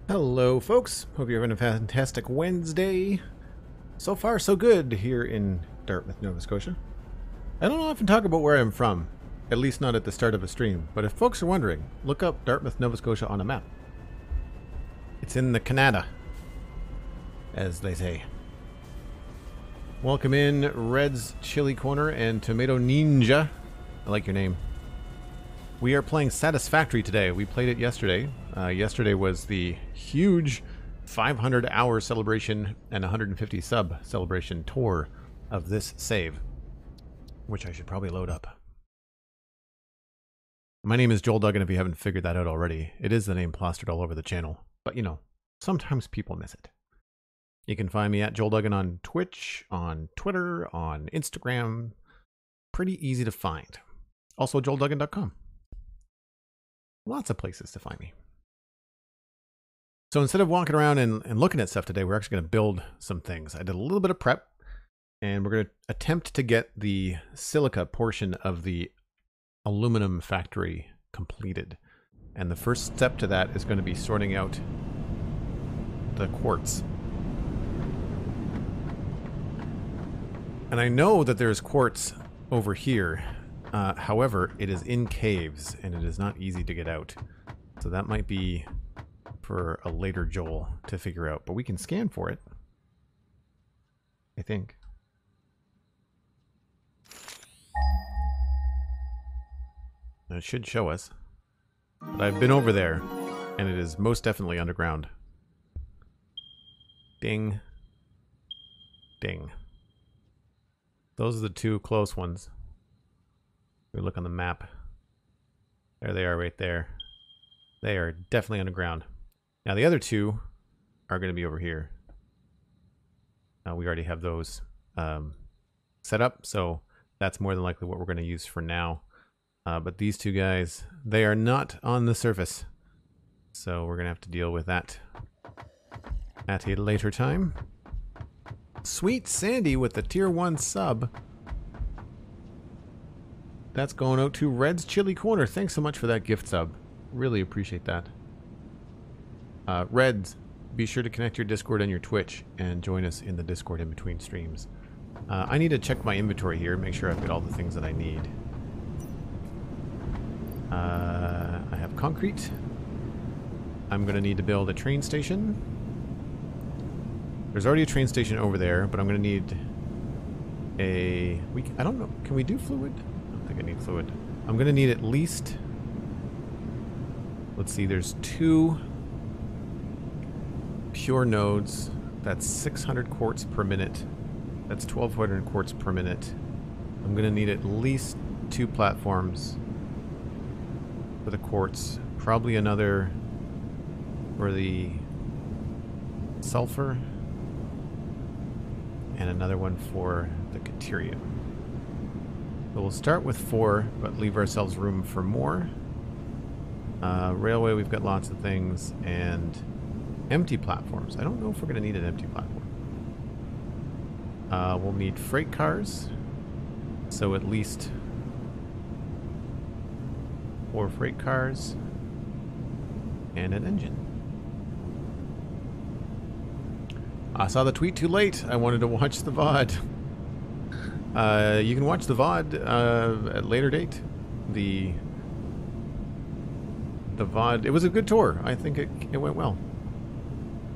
Hello folks, hope you're having a fantastic Wednesday. So far so good here in Dartmouth, Nova Scotia. I don't often talk about where I'm from, at least not at the start of a stream, but if folks are wondering, look up Dartmouth, Nova Scotia on a map. It's in the Canada, as they say. Welcome in Red's Chili Corner and Tomato Ninja. I like your name. We are playing Satisfactory today. We played it yesterday. Yesterday was the huge 500-hour celebration and 150 sub celebration tour of this save, which I should probably load up. My name is Joel Duggan, if you haven't figured that out already. It is the name plastered all over the channel, but you know, sometimes people miss it. You can find me at Joel Duggan on Twitch, on Twitter, on Instagram. Pretty easy to find. Also, joelduggan.com. Lots of places to find me. So instead of walking around and looking at stuff today, we're actually going to build some things. I did a little bit of prep, and we're going to attempt to get the silica portion of the aluminum factory completed. And the first step to that is going to be sorting out the quartz. And I know that there's quartz over here. However, it is in caves, and it is not easy to get out. So that might be for a later Joel to figure out. But we can scan for it, I think. Now it should show us. But I've been over there, and it is most definitely underground. Ding. Ding. Those are the two close ones. We look on the map. There they are right there. They are definitely underground. Now the other two are going to be over here. We already have those set up, so that's more than likely what we're going to use for now. But these two guys, they are not on the surface. So we're going to have to deal with that at a later time. Sweet Sandy with the tier 1 sub. That's going out to Red's Chili Corner. Thanks so much for that gift sub. Really appreciate that. Reds, be sure to connect your Discord and your Twitch and join us in the Discord in between streams. I need to check my inventory here, make sure I've got all the things that I need. I have concrete. I'm going to need to build a train station. There's already a train station over there, but I'm going to need a... I don't know. Can we do fluid? I don't think I need fluid. I'm going to need at least... Let's see, there's 2 pure nodes. That's 600 quartz per minute. That's 1200 quartz per minute. I'm going to need at least 2 platforms for the quartz. Probably another for the sulfur. And another one for the Caterium. So we'll start with 4, but leave ourselves room for more. Railway, we've got lots of things, and empty platforms. I don't know if we're going to need an empty platform. We'll need freight cars, so at least 4 freight cars and an engine. I saw the tweet too late. I wanted to watch the VOD. You can watch the VOD at a later date. The VOD, it was a good tour. I think it went well.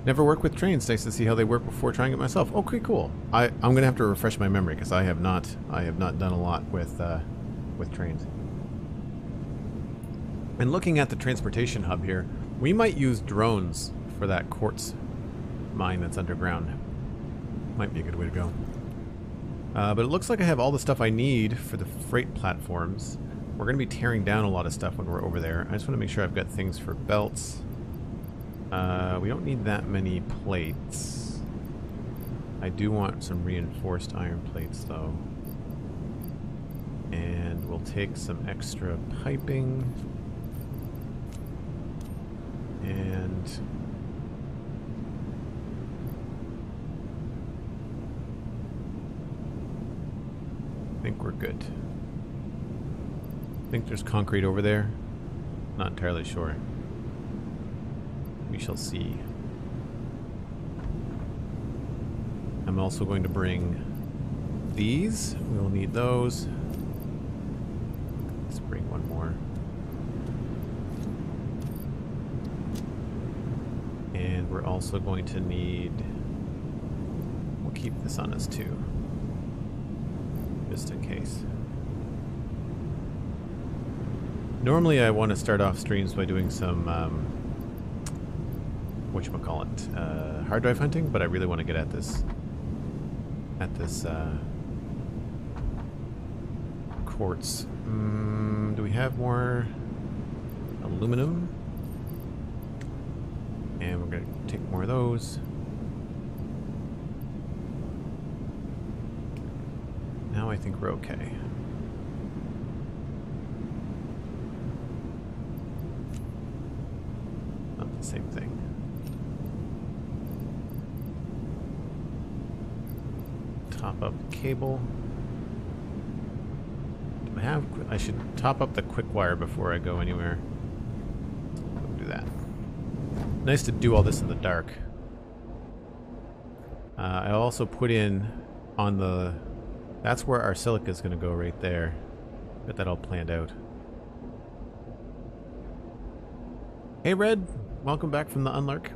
Never worked with trains. Nice to see how they work before trying it myself. Okay, cool. I'm gonna have to refresh my memory because I have not done a lot with trains. And looking at the transportation hub here, we might use drones for that quartz mine that's underground. Might be a good way to go. But it looks like I have all the stuff I need for the freight platforms. We're going to be tearing down a lot of stuff when we're over there. I just want to make sure I've got things for belts. We don't need that many plates. I do want some reinforced iron plates though. And we'll take some extra piping. And I think we're good. I think there's concrete over there. Not entirely sure. We shall see. I'm also going to bring these. We'll need those. Let's bring one more. And we're also going to need... We'll keep this on us too. Just in case. Normally I want to start off streams by doing some... whatchamacallit? Hard drive hunting, but I really want to get at this... quartz. Do we have more aluminum? And we're going to take more of those. Now I think we're okay. Not the same thing. Top up the cable. I should top up the quick wire before I go anywhere. I'll do that. Nice to do all this in the dark. I also put in on the... That's where our silica is going to go right there. Got that all planned out. Hey Red, welcome back from the Unlark.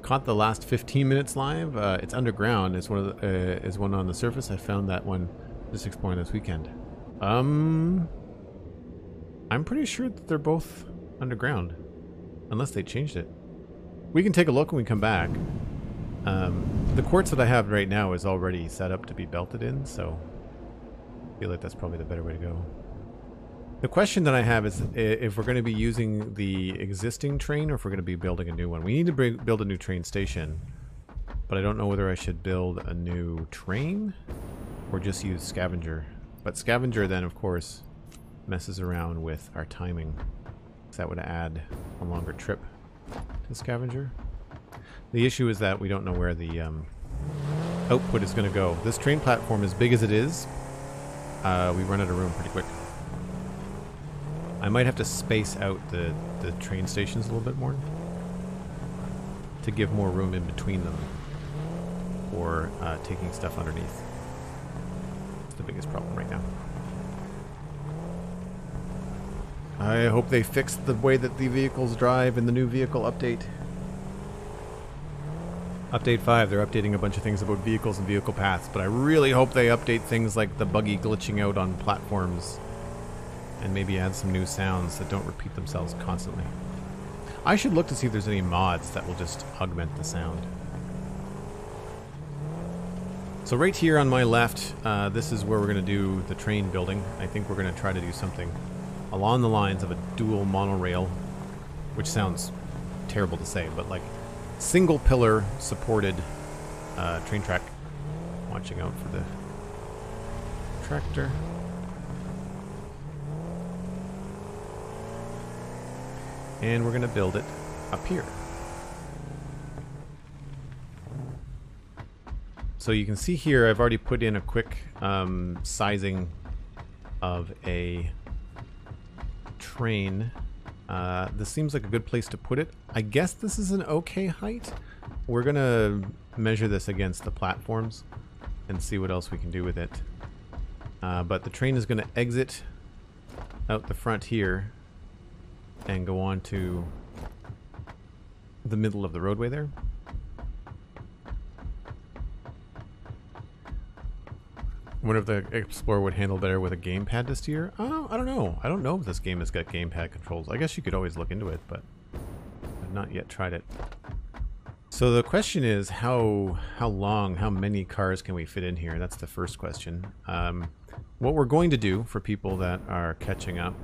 Caught the last 15 minutes live. It's underground. It's one of the, is one on the surface. I found that one just exploring this weekend. I'm pretty sure that they're both underground, unless they changed it. We can take a look when we come back. The quartz that I have right now is already set up to be belted in, so I feel like that's probably the better way to go. The question that I have is if we're going to be using the existing train or if we're going to be building a new one. We need to build a new train station, but I don't know whether I should build a new train or just use scavenger. But scavenger then, of course, messes around with our timing. So that would add a longer trip to scavenger. The issue is that we don't know where the output is going to go. This train platform, as big as it is, we run out of room pretty quick. I might have to space out the train stations a little bit more to give more room in between them for taking stuff underneath. The biggest problem right now. I hope they fix the way that the vehicles drive in the new vehicle update. Update 5, they're updating a bunch of things about vehicles and vehicle paths, but I really hope they update things like the buggy glitching out on platforms and maybe add some new sounds that don't repeat themselves constantly. I should look to see if there's any mods that will just augment the sound. So right here on my left, this is where we're going to do the train building. I think we're going to try to do something along the lines of a dual monorail, which sounds terrible to say, but like single pillar supported train track. Watching out for the tractor. And we're going to build it up here. So you can see here, I've already put in a quick sizing of a train. This seems like a good place to put it. I guess this is an okay height. We're going to measure this against the platforms and see what else we can do with it. But the train is going to exit out the front here and go on to the middle of the roadway there. I wonder if the Explorer would handle better with a gamepad to steer. Oh, I don't know. I don't know if this game has got gamepad controls. I guess you could always look into it, but I've not yet tried it. So the question is, how many cars can we fit in here? That's the first question. What we're going to do for people that are catching up,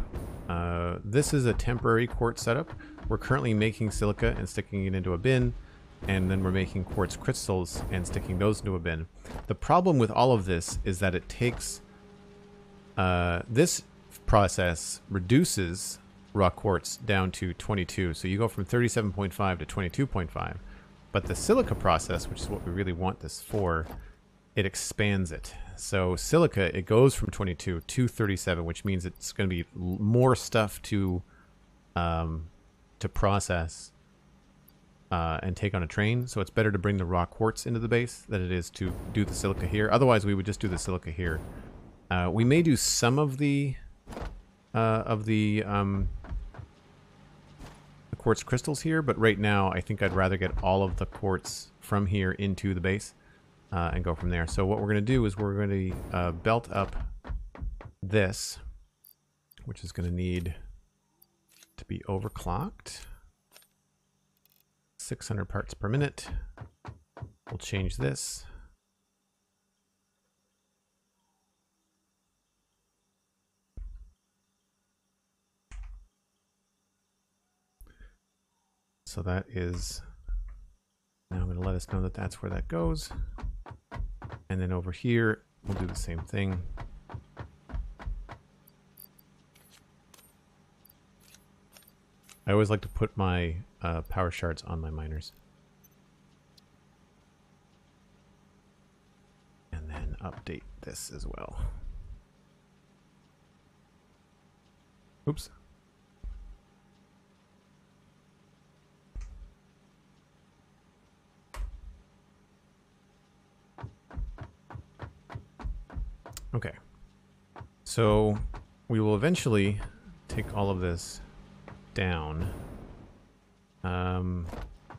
this is a temporary quartz setup. We're currently making silica and sticking it into a bin, and then we're making quartz crystals and sticking those into a bin. The problem with all of this is that it takes... this process reduces raw quartz down to 22. So you go from 37.5 to 22.5. But the silica process, which is what we really want this for, it expands it. So silica, it goes from 22 to 37, which means it's going to be more stuff to process and take on a train. So it's better to bring the raw quartz into the base than it is to do the silica here. Otherwise, we would just do the silica here. We may do some of the quartz crystals here, but right now I think I'd rather get all of the quartz from here into the base and go from there. So what we're going to do is we're going to belt up this, which is going to need to be overclocked. 600 parts per minute. We'll change this. So that is, now I'm going to let us know that that's where that goes. And then over here, we'll do the same thing. I always like to put my power shards on my miners. And then update this as well. Oops. Okay, so we will eventually take all of this down.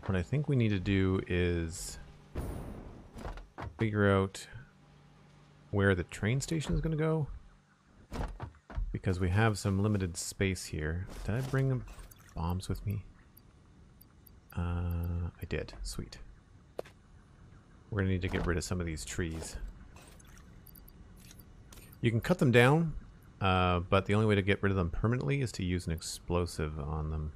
What I think we need to do is figure out where the train station is going to go, because we have some limited space here. Did I bring bombs with me? I did. Sweet. We're going to need to get rid of some of these trees. You can cut them down, but the only way to get rid of them permanently is to use an explosive on them.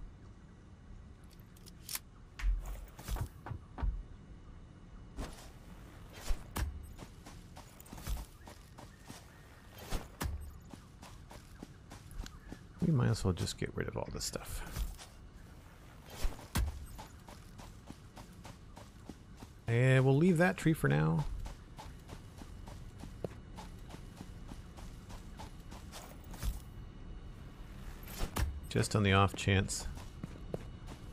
We might as well just get rid of all this stuff. And we'll leave that tree for now. Just on the off chance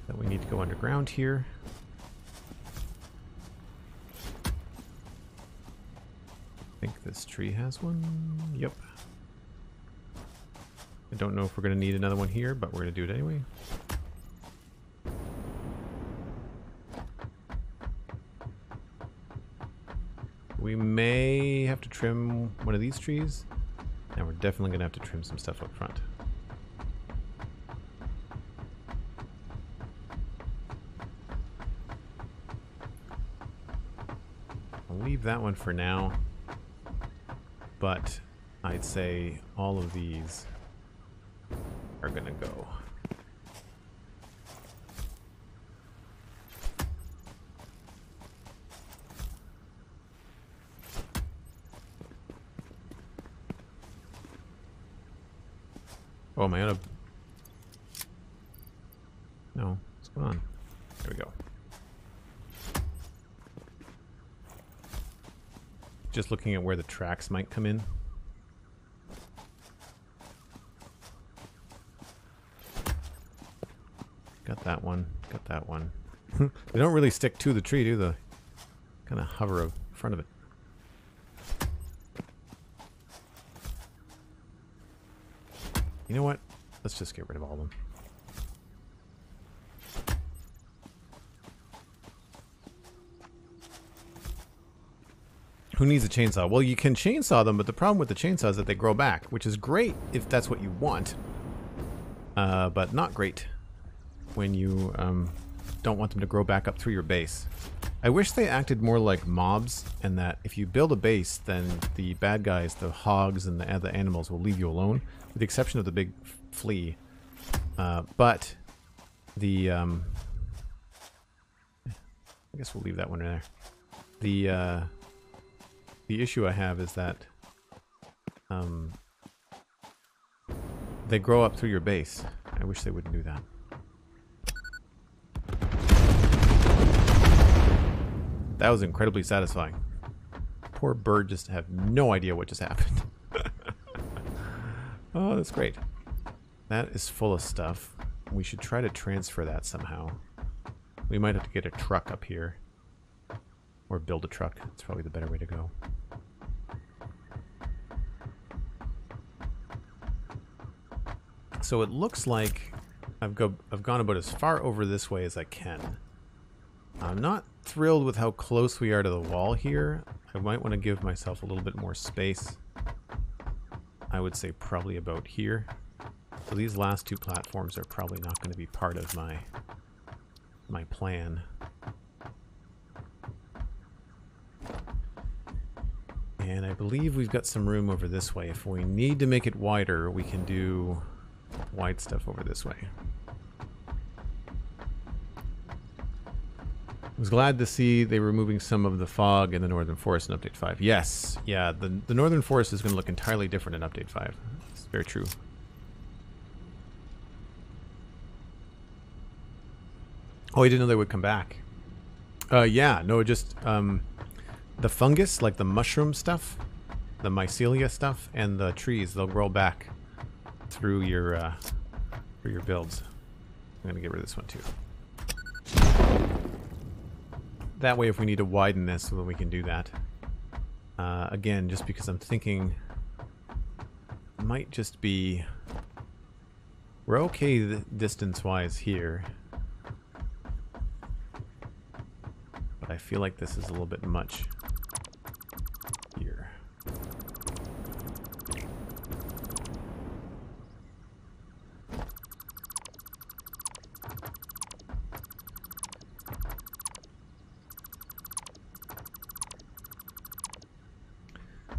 that we need to go underground here. I think this tree has one. Yep. I don't know if we're going to need another one here, but we're going to do it anyway. We may have to trim one of these trees, and we're definitely going to have to trim some stuff up front. Leave that one for now, but I'd say all of these are gonna go. Oh, am I out of... No, what's going on? There we go. Just looking at where the tracks might come in. Got that one. Got that one. They don't really stick to the tree, do they? Kind of hover in front of it. You know what? Let's just get rid of all of them. Who needs a chainsaw? Well, you can chainsaw them, but the problem with the chainsaw is that they grow back, which is great if that's what you want, but not great when you don't want them to grow back up through your base. I wish they acted more like mobs, and that if you build a base, then the bad guys, the hogs and the other animals, will leave you alone, with the exception of the big flea. But the... I guess we'll leave that one in there. The issue I have is that they grow up through your base. I wish they wouldn't do that. That was incredibly satisfying. Poor bird just have no idea what just happened. Oh, that's great. That is full of stuff. We should try to transfer that somehow. We might have to get a truck up here. Or build a truck. That's probably the better way to go. So it looks like I've gone about as far over this way as I can. I'm not thrilled with how close we are to the wall here. I might want to give myself a little bit more space. I would say probably about here. So these last two platforms are probably not going to be part of my plan. And I believe we've got some room over this way. If we need to make it wider, we can do wide stuff over this way. I was glad to see they were removing some of the fog in the Northern Forest in Update 5. Yes, yeah, the Northern Forest is going to look entirely different in Update 5. It's very true. Oh, I didn't know they would come back. Yeah, no, just the fungus, like the mushroom stuff, the mycelia stuff, and the trees, they'll grow back through your builds. I'm going to get rid of this one too. That way, if we need to widen this, then we can do that. Again, just because I'm thinking it might just be... We're okay distance-wise here. But I feel like this is a little bit much here.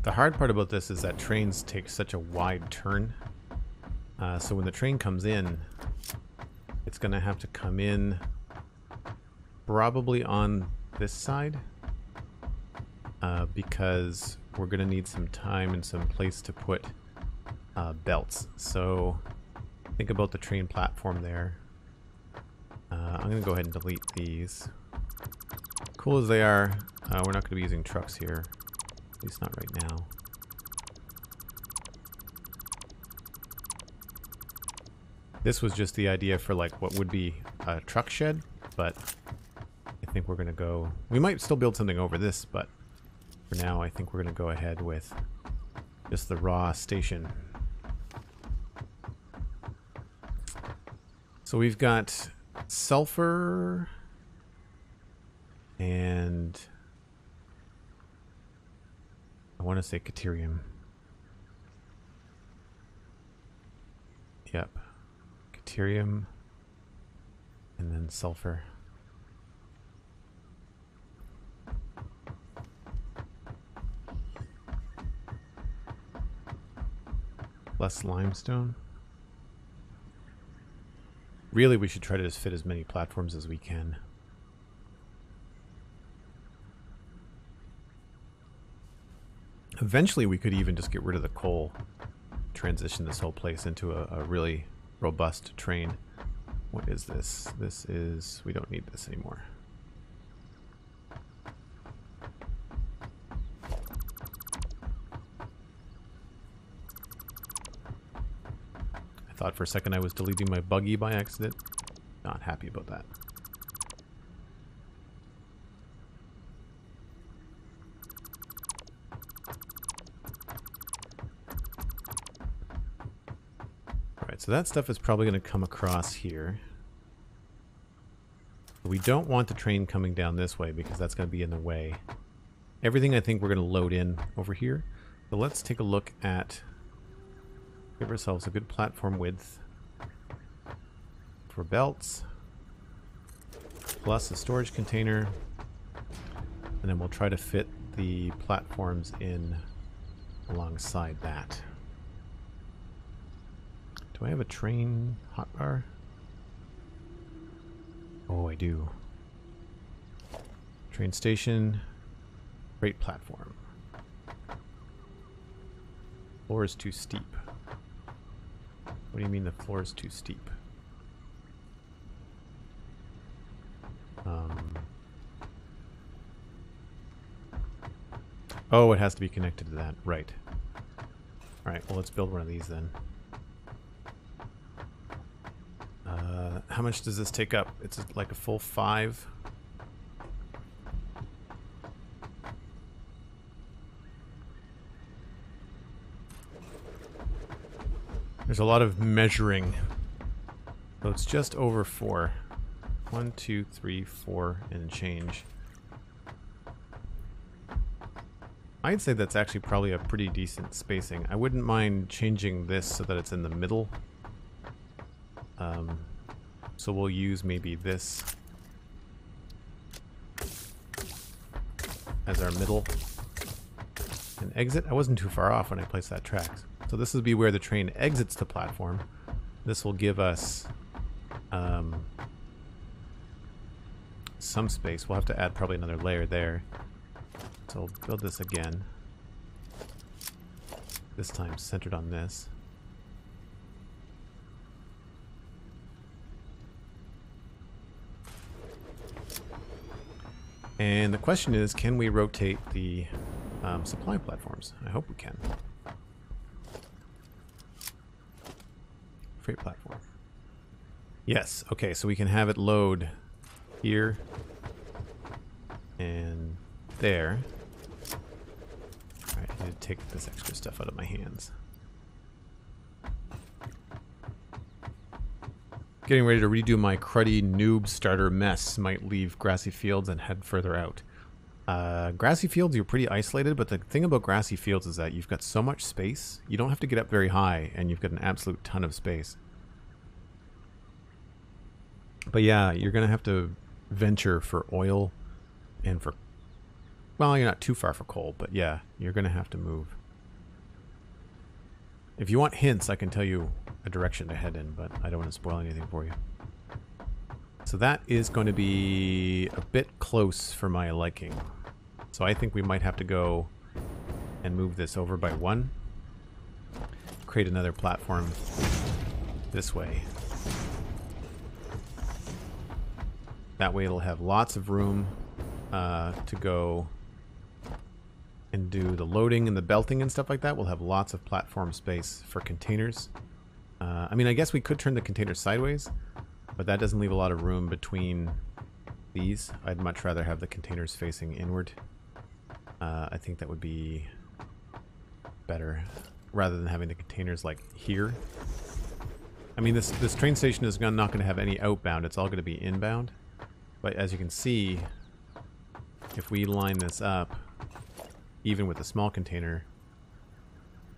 The hard part about this is that trains take such a wide turn. So when the train comes in, it's going to have to come in probably on this side because we're going to need some time and some place to put belts. So think about the train platform there. I'm going to go ahead and delete these. Cool as they are, we're not going to be using trucks here. At least not right now. This was just the idea for like what would be a truck shed, but I think we're going to go... We might still build something over this, but for now I think we're going to go ahead with just the raw station. So we've got sulfur and... I want to say Caterium. Yep. Caterium and then sulfur. Less limestone. Really, we should try to just fit as many platforms as we can. Eventually, we could even just get rid of the coal, transition this whole place into a really robust train. What is this? This is... we don't need this anymore. I thought for a second I was deleting my buggy by accident. Not happy about that. So that stuff is probably going to come across here. We don't want the train coming down this way because that's going to be in the way. Everything I think we're going to load in over here. So let's take a look at... give ourselves a good platform width for belts. Plus a storage container. And then we'll try to fit the platforms in alongside that. Do I have a train hotbar? Oh, I do. Train station. Freight platform. Floor is too steep. What do you mean the floor is too steep? Oh, it has to be connected to that. Right. Alright, well let's build one of these then. How much does this take up? It's like a full 5. There's a lot of measuring. So it's just over 4. 1, 2, 3, 4, and change. I'd say that's actually probably a pretty decent spacing. I wouldn't mind changing this so that it's in the middle. So we'll use maybe this as our middle and exit. I wasn't too far off when I placed that tracks. So this will be where the train exits the platform. This will give us some space. We'll have to add probably another layer there. So we'll build this again. This time centered on this. And the question is, can we rotate the supply platforms? I hope we can. Freight platform. Yes, okay, so we can have it load here and there. Alright, I need to take this extra stuff out of my hands. Getting ready to redo my cruddy noob starter mess. Might leave grassy fields and head further out. Grassy fields, you're pretty isolated, but the thing about grassy fields is that you've got so much space. You don't have to get up very high, and you've got an absolute ton of space. But yeah, you're going to have to venture for oil and for... Well, you're not too far for coal, but yeah, you're going to have to move. If you want hints, I can tell you a direction to head in, but I don't want to spoil anything for you. So that is going to be a bit close for my liking. So I think we might have to go and move this over by 1. Create another platform this way. That way it'll have lots of room to go and do the loading and the belting and stuff like that. We'll have lots of platform space for containers. I mean, I guess we could turn the containers sideways, but that doesn't leave a lot of room between these. I'd much rather have the containers facing inward. I think that would be better, rather than having the containers like here. I mean, this train station is not going to have any outbound. It's all going to be inbound. But as you can see, if we line this up, even with a small container,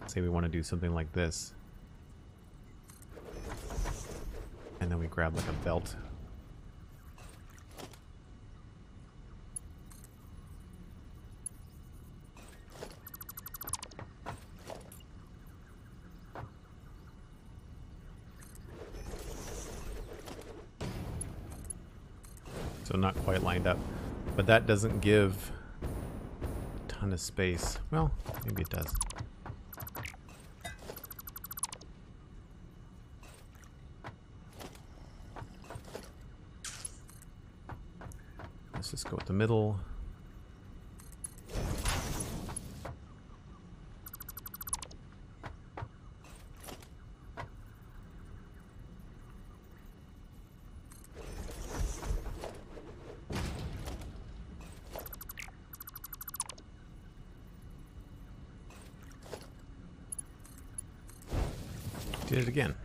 say we want to do something like this, and then we grab like a belt. So not quite lined up, but that doesn't give a ton of space. Well, maybe it does. Let's just go with the middle. Did it again.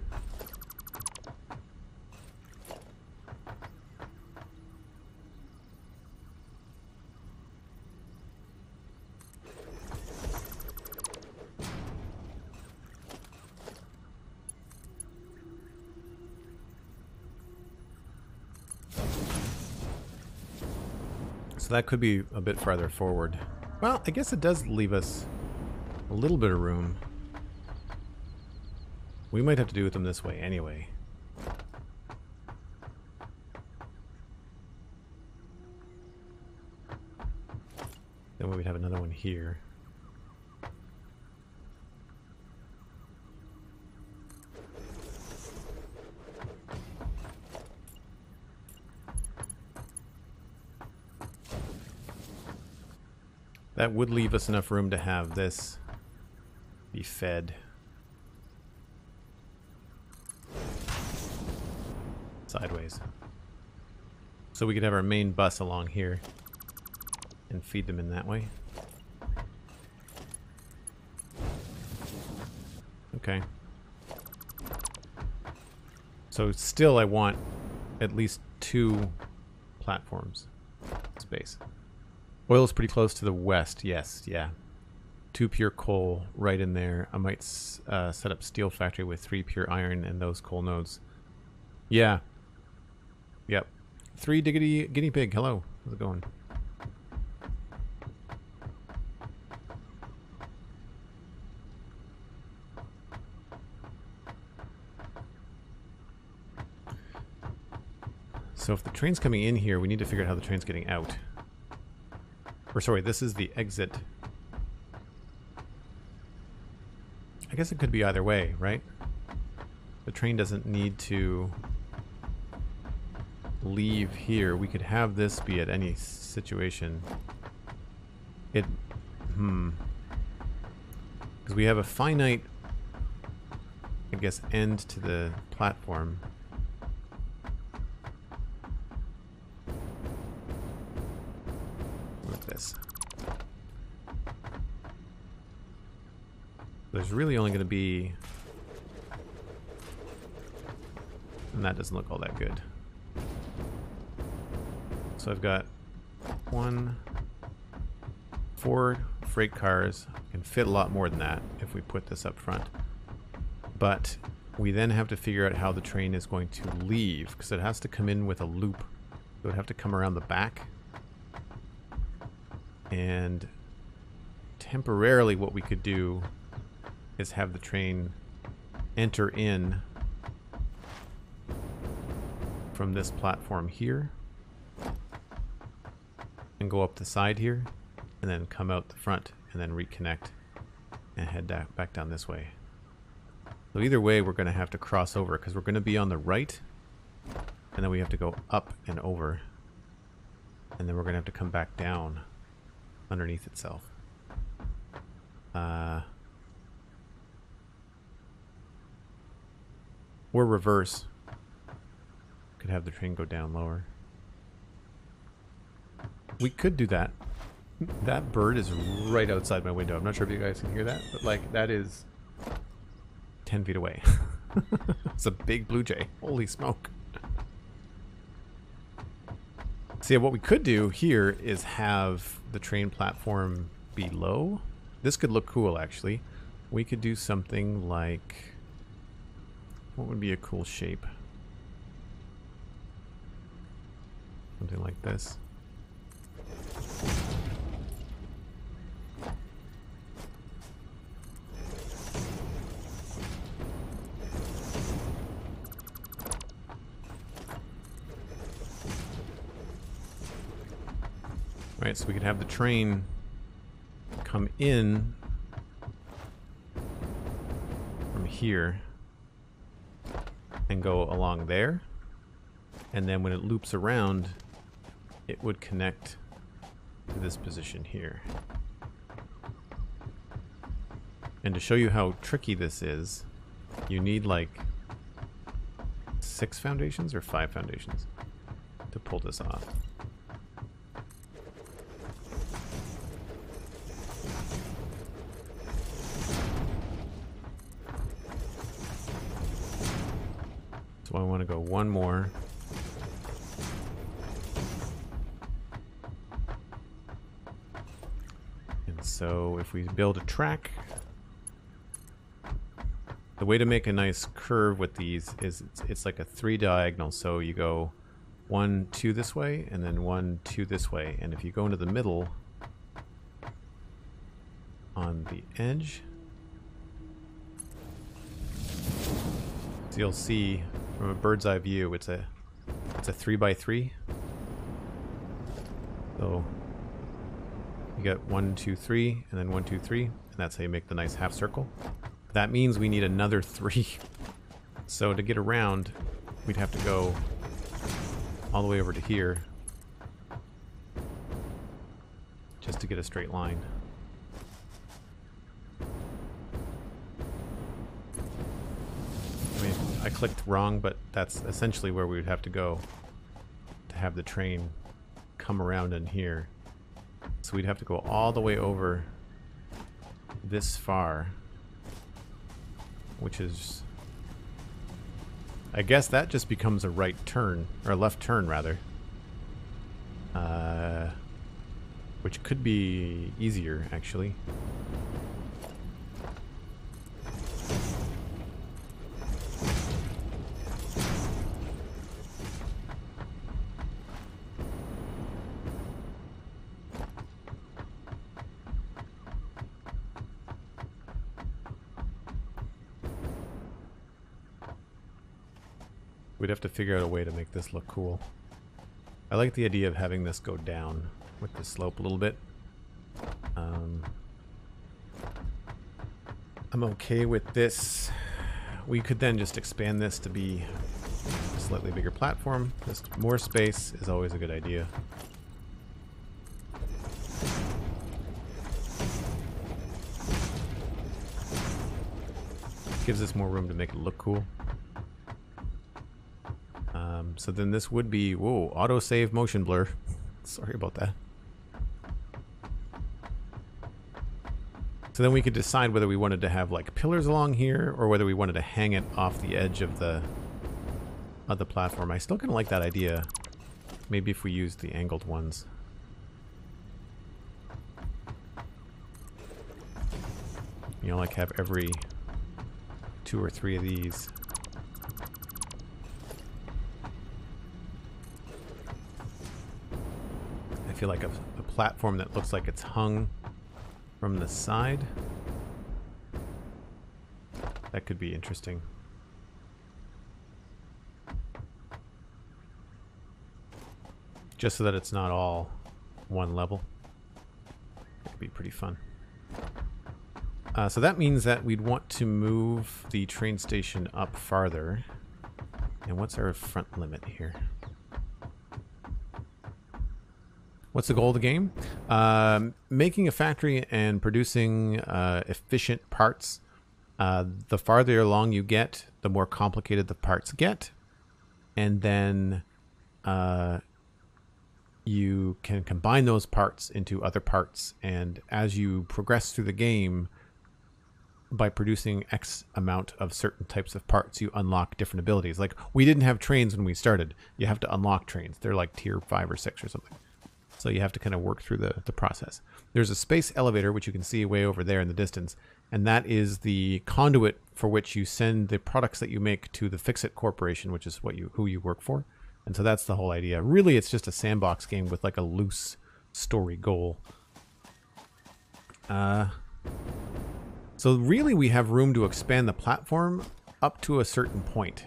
So that could be a bit farther forward. Well, I guess it does leave us a little bit of room. We might have to do with them this way anyway. Then we'd have another one here. That would leave us enough room to have this be fed. sideways. So we could have our main bus along here and feed them in that way. Okay. So still I want at least 2 platforms space. Oil is pretty close to the west. Yes, yeah. 2 pure coal right in there. I might set up steel factory with 3 pure iron and those coal nodes. Yeah. Yep. 3 diggity guinea pig. Hello. How's it going? So if the train's coming in here, we need to figure out how the train's getting out. Or sorry, this is the exit. I guess it could be either way, right? The train doesn't need to leave here. We could have this be at any situation. Because we have a finite, I guess, end to the platform. Move this. There's really only going to be... And that doesn't look all that good. So I've got 4 freight cars. Can fit a lot more than that if we put this up front. But we then have to figure out how the train is going to leave, because it has to come in with a loop. It would have to come around the back. And temporarily what we could do is have the train enter in from this platform here and go up the side here and then come out the front and then reconnect and head back down this way. So either way we're going to have to cross over because we're going to be on the right and then we have to go up and over and then we're going to have to come back down underneath itself. Or reverse. Could have the train go down lower. We could do that. That bird is right outside my window. I'm not sure if you guys can hear that, but like that is 10 feet away. It's a big blue jay. Holy smoke. See, what we could do here is have the train platform below. This could look cool, actually. We could do something like... What would be a cool shape? Something like this. Right, so we could have the train come in from here and go along there, and then when it loops around it would connect to this position here. And to show you how tricky this is, you need like 6 foundations or 5 foundations to pull this off. So I want to go one more. And so if we build a track, the way to make a nice curve with these is it's like a 3 diagonal. So you go 1, 2 this way, and then 1, 2 this way. And if you go into the middle on the edge, so you'll see from a bird's eye view, it's a 3 by 3. So you got 1, 2, 3, and then 1, 2, 3, and that's how you make the nice half circle. That means we need another 3. So to get around, we'd have to go all the way over to here just to get a straight line. I mean, I clicked wrong, but that's essentially where we would have to go to have the train come around in here. So we'd have to go all the way over this far, which is, I guess that just becomes a right turn, or a left turn rather, which could be easier actually. We'd have to figure out a way to make this look cool. I like the idea of having this go down with the slope a little bit. I'm okay with this. We could then just expand this to be a slightly bigger platform. Just more space is always a good idea. Gives us more room to make it look cool. So then this would be, whoa, autosave motion blur. Sorry about that. So then we could decide whether we wanted to have like pillars along here or whether we wanted to hang it off the edge of the platform. I still kind of like that idea. Maybe if we use the angled ones. You know, like have every 2 or 3 of these. I feel like a platform that looks like it's hung from the side. That could be interesting. Just so that it's not all one level. It'd be pretty fun. So that means that we'd want to move the train station up farther. And what's our front limit here? What's the goal of the game? Making a factory and producing efficient parts. The farther along you get, the more complicated the parts get. And then you can combine those parts into other parts. And as you progress through the game, by producing X amount of certain types of parts, you unlock different abilities. Like, we didn't have trains when we started. You have to unlock trains. They're like tier 5 or 6 or something. So you have to kind of work through the process. There's a space elevator, which you can see way over there in the distance. And that is the conduit for which you send the products that you make to the Fix-It Corporation, which is who you work for. And so that's the whole idea. Really, it's just a sandbox game with like a loose story goal. So really, we have room to expand the platform up to a certain point.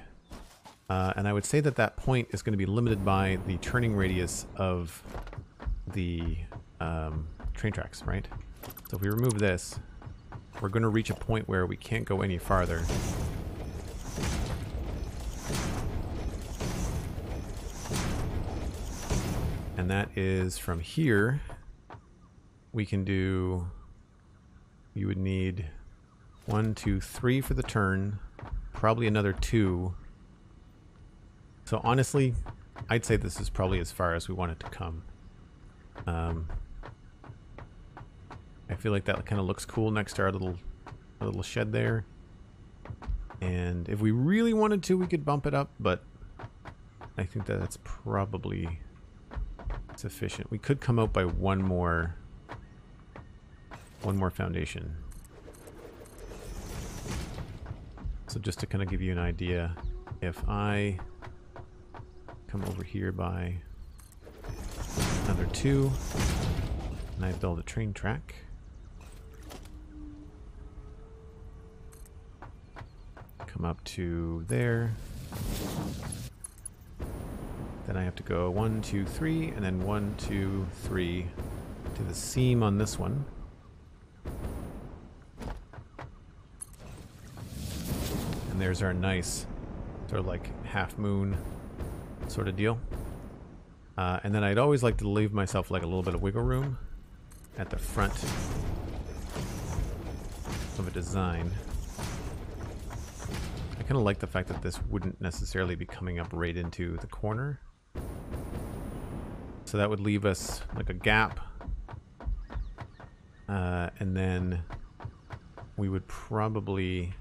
And I would say that that point is going to be limited by the turning radius of the train tracks, right? So if we remove this, we're going to reach a point where we can't go any farther. And that is from here, we can do, you would need 1, 2, 3 for the turn, probably another 2. So honestly, I'd say this is probably as far as we want it to come. I feel like that kind of looks cool next to our little shed there. And if we really wanted to, we could bump it up, but I think that that's probably sufficient. We could come out by one more foundation. So just to kind of give you an idea, if I come over here by another 2 and I build a train track, come up to there, then I have to go 1, 2, 3, and then 1, 2, 3 to the seam on this one. And there's our nice sort of like half moon sort of deal. And then I'd always like to leave myself like a little bit of wiggle room at the front of a design. I kind of like the fact that this wouldn't necessarily be coming up right into the corner. So that would leave us like a gap. And then we would probably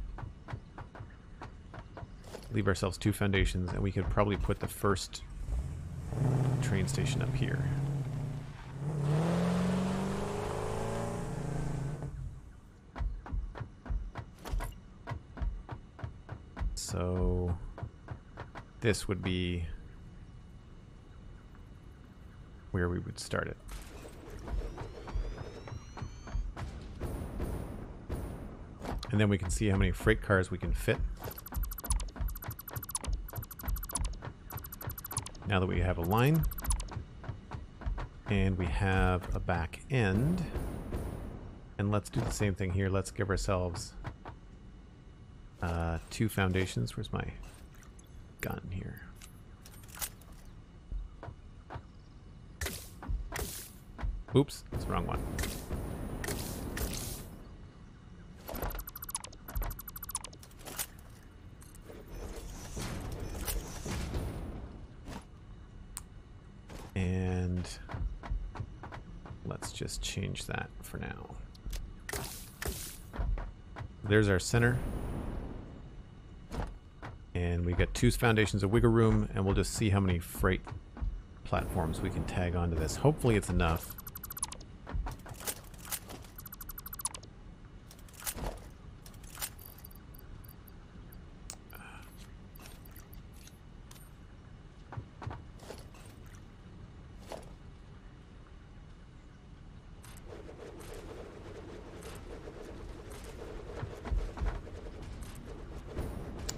leave ourselves 2 foundations, and we could probably put the first train station up here. So this would be where we would start it. And then we can see how many freight cars we can fit. Now that we have a line and we have a back end, and let's do the same thing here. Let's give ourselves 2 foundations. Where's my gun here? Oops, that's the wrong one. And let's just change that for now. There's our center. And we got 2 foundations of wiggle room, and we'll just see how many freight platforms we can tag onto this. Hopefully it's enough.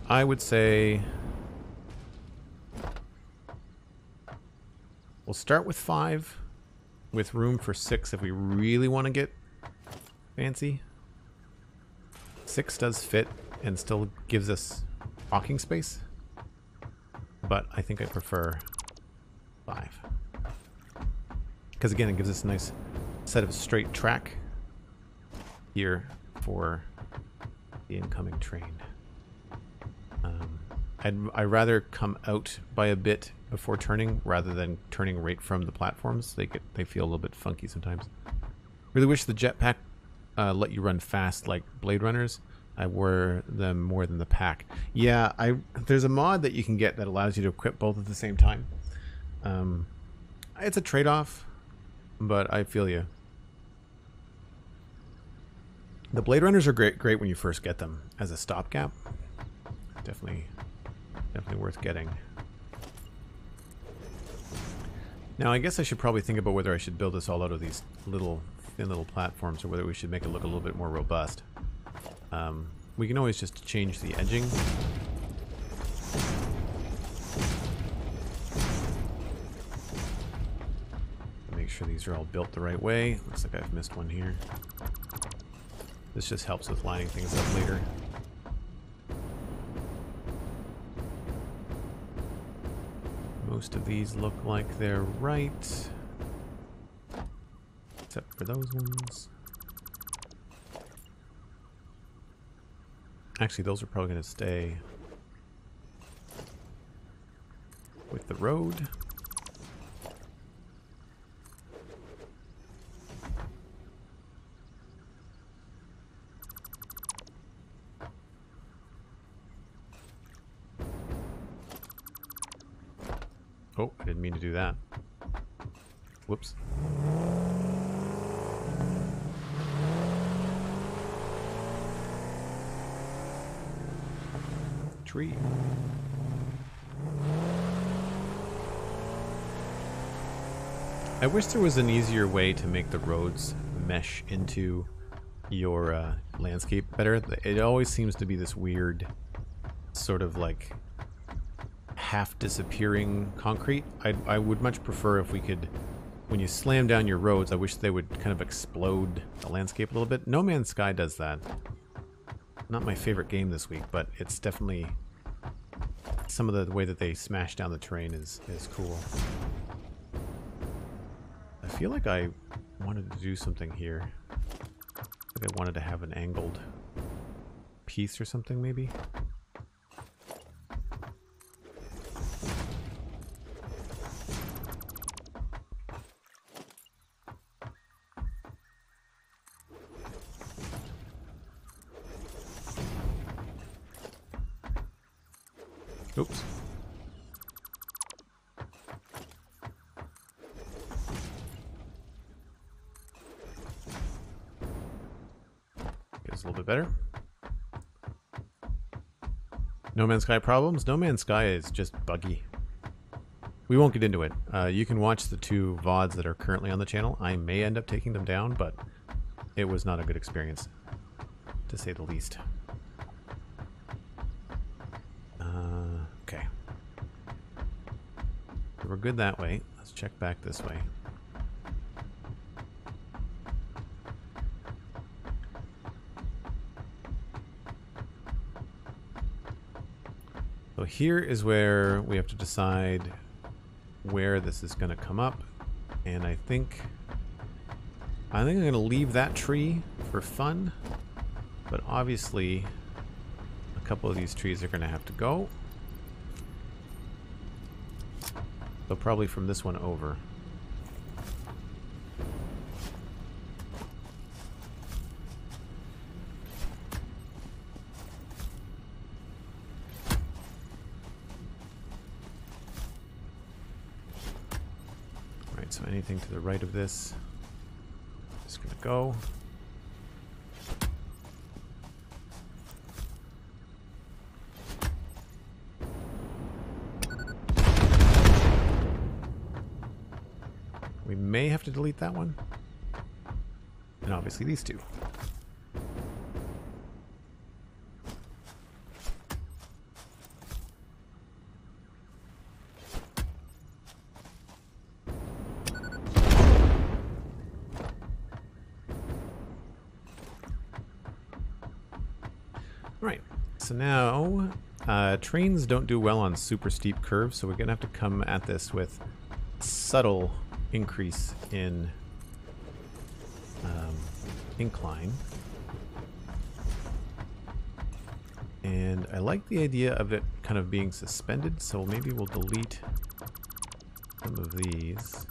I would say we'll start with 5 with room for 6 if we really want to get fancy. 6 does fit and still gives us walking space, but I think I prefer 5 because again it gives us a nice set of straight track here for the incoming train. I'd rather come out by a bit before turning rather than turning right from the platforms. They feel a little bit funky sometimes. Really wish the jetpack let you run fast like Blade Runners. I wore them more than the pack. Yeah, there's a mod that you can get that allows you to equip both at the same time. It's a trade-off, but I feel you. The Blade Runners are great when you first get them as a stopgap. Definitely worth getting. Now I guess I should probably think about whether I should build this all out of these thin little platforms or whether we should make it look a little bit more robust. We can always just change the edging. Make sure these are all built the right way. Looks like I've missed one here. This just helps with lining things up later. Most of these look like they're right, except for those ones. Actually, those are probably going to stay with the road. Oh, I didn't mean to do that. Whoops. Tree. I wish there was an easier way to make the roads mesh into your landscape better. It always seems to be this weird sort of like half disappearing concrete. I would much prefer if we could, when you slam down your roads, I wish they would kind of explode the landscape a little bit. No Man's Sky does that. Not my favorite game this week, but it's definitely some of the way that they smash down the terrain is cool. I feel like I wanted to do something here. I think I wanted to have an angled piece or something maybe. Oops. It's a little bit better. No Man's Sky problems? No Man's Sky is just buggy. We won't get into it. You can watch the 2 VODs that are currently on the channel. I may end up taking them down, but it was not a good experience, to say the least. Okay. We're good that way. Let's check back this way. So here is where we have to decide where this is going to come up, and I think I'm going to leave that tree for fun, but obviously a couple of these trees are going to have to go. So probably from this one over. Alright, so anything to the right of this is going to go. We may have to delete that one. And obviously these 2. Alright, so now trains don't do well on super steep curves, so we're going to have to come at this with subtle increase in incline. And I like the idea of it kind of being suspended, so maybe we'll delete some of these.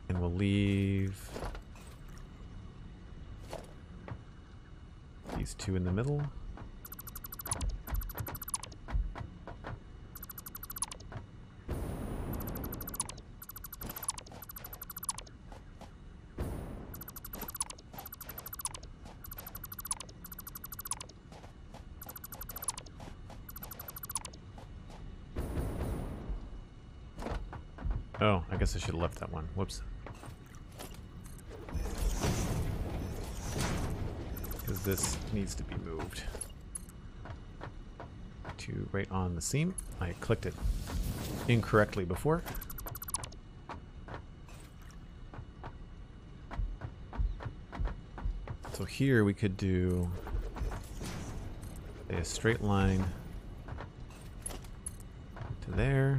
And we'll leave these 2 in the middle. Oh, I guess I should have left that one. Whoops. Because this needs to be moved to right on the seam. I clicked it incorrectly before. So here we could do a straight line to there.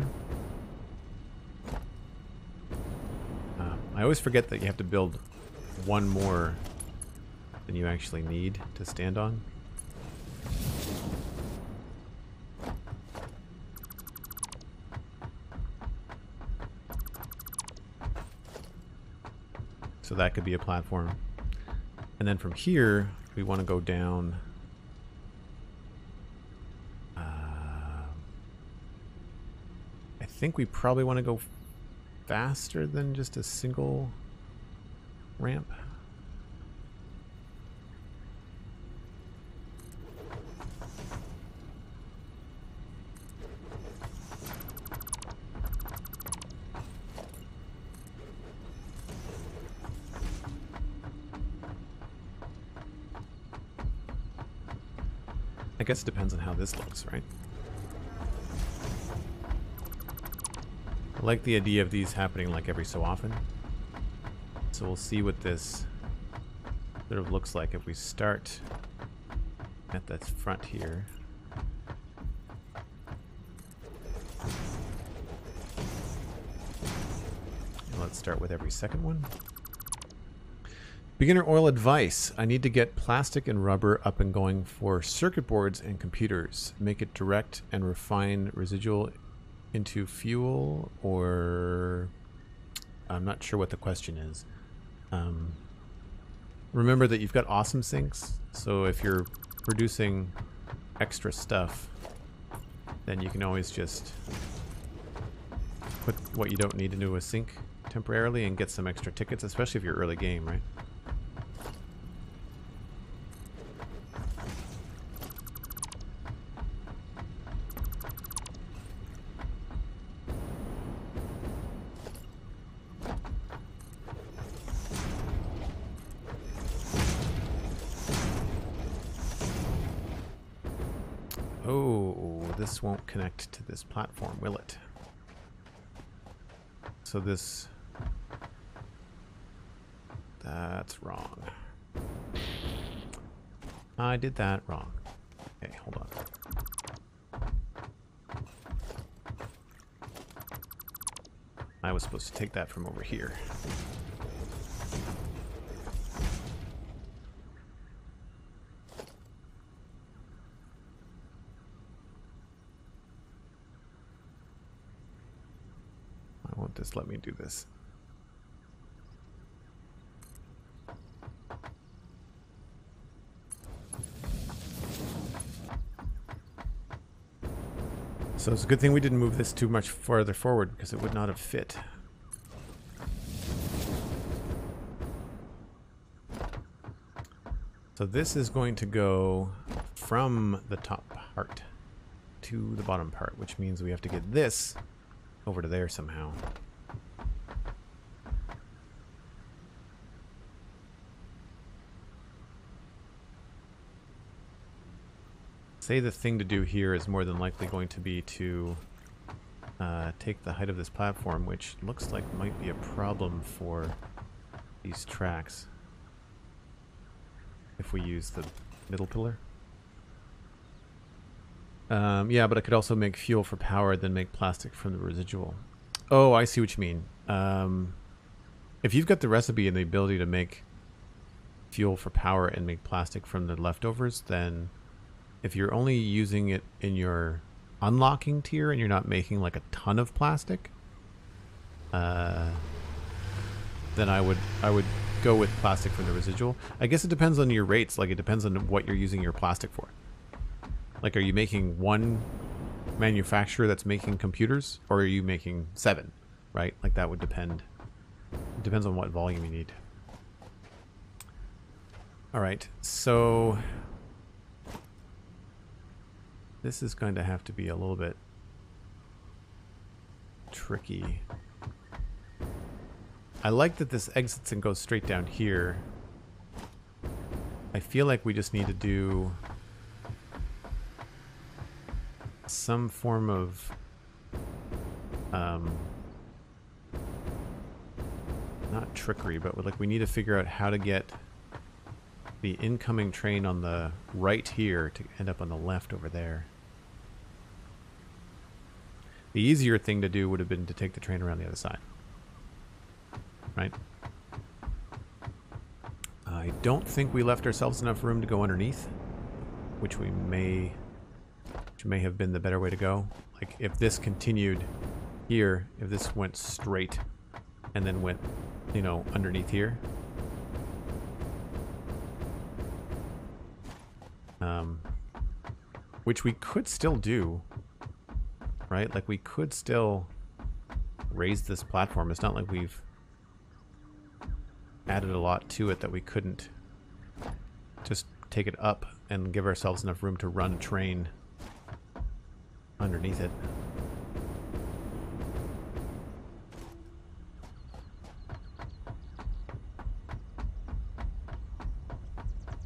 I always forget that you have to build one more than you actually need to stand on. So that could be a platform. And then from here, we want to go down. I think we probably want to go faster than just a single ramp. I guess it depends on how this looks, right? I like the idea of these happening like every so often. So we'll see what this sort of looks like if we start at the front here. And let's start with every second one. Beginner oil advice. I need to get plastic and rubber up and going for circuit boards and computers. Make it direct and refine residual into fuel, or I'm not sure what the question is. Remember that you've got awesome sinks, so if you're producing extra stuff, then you can always just put what you don't need into a sink temporarily and get some extra tickets, especially if you're early game, right? Oh, this won't connect to this platform, will it? So this... That's wrong. I did that wrong. Okay, hold on. I was supposed to take that from over here. I won't just let me do this. So it's a good thing we didn't move this too much farther forward because it would not have fit. So this is going to go from the top part to the bottom part, which means we have to get this over to there somehow. Say the thing to do here is more than likely going to be to take the height of this platform, which looks like might be a problem for these tracks if we use the middle pillar. Yeah, but I could also make fuel for power, then make plastic from the residual. Oh, I see what you mean. If you've got the recipe and the ability to make fuel for power and make plastic from the leftovers, then if you're only using it in your unlocking tier and you're not making like a ton of plastic, then I would go with plastic from the residual. I guess it depends on your rates. Like, it depends on what you're using your plastic for. Like, are you making one manufacturer that's making computers, or are you making 7, right? Like, that would depend. It depends on what volume you need. All right, so this is going to have to be a little bit tricky. I like that this exits and goes straight down here. I feel like we just need to do some form of not trickery, but like we need to figure out how to get the incoming train on the right here to end up on the left over there. The easier thing to do would have been to take the train around the other side. Right? I don't think we left ourselves enough room to go underneath, which may have been the better way to go. Like, if this continued here, if this went straight and then went, you know, underneath here. Which we could still do, right? Like, we could still raise this platform. It's not like we've added a lot to it that we couldn't just take it up and give ourselves enough room to run a train underneath it.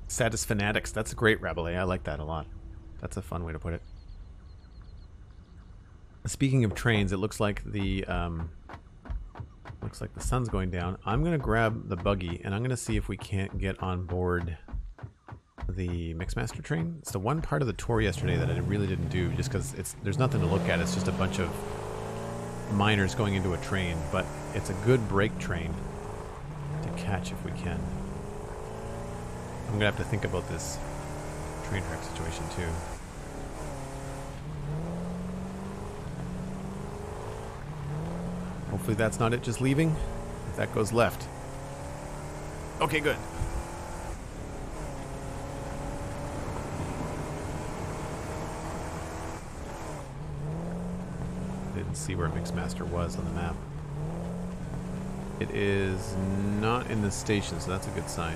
Satisfanatics, that's a great Rabelais. I like that a lot. That's a fun way to put it. Speaking of trains, it looks like the sun's going down. I'm gonna grab the buggy and I'm gonna see if we can't get on board the Mixmaster train. It's the one part of the tour yesterday that I really didn't do, just because there's nothing to look at. It's just a bunch of miners going into a train, but it's a good break train to catch if we can. I'm gonna have to think about this train track situation too. Hopefully that's not it just leaving. If that goes left. Okay, good. Let's see where Mixmaster was on the map. It is not in the station, so that's a good sign.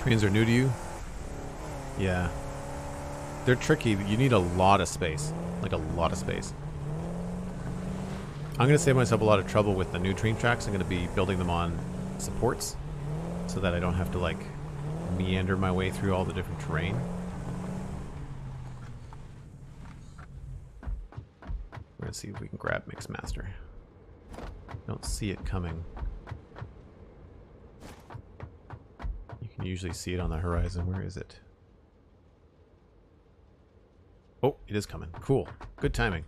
Trains are new to you? Yeah. They're tricky. You need a lot of space. Like a lot of space. I'm going to save myself a lot of trouble with the new train tracks. I'm going to be building them on supports so that I don't have to like meander my way through all the different terrain. We're going to see if we can grab Mixmaster. Don't see it coming. You can usually see it on the horizon. Where is it? Oh, it is coming. Cool. Good timing.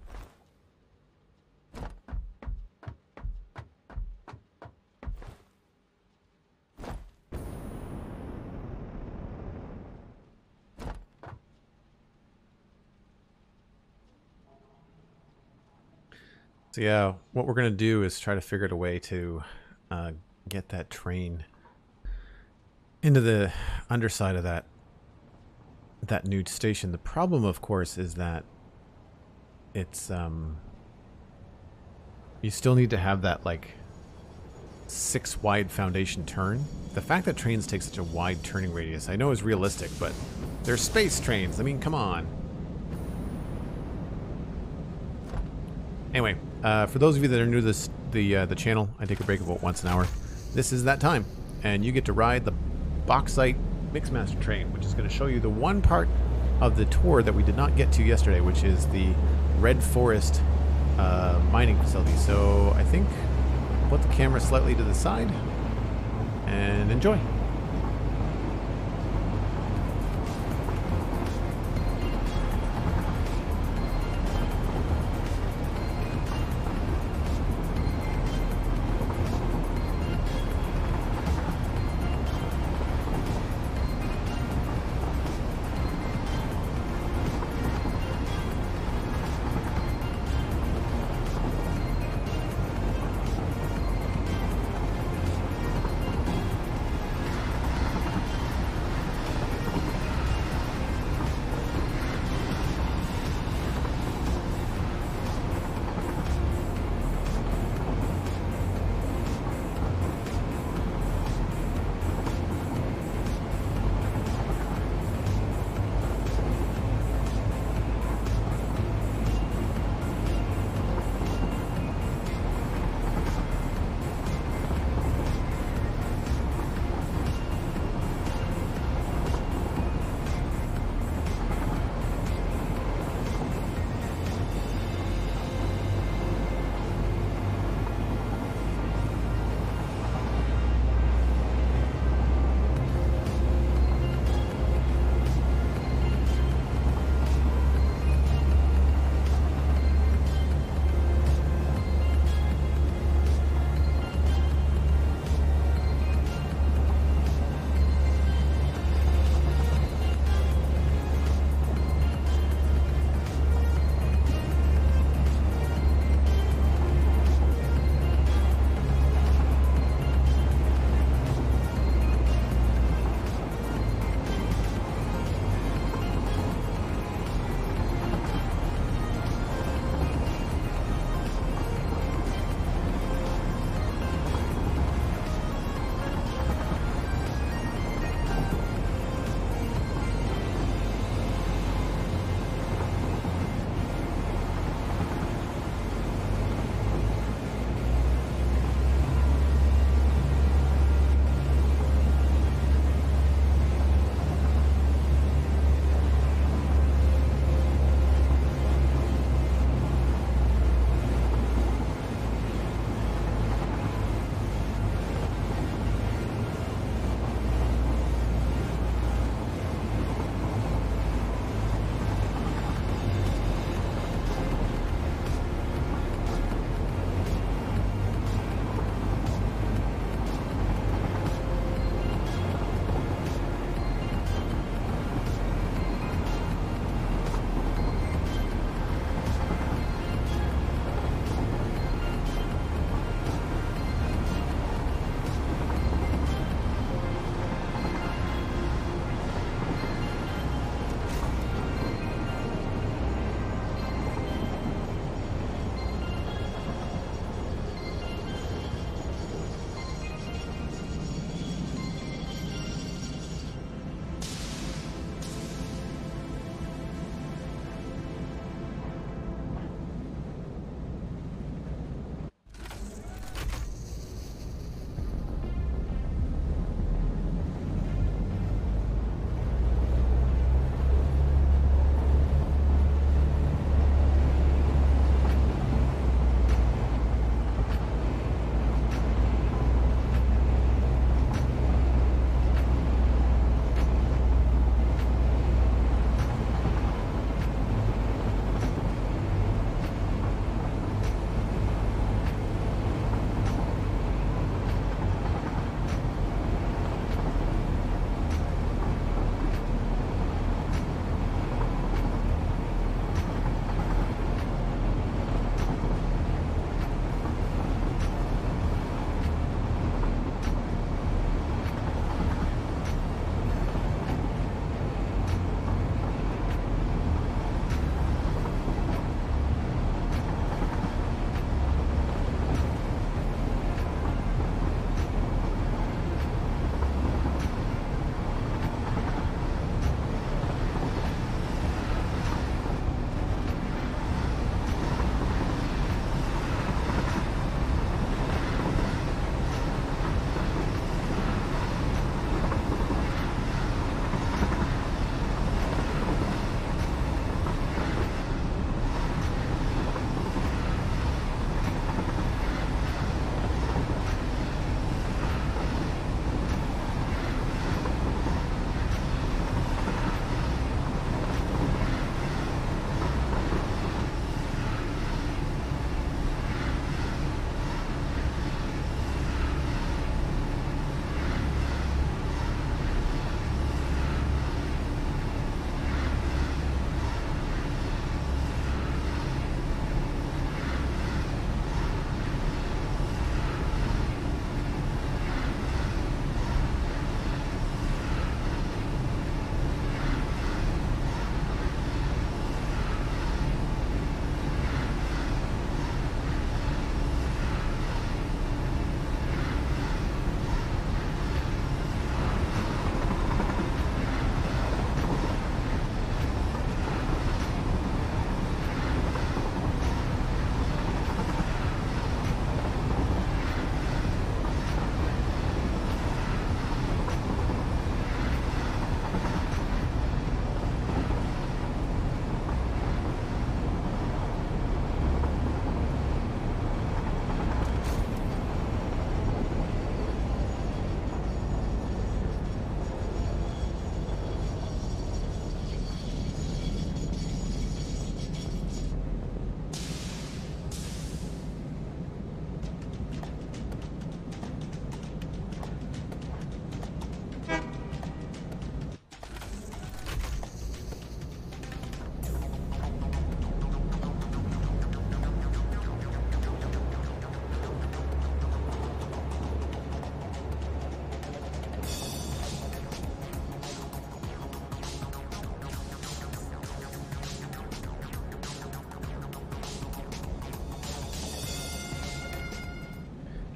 So yeah, what we're going to do is try to figure out a way to get that train into the underside of that new station. The problem, of course, is that it's you still need to have that like 6 wide foundation turn. The fact that trains take such a wide turning radius I know is realistic, but they're space trains. I mean, come on. Anyway, for those of you that are new to the channel, I take a break about once an hour. This is that time, and you get to ride the Bauxite Mixmaster train, which is going to show you the one part of the tour that we did not get to yesterday, which is the Red Forest mining facility. So I think I'll put the camera slightly to the side and enjoy.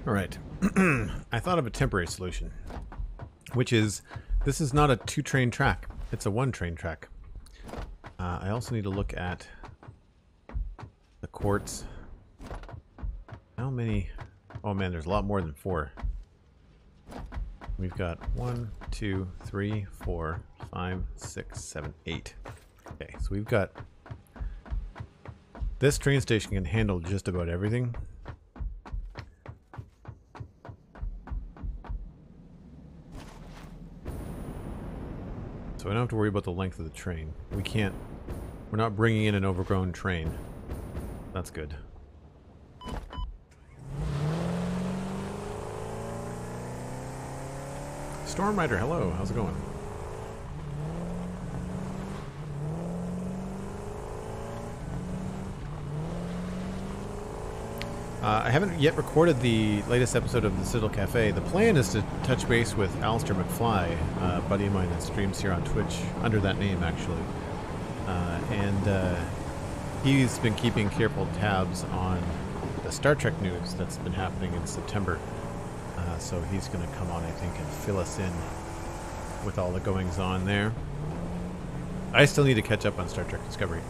All right. I thought of a temporary solution, which is this is not a 2-train track. It's a 1-train track. I also need to look at the quartz. How many? Oh man, there's a lot more than 4. We've got 1, 2, 3, 4, 5, 6, 7, 8. Okay, so we've got... This train station can handle just about everything. So I don't have to worry about the length of the train. We're not bringing in an overgrown train. That's good. Storm Rider, hello. How's it going? I haven't yet recorded the latest episode of the Citadel Cafe. The plan is to touch base with Alistair McFly, a buddy of mine that streams here on Twitch, under that name actually. He's been keeping careful tabs on the Star Trek news that's been happening in September. So he's going to come on, I think, and fill us in with all the goings-on there. I still need to catch up on Star Trek Discovery.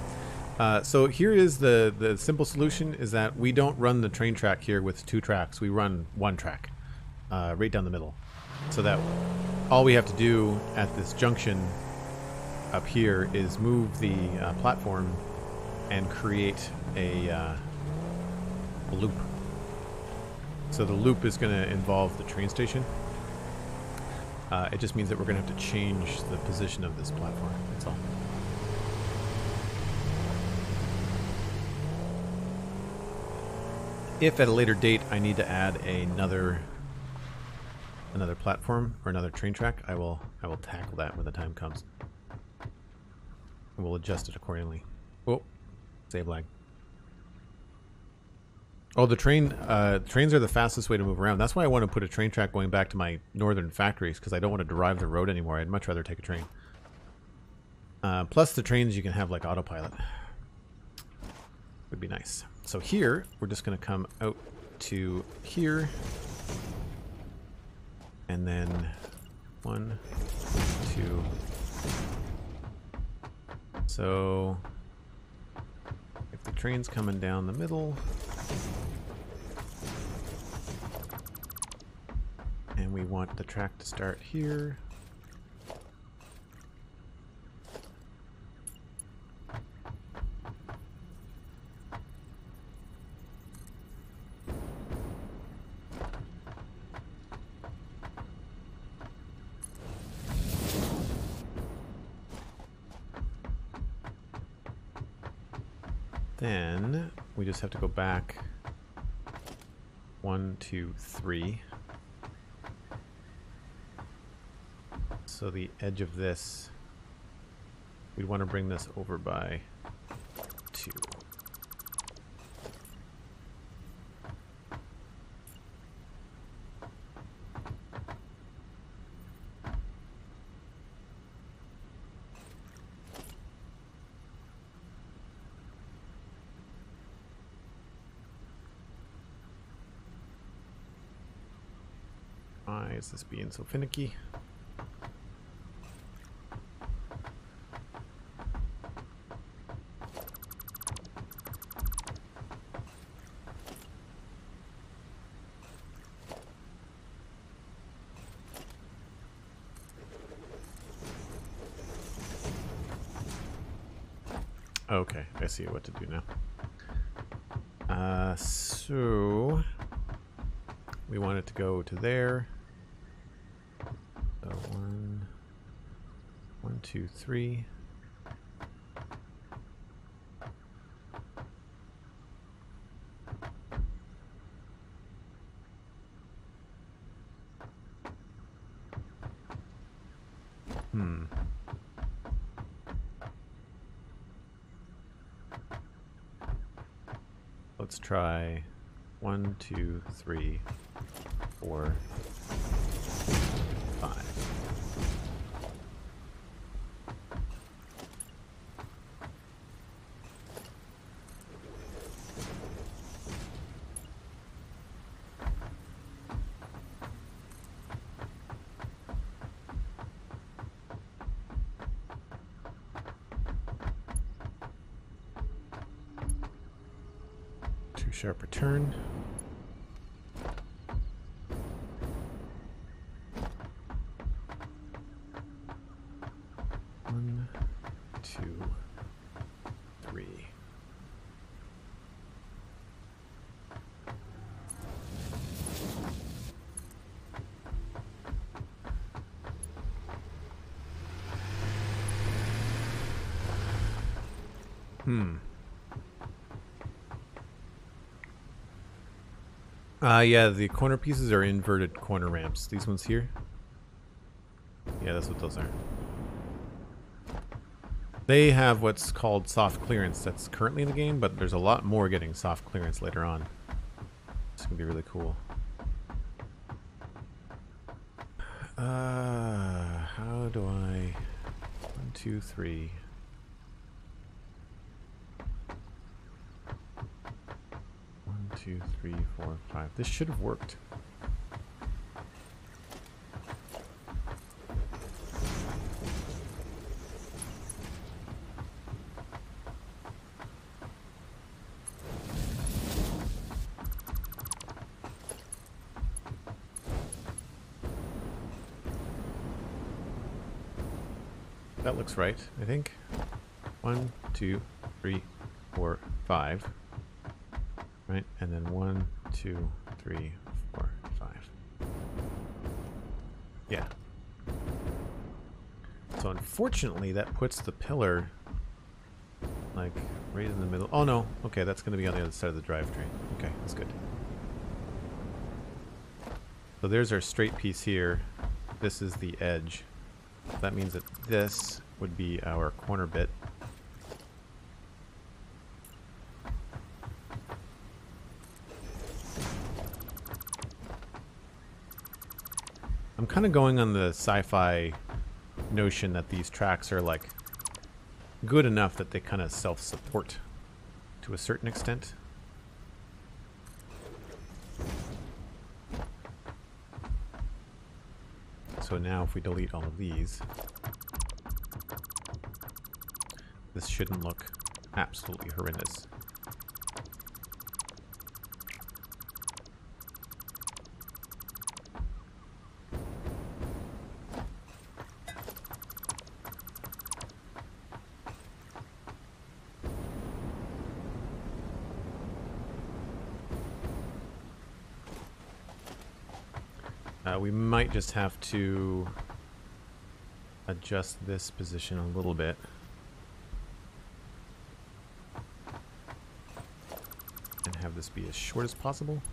So here is the simple solution, is that we don't run the train track here with 2 tracks. We run 1 track right down the middle. So that all we have to do at this junction up here is move the platform and create a loop. So the loop is going to involve the train station. It just means that we're going to have to change the position of this platform. That's all. If at a later date I need to add another platform or another train track, I will tackle that when the time comes. And we'll adjust it accordingly. Oh, save lag. Oh, the trains are the fastest way to move around. That's why I want to put a train track going back to my northern factories, because I don't want to drive the road anymore. I'd much rather take a train. Plus the trains you can have like autopilot. Would be nice. So here, we're just going to come out to here. And then 1, 2. So if the train's coming down the middle, and we want the track to start here. Then we just have to go back 1, 2, 3. So the edge of this, we'd want to bring this over by 2. Why is this being so finicky? Okay, I see what to do now. So we want it to go to there. So 1, 2, 3. Let's try 1, 2, 3, 4, 5. Too sharp return. One, two, three. Yeah, the corner pieces are inverted corner ramps. These ones here. Yeah, that's what those are. They have what's called soft clearance that's currently in the game, but there's a lot more getting soft clearance later on. It's gonna be really cool. How do I... 1, 2, 3... 1, 2, 3, 4, 5. This should have worked. That looks right, I think. 1, 2, 3, 4, 5. Right, and then 1, 2, 3, 4, 5. Yeah. So unfortunately, that puts the pillar like right in the middle. Oh no, okay, that's going to be on the other side of the drivetrain. Okay, that's good. So there's our straight piece here. This is the edge. That means that this would be our corner bit. I'm kind of going on the sci-fi notion that these tracks are like good enough that they kind of self-support to a certain extent. So now if we delete all of these, this shouldn't look absolutely horrendous. We might just have to adjust this position a little bit. And have this be as short as possible.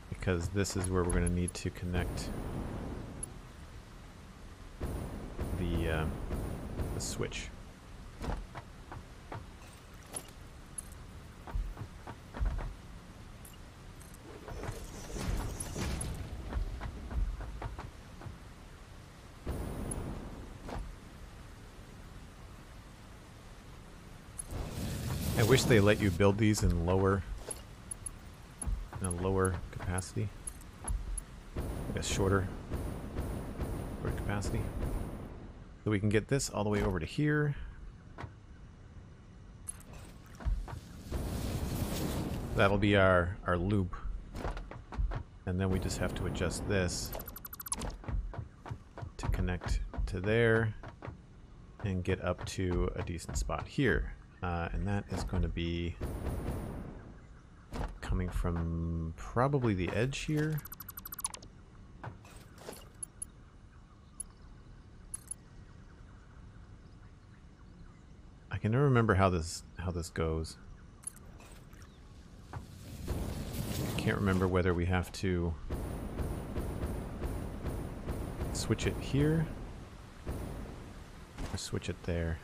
Because this is where we're going to need to connect the switch. I wish they let you build these in a lower capacity. I guess shorter capacity. So we can get this all the way over to here. That'll be our loop. And then we just have to adjust this to connect to there and get up to a decent spot here. And that is going to be coming from probably the edge here. I can never remember how this goes. I can't remember whether we have to switch it here or switch it there.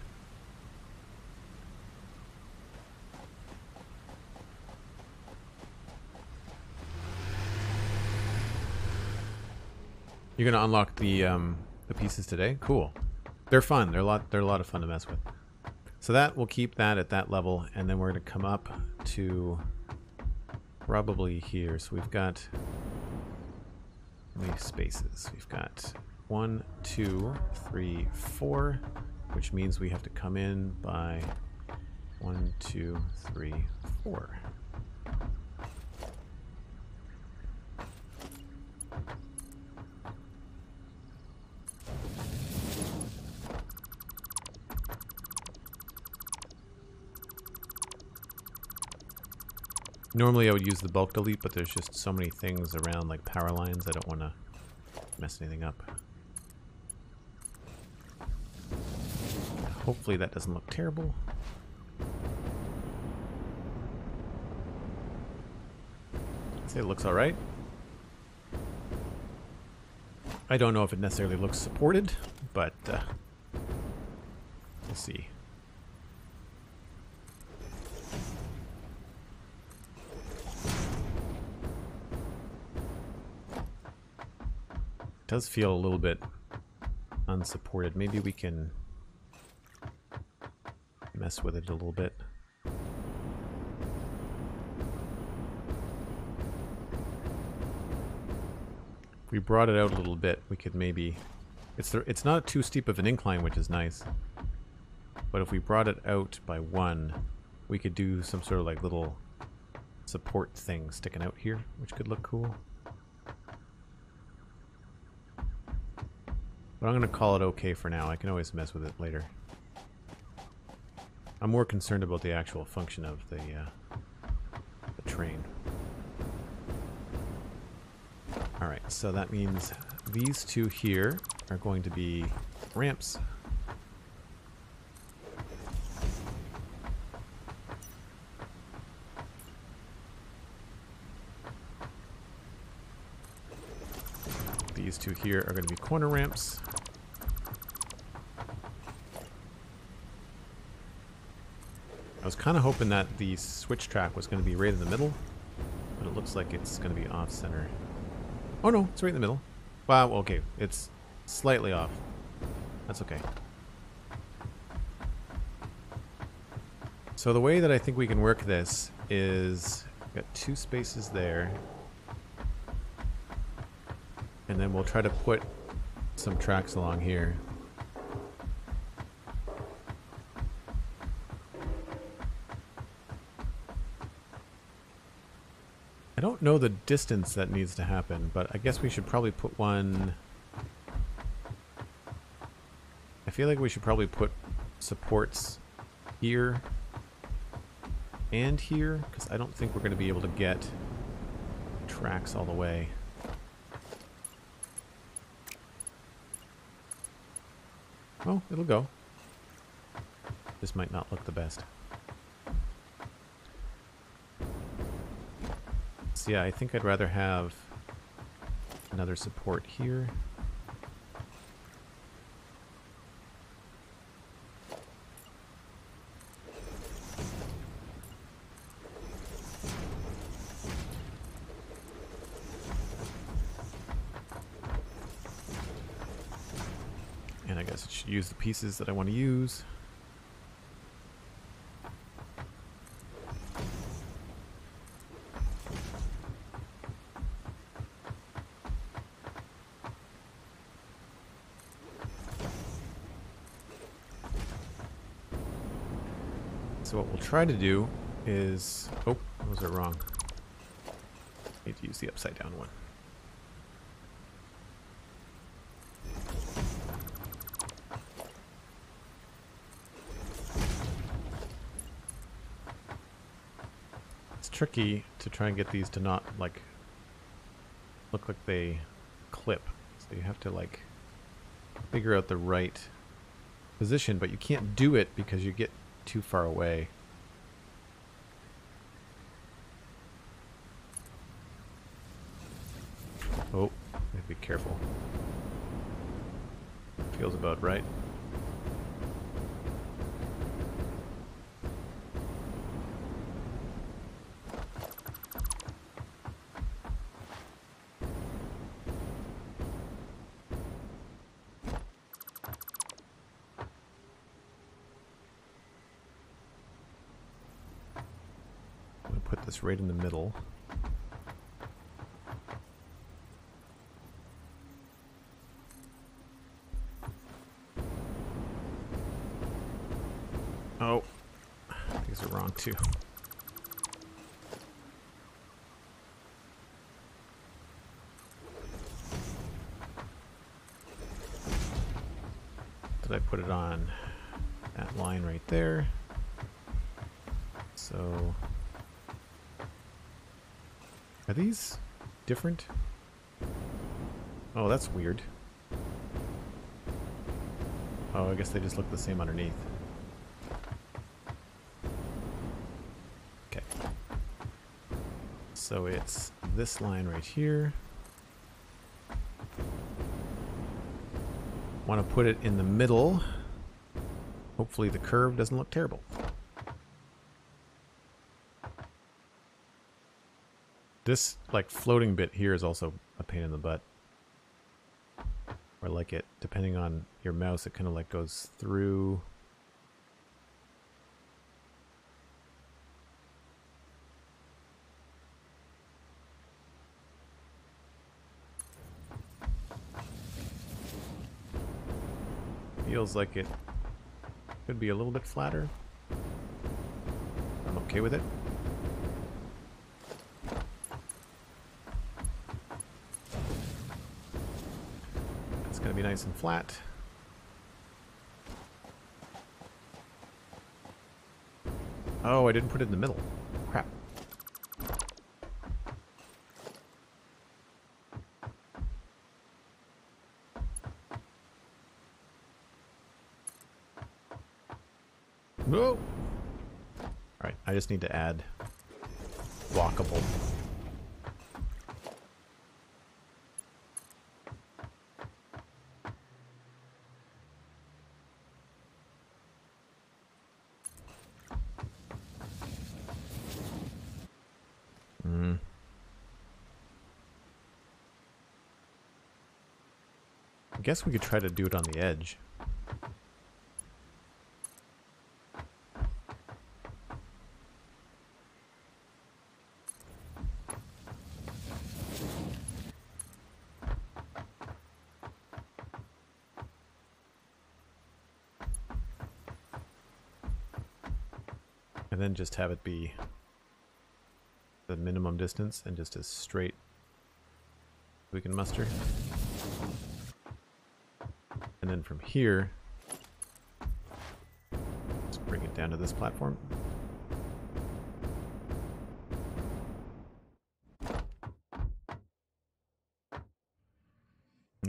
You're gonna unlock the pieces today? Cool. They're fun. They're a lot of fun to mess with. So that we'll keep that at that level, and then we're gonna come up to probably here. So we've got how many spaces? We've got 1, 2, 3, 4, which means we have to come in by 1, 2, 3, 4. Normally I would use the bulk delete, but there's just so many things around like power lines, I don't want to mess anything up. Hopefully that doesn't look terrible. I'd say it looks alright. I don't know if it necessarily looks supported, but we'll see. It does feel a little bit unsupported. Maybe we can mess with it a little bit. If we brought it out a little bit, we could maybe... It's not too steep of an incline, which is nice. But if we brought it out by 1, we could do some sort of like little support thing sticking out here, which could look cool. But I'm going to call it okay for now. I can always mess with it later. I'm more concerned about the actual function of the train. Alright, so that means these two here are going to be ramps. These two here are going to be corner ramps. I was kind of hoping that the switch track was going to be right in the middle, but it looks like it's going to be off center. Oh no, it's right in the middle. Wow, okay, it's slightly off. That's okay. So the way that I think we can work this is, we've got 2 spaces there. And then we'll try to put some tracks along here. I don't know the distance that needs to happen, but I guess we should probably put one... I feel like we should probably put supports here and here, because I don't think we're going to be able to get tracks all the way. Oh, it'll go. This might not look the best. So yeah, I think I'd rather have another support here. And I guess it should use the pieces that I want to use. So what we'll try to do is... Oh, those are wrong. I need to use the upside down one. It's tricky to try and get these to not, like, look like they clip. So you have to, like, figure out the right position, but you can't do it because you get too far away. Oh, be careful. Feels about right. Put this right in the middle. too. Did I put it on that line right there? So, are these different? Oh, that's weird. Oh, I guess they just look the same underneath. Okay. So it's this line right here. Want to put it in the middle. Hopefully the curve doesn't look terrible. This like floating bit here is also a pain in the butt. Or like it, depending on your mouse, it kind of like goes through. Feels like it could be a little bit flatter. I'm okay with it. It's going to be nice and flat. Oh, I didn't put it in the middle. Crap. No. Alright, I just need to add walkable. I guess we could try to do it on the edge. And then just have it be the minimum distance and just as straight as we can muster. And then from here, let's bring it down to this platform.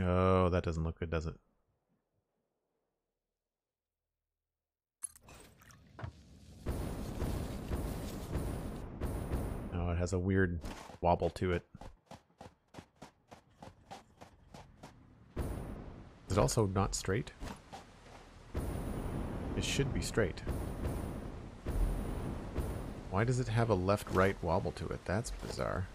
Oh, that doesn't look good, does it? Oh, it has a weird wobble to it. Is it also not straight? It should be straight. Why does it have a left-right wobble to it? That's bizarre.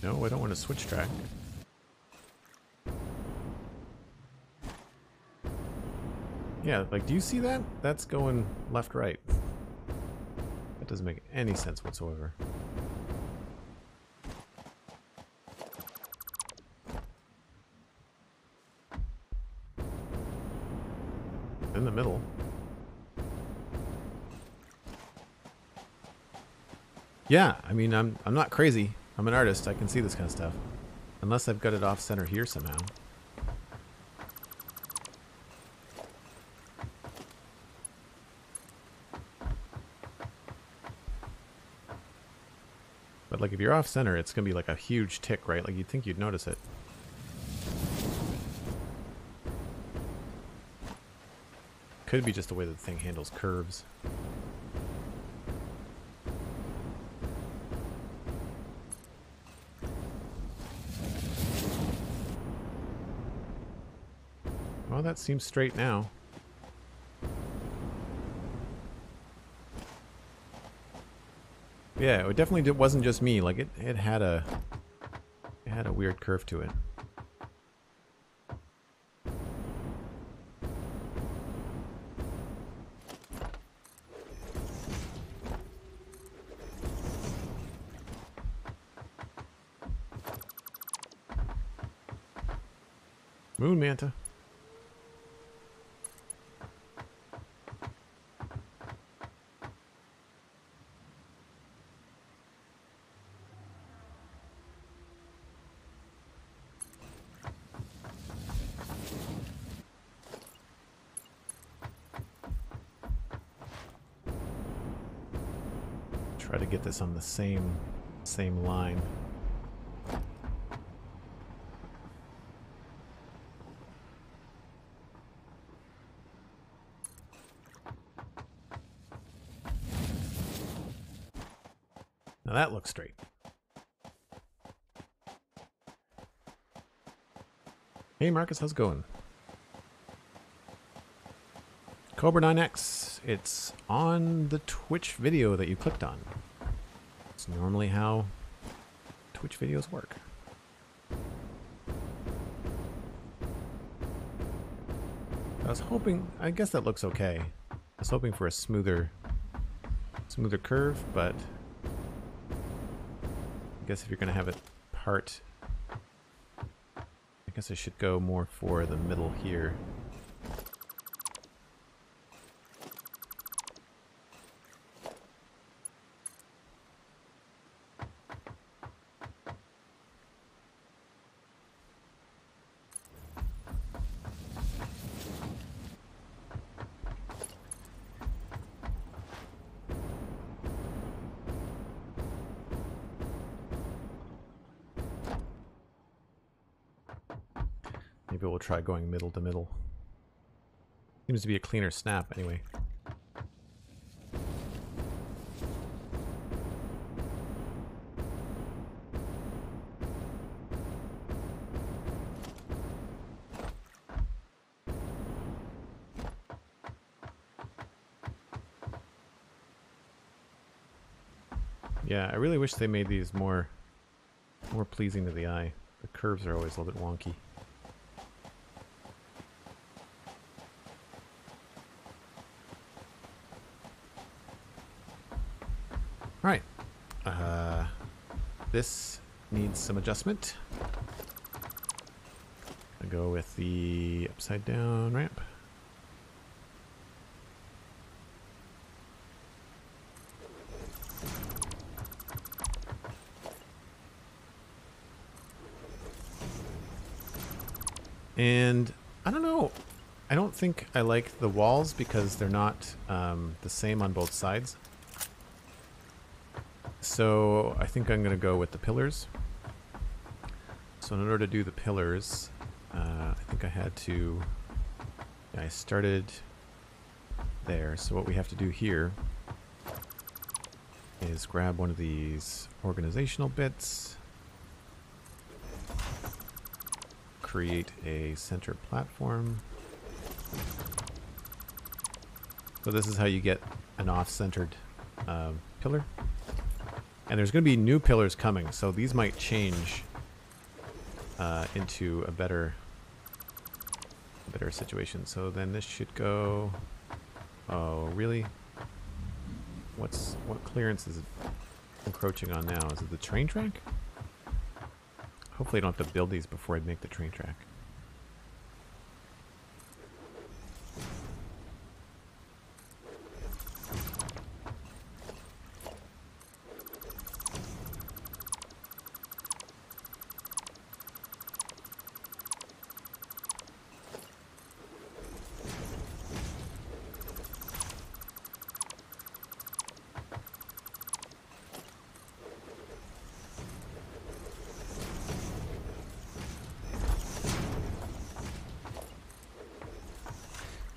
No, I don't want to switch track. Yeah, like, do you see that? That's going left-right. That doesn't make any sense whatsoever. In the middle. Yeah, I mean, I'm not crazy. I'm an artist. I can see this kind of stuff. Unless I've got it off-center here somehow. But like if you're off center, it's gonna be like a huge tick, right? Like you'd think you'd notice it. Could be just the way that the thing handles curves. Well, that seems straight now. Yeah, it definitely wasn't just me. Like it had a weird curve to it. Moon Manta. Try to get this on the same line. Now that looks straight. Hey Marcus, how's it going? Cobra 9X, it's on the Twitch video that you clicked on. It's normally how Twitch videos work. I was hoping, I guess that looks okay. I was hoping for a smoother curve, but I guess if you're going to have it part, I guess I should go more for the middle here. Maybe we'll try going middle to middle. Seems to be a cleaner snap anyway. Yeah, I really wish they made these more pleasing to the eye. The curves are always a little bit wonky. Alright, this needs some adjustment. I'll go with the upside down ramp. And I don't know, I don't think I like the walls because they're not the same on both sides. So I think I'm going to go with the pillars. So in order to do the pillars, I think I had to, yeah, I started there. So what we have to do here is grab one of these organizational bits, create a center platform. So this is how you get an off-centered pillar. And there's going to be new pillars coming, so these might change into a better situation. So then this should go. Oh, really? What clearance is it encroaching on now? Is it the train track? Hopefully, I don't have to build these before I make the train track.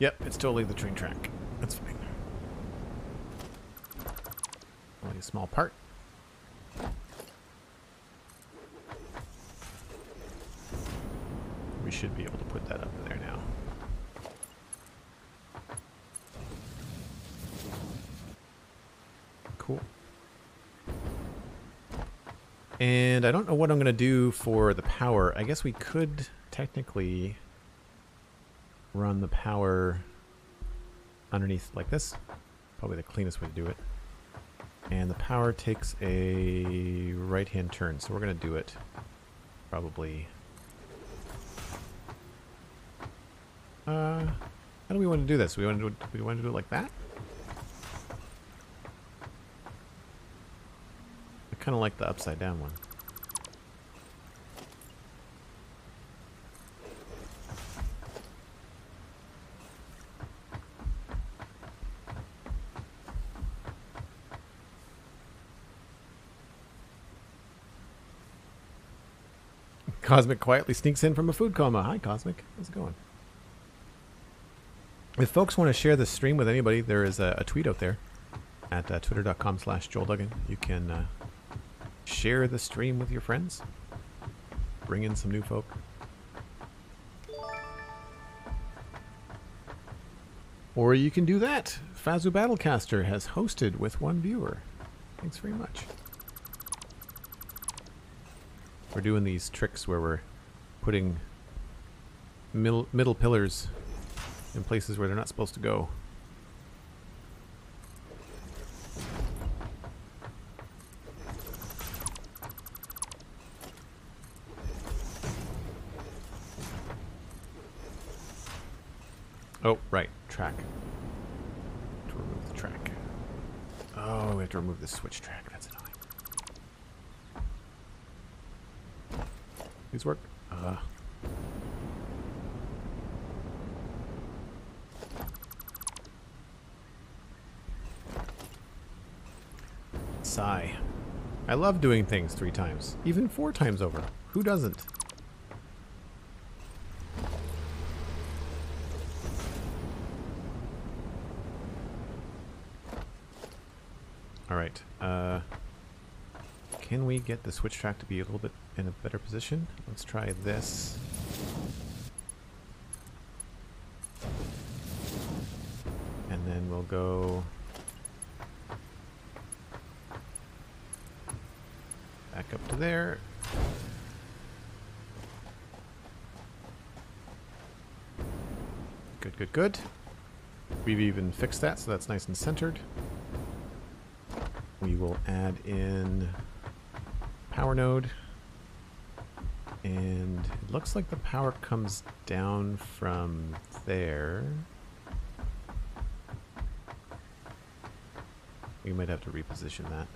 Yep, it's totally the train track. That's fine. Only a small part. We should be able to put that up there now. Cool. And I don't know what I'm going to do for the power. I guess we could technically run the power underneath like this. Probably the cleanest way to do it. And the power takes a right-hand turn, so we're going to do it probably How do we want to do this? We want to do it like that? I kind of like the upside down one. Cosmic quietly sneaks in from a food coma. Hi, Cosmic. How's it going? If folks want to share this stream with anybody, there is a tweet out there at twitter.com/JoelDuggan. You can share the stream with your friends. Bring in some new folk. Or you can do that. Fazu Battlecaster has hosted with one viewer. Thanks very much. We're doing these tricks where we're putting middle pillars in places where they're not supposed to go. Oh, right. Track. To remove the track. Oh, we have to remove the switch track. That's annoying. These work? Sigh. I love doing things 3 times. Even 4 times over. Who doesn't? Alright. Can we get the switch track to be a little bit in a better position? Let's try this. And then we'll go back up to there. Good, good, good. We've even fixed that, so that's nice and centered. We will add in power node. And it looks like the power comes down from there. We might have to reposition that.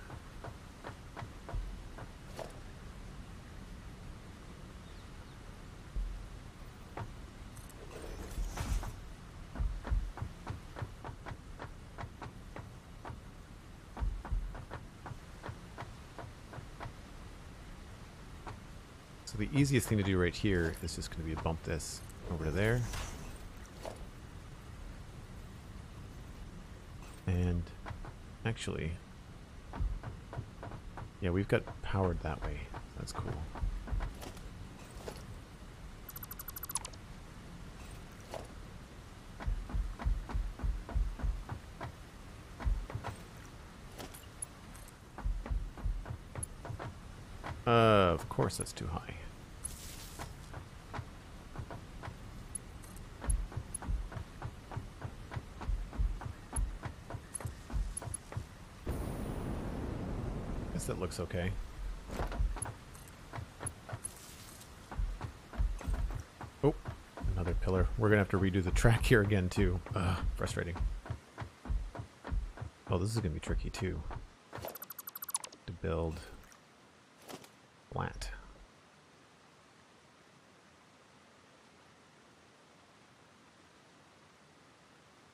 So the easiest thing to do right here is just going to be to bump this over to there. And actually, yeah, we've got powered that way. That's cool. Of course that's too high. Guess that looks okay. Oh, another pillar. We're gonna have to redo the track here again too. Frustrating. Oh, this is gonna be tricky too. To build flat.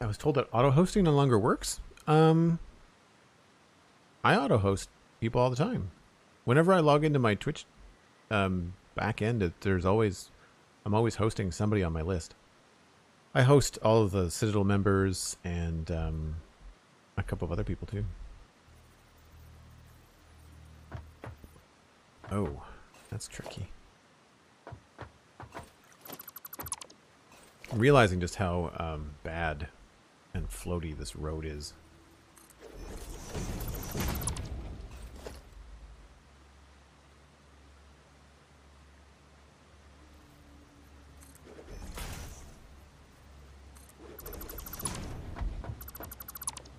I was told that auto-hosting no longer works. I auto-host people all the time. Whenever I log into my Twitch back end, I'm always hosting somebody on my list. I host all of the Citadel members and a couple of other people too. Oh, that's tricky. I'm realizing just how bad and floaty this road is.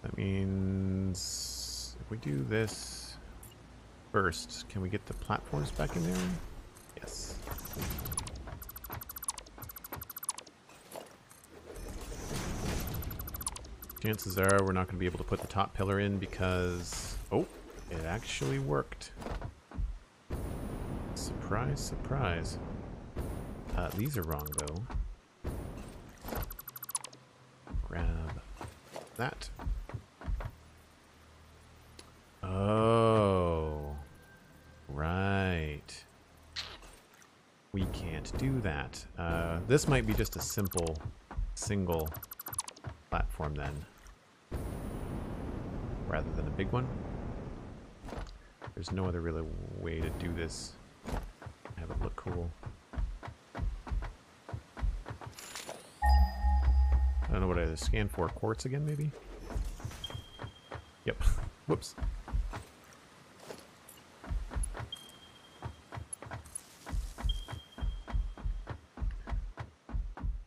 That means if we do this first, can we get the platforms back in there? Yes. Chances are we're not going to be able to put the top pillar in because... Oh, it actually worked. Surprise, surprise. These are wrong, though. Grab that. Oh. Right. We can't do that. This might be just a simple, single platform then. Rather than a big one. There's no other really way to do this. Have it look cool. I don't know what I scanned for. Quartz again, maybe? Yep. Whoops.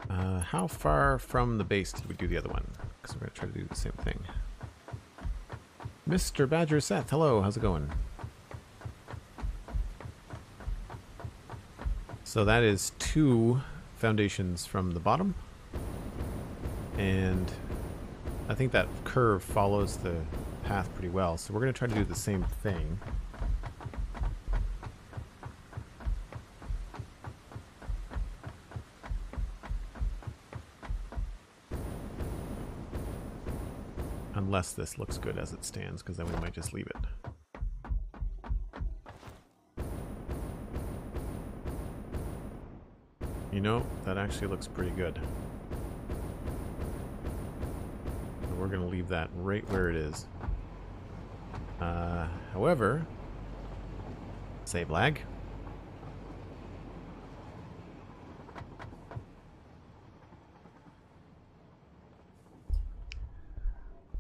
How far from the base did we do the other one? Because we're going to try to do the same thing. Mr. Badger Seth, hello, how's it going? So that is 2 foundations from the bottom. And I think that curve follows the path pretty well. So we're going to try to do the same thing. Unless this looks good as it stands, because then we might just leave it. You know, that actually looks pretty good. So we're going to leave that right where it is. However, save lag.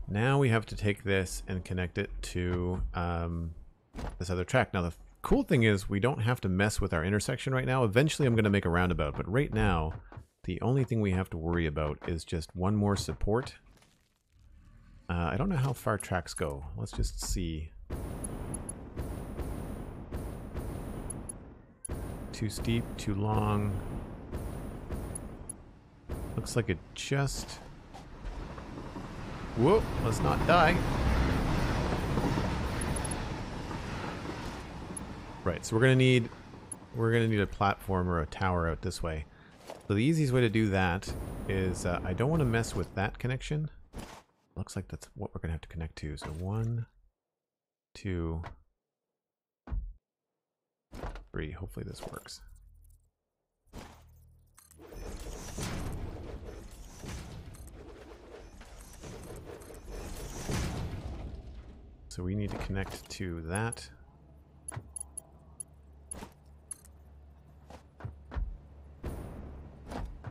Now we have to take this and connect it to this other track. Now the cool thing is we don't have to mess with our intersection right now. Eventually I'm going to make a roundabout, but right now the only thing we have to worry about is just one more support. I don't know how far tracks go. Let's just see. Too steep, too long. Looks like it just... Whoa, let's not die. Right, so we're gonna need a platform or a tower out this way. So the easiest way to do that is I don't want to mess with that connection. Looks like that's what we're gonna have to connect to. So 1, 2, 3. Hopefully this works. So we need to connect to that.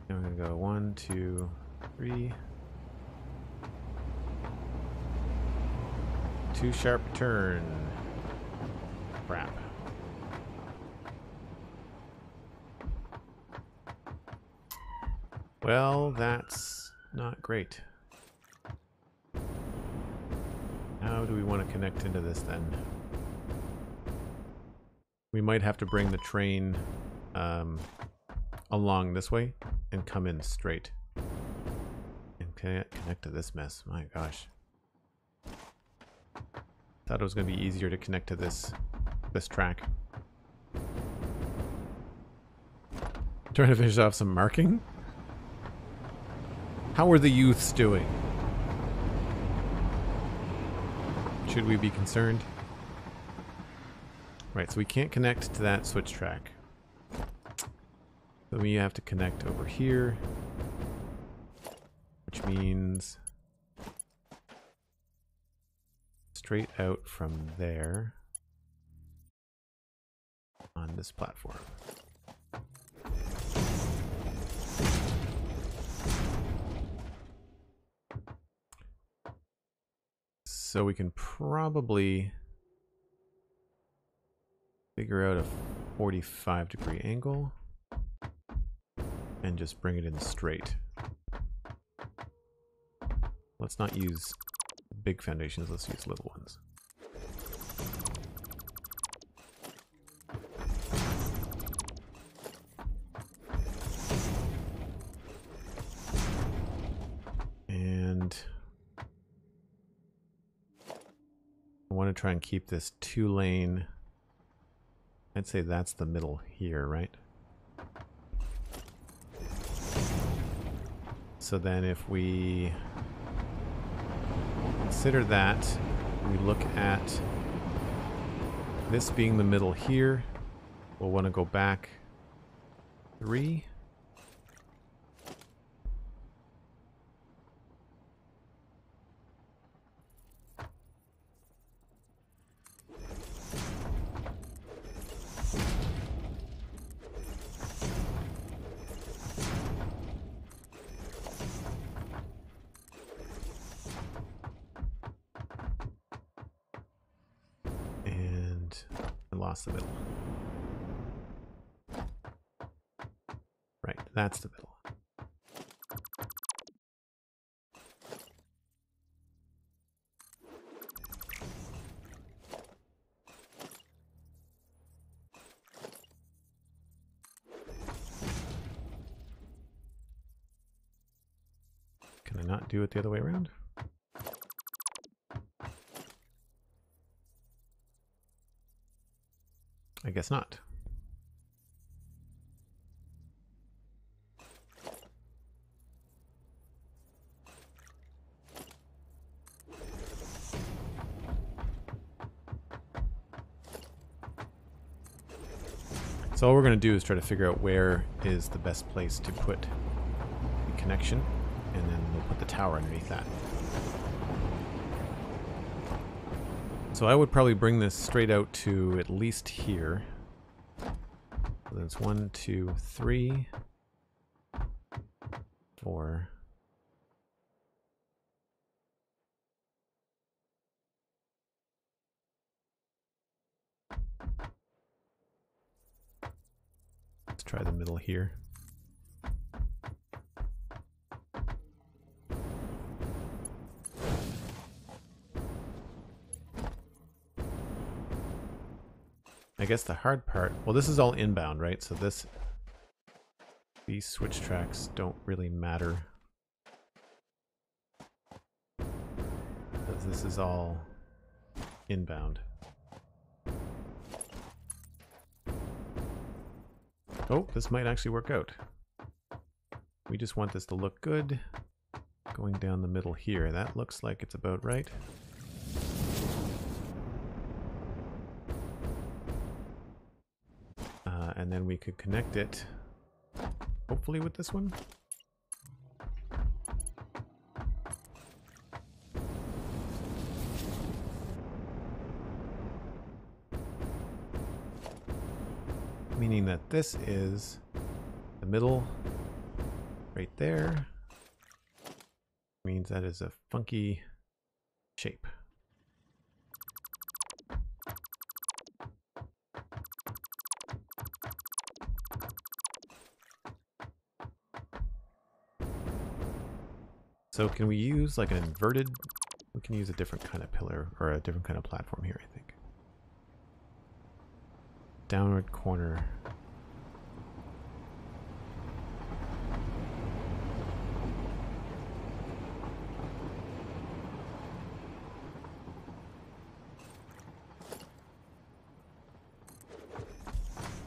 And we're gonna go 1, 2, 3. 2 sharp turn. Crap. Well, that's not great. How do we want to connect into this then? We might have to bring the train along this way and come in straight. And connect to this mess. My gosh. Thought it was going to be easier to connect to this track. Trying to finish off some marking? How are the youths doing? Should we be concerned? Right, so we can't connect to that switch track. So we have to connect over here, which means straight out from there on this platform. So we can probably figure out a 45-degree angle and just bring it in straight. Let's not use big foundations, let's use little ones. And want to try and keep this 2-lane. I'd say that's the middle here, right? So then if we consider that, we look at this being the middle here, we'll want to go back 3. Lost the middle. Right, that's the middle. Can I not do it the other way around? I guess not. So all we're going to do is try to figure out where is the best place to put the connection, and then we'll put the tower underneath that. So I would probably bring this straight out to at least here. So that's 1, 2, 3, 4. Let's try the middle here. I guess the hard part, well, this is all inbound, right? So these switch tracks don't really matter, because this is all inbound. Oh, this might actually work out. We just want this to look good. Going down the middle here, that looks like it's about right. And then we could connect it, hopefully with this one. Meaning that this is the middle right there. Means that is a funky shape. So can we use like an inverted? We can use a different kind of pillar or a different kind of platform here, I think. Downward corner.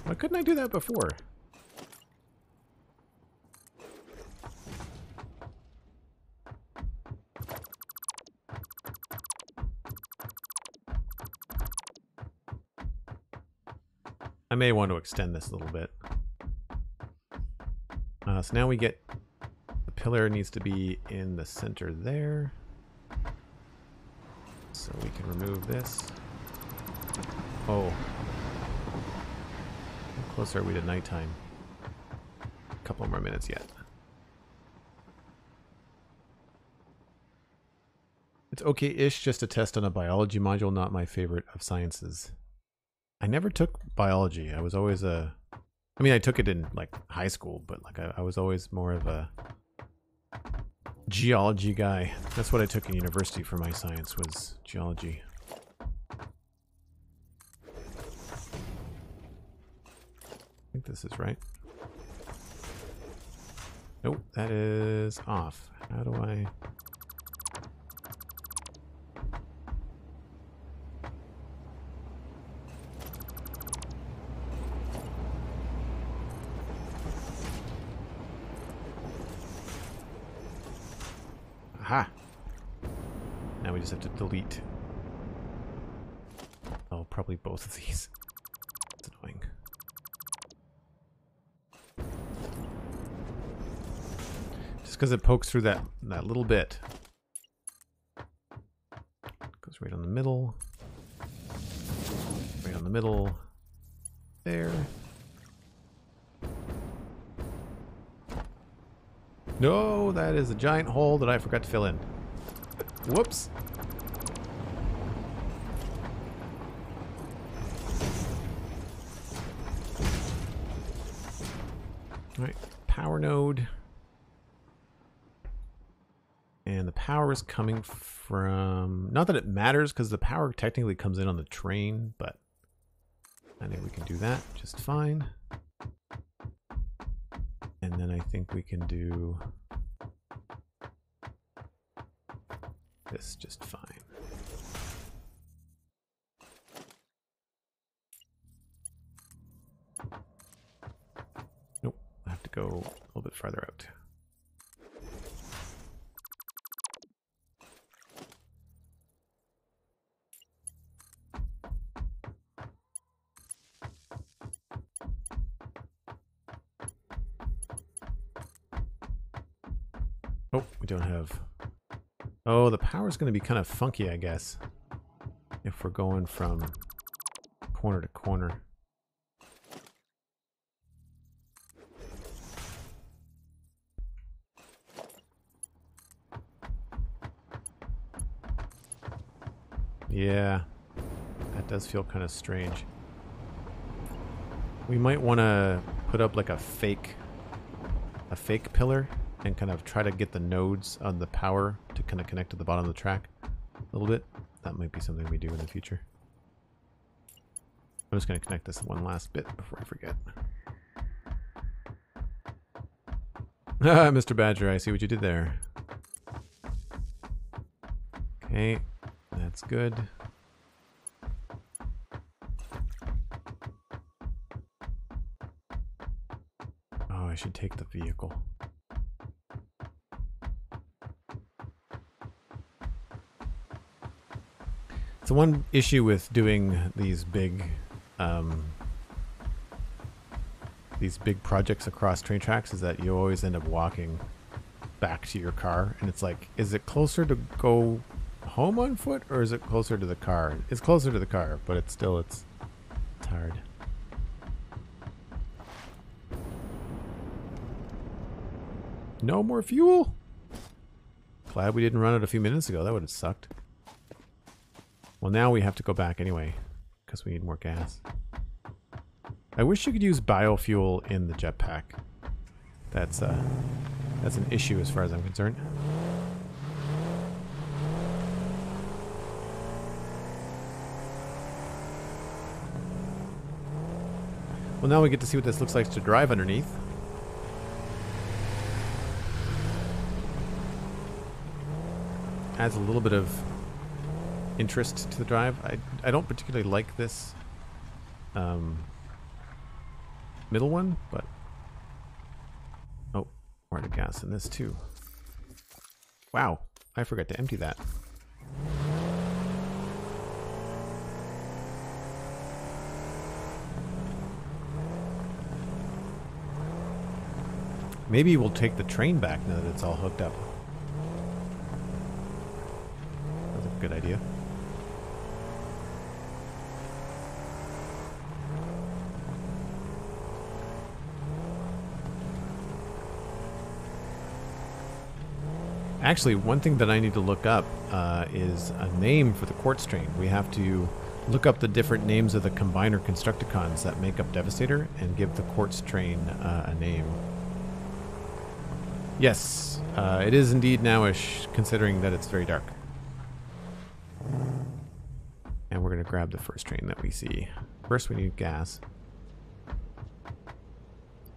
Why couldn't I do that before? I may want to extend this a little bit. So now we get the pillar needs to be in the center there. So we can remove this. Oh. How close are we to nighttime? A couple more minutes yet. It's okay-ish just a test on a biology module, not my favorite of sciences. I never took biology. I was always I mean, I took it in like high school, but like I was always more of a geology guy. That's what I took in university for my science, was geology. I think this is right. Nope, that is off. How do I... Aha! Now we just have to delete. Oh, probably both of these. It's annoying. Just because it pokes through that little bit. Goes right on the middle. Right on the middle. There. No, that is a giant hole that I forgot to fill in. Whoops. Alright, power node. And the power is coming from... Not that it matters, because the power technically comes in on the train, but I think we can do that just fine. And then I think we can do this just fine. Nope, I have to go a little bit farther out. Oh, we don't have... Oh, the power's going to be kind of funky, I guess, if we're going from corner to corner. Yeah, that does feel kind of strange. We might want to put up like a fake pillar and kind of try to get the nodes on the power to kind of connect to the bottom of the track a little bit. That might be something we do in the future. I'm just going to connect this one last bit before I forget. Ah, Mr. Badger, I see what you did there. Okay, that's good. Oh, I should take the vehicle. So one issue with doing these big projects across train tracks is that you always end up walking back to your car, and it's like, is it closer to go home on foot or is it closer to the car? It's closer to the car, but it's still it's hard. No more fuel? Glad we didn't run it a few minutes ago. That would have sucked. Well, now we have to go back anyway, because we need more gas. I wish you could use biofuel in the jetpack. That's an issue as far as I'm concerned. Well, now we get to see what this looks like to drive underneath. Adds a little bit of interest to the drive. I don't particularly like this middle one, but oh, more to gas in this too. Wow, I forgot to empty that. Maybe we'll take the train back now that it's all hooked up. That's a good idea. Actually, one thing that I need to look up is a name for the Quartz train. We have to look up the different names of the Combiner Constructicons that make up Devastator and give the Quartz train a name. Yes, it is indeed nowish, considering that it's very dark. And we're going to grab the first train that we see. First, we need gas.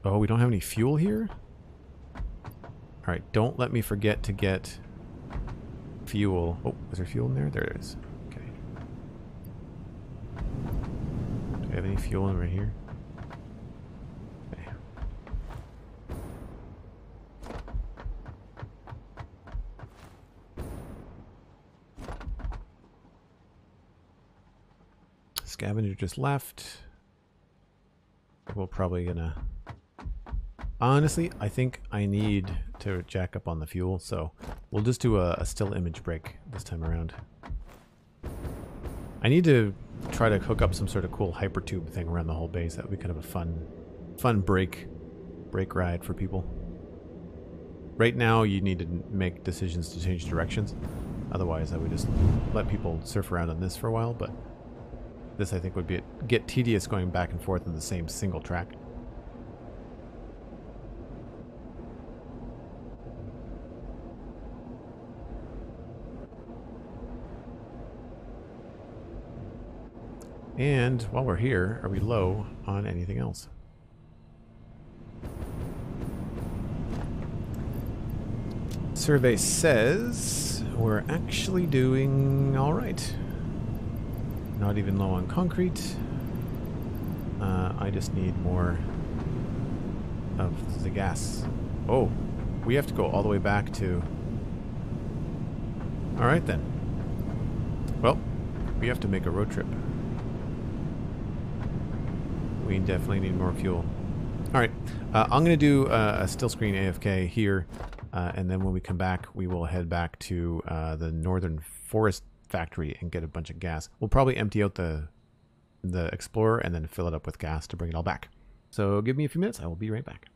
Oh, we don't have any fuel here? Alright, don't let me forget to get fuel. Oh, is there fuel in there? There it is. Okay. Do we have any fuel in right here? Okay. Scavenger just left. We're probably gonna... Honestly, I think I need to jack up on the fuel, so we'll just do a still image break this time around. I need to try to hook up some sort of cool hypertube thing around the whole base. That would be kind of a fun break ride for people. Right now, you need to make decisions to change directions. Otherwise, I would just let people surf around on this for a while, but this I think would get tedious going back and forth in the same single track. And while we're here, are we low on anything else? Survey says we're actually doing all right. Not even low on concrete. I just need more of the gas. Oh, we have to go all the way back to... All right then. Well, we have to make a road trip. We definitely need more fuel. All right, I'm going to do a still screen AFK here, and then when we come back, we will head back to the Northern Forest factory and get a bunch of gas. We'll probably empty out the Explorer and then fill it up with gas to bring it all back. So give me a few minutes. I will be right back.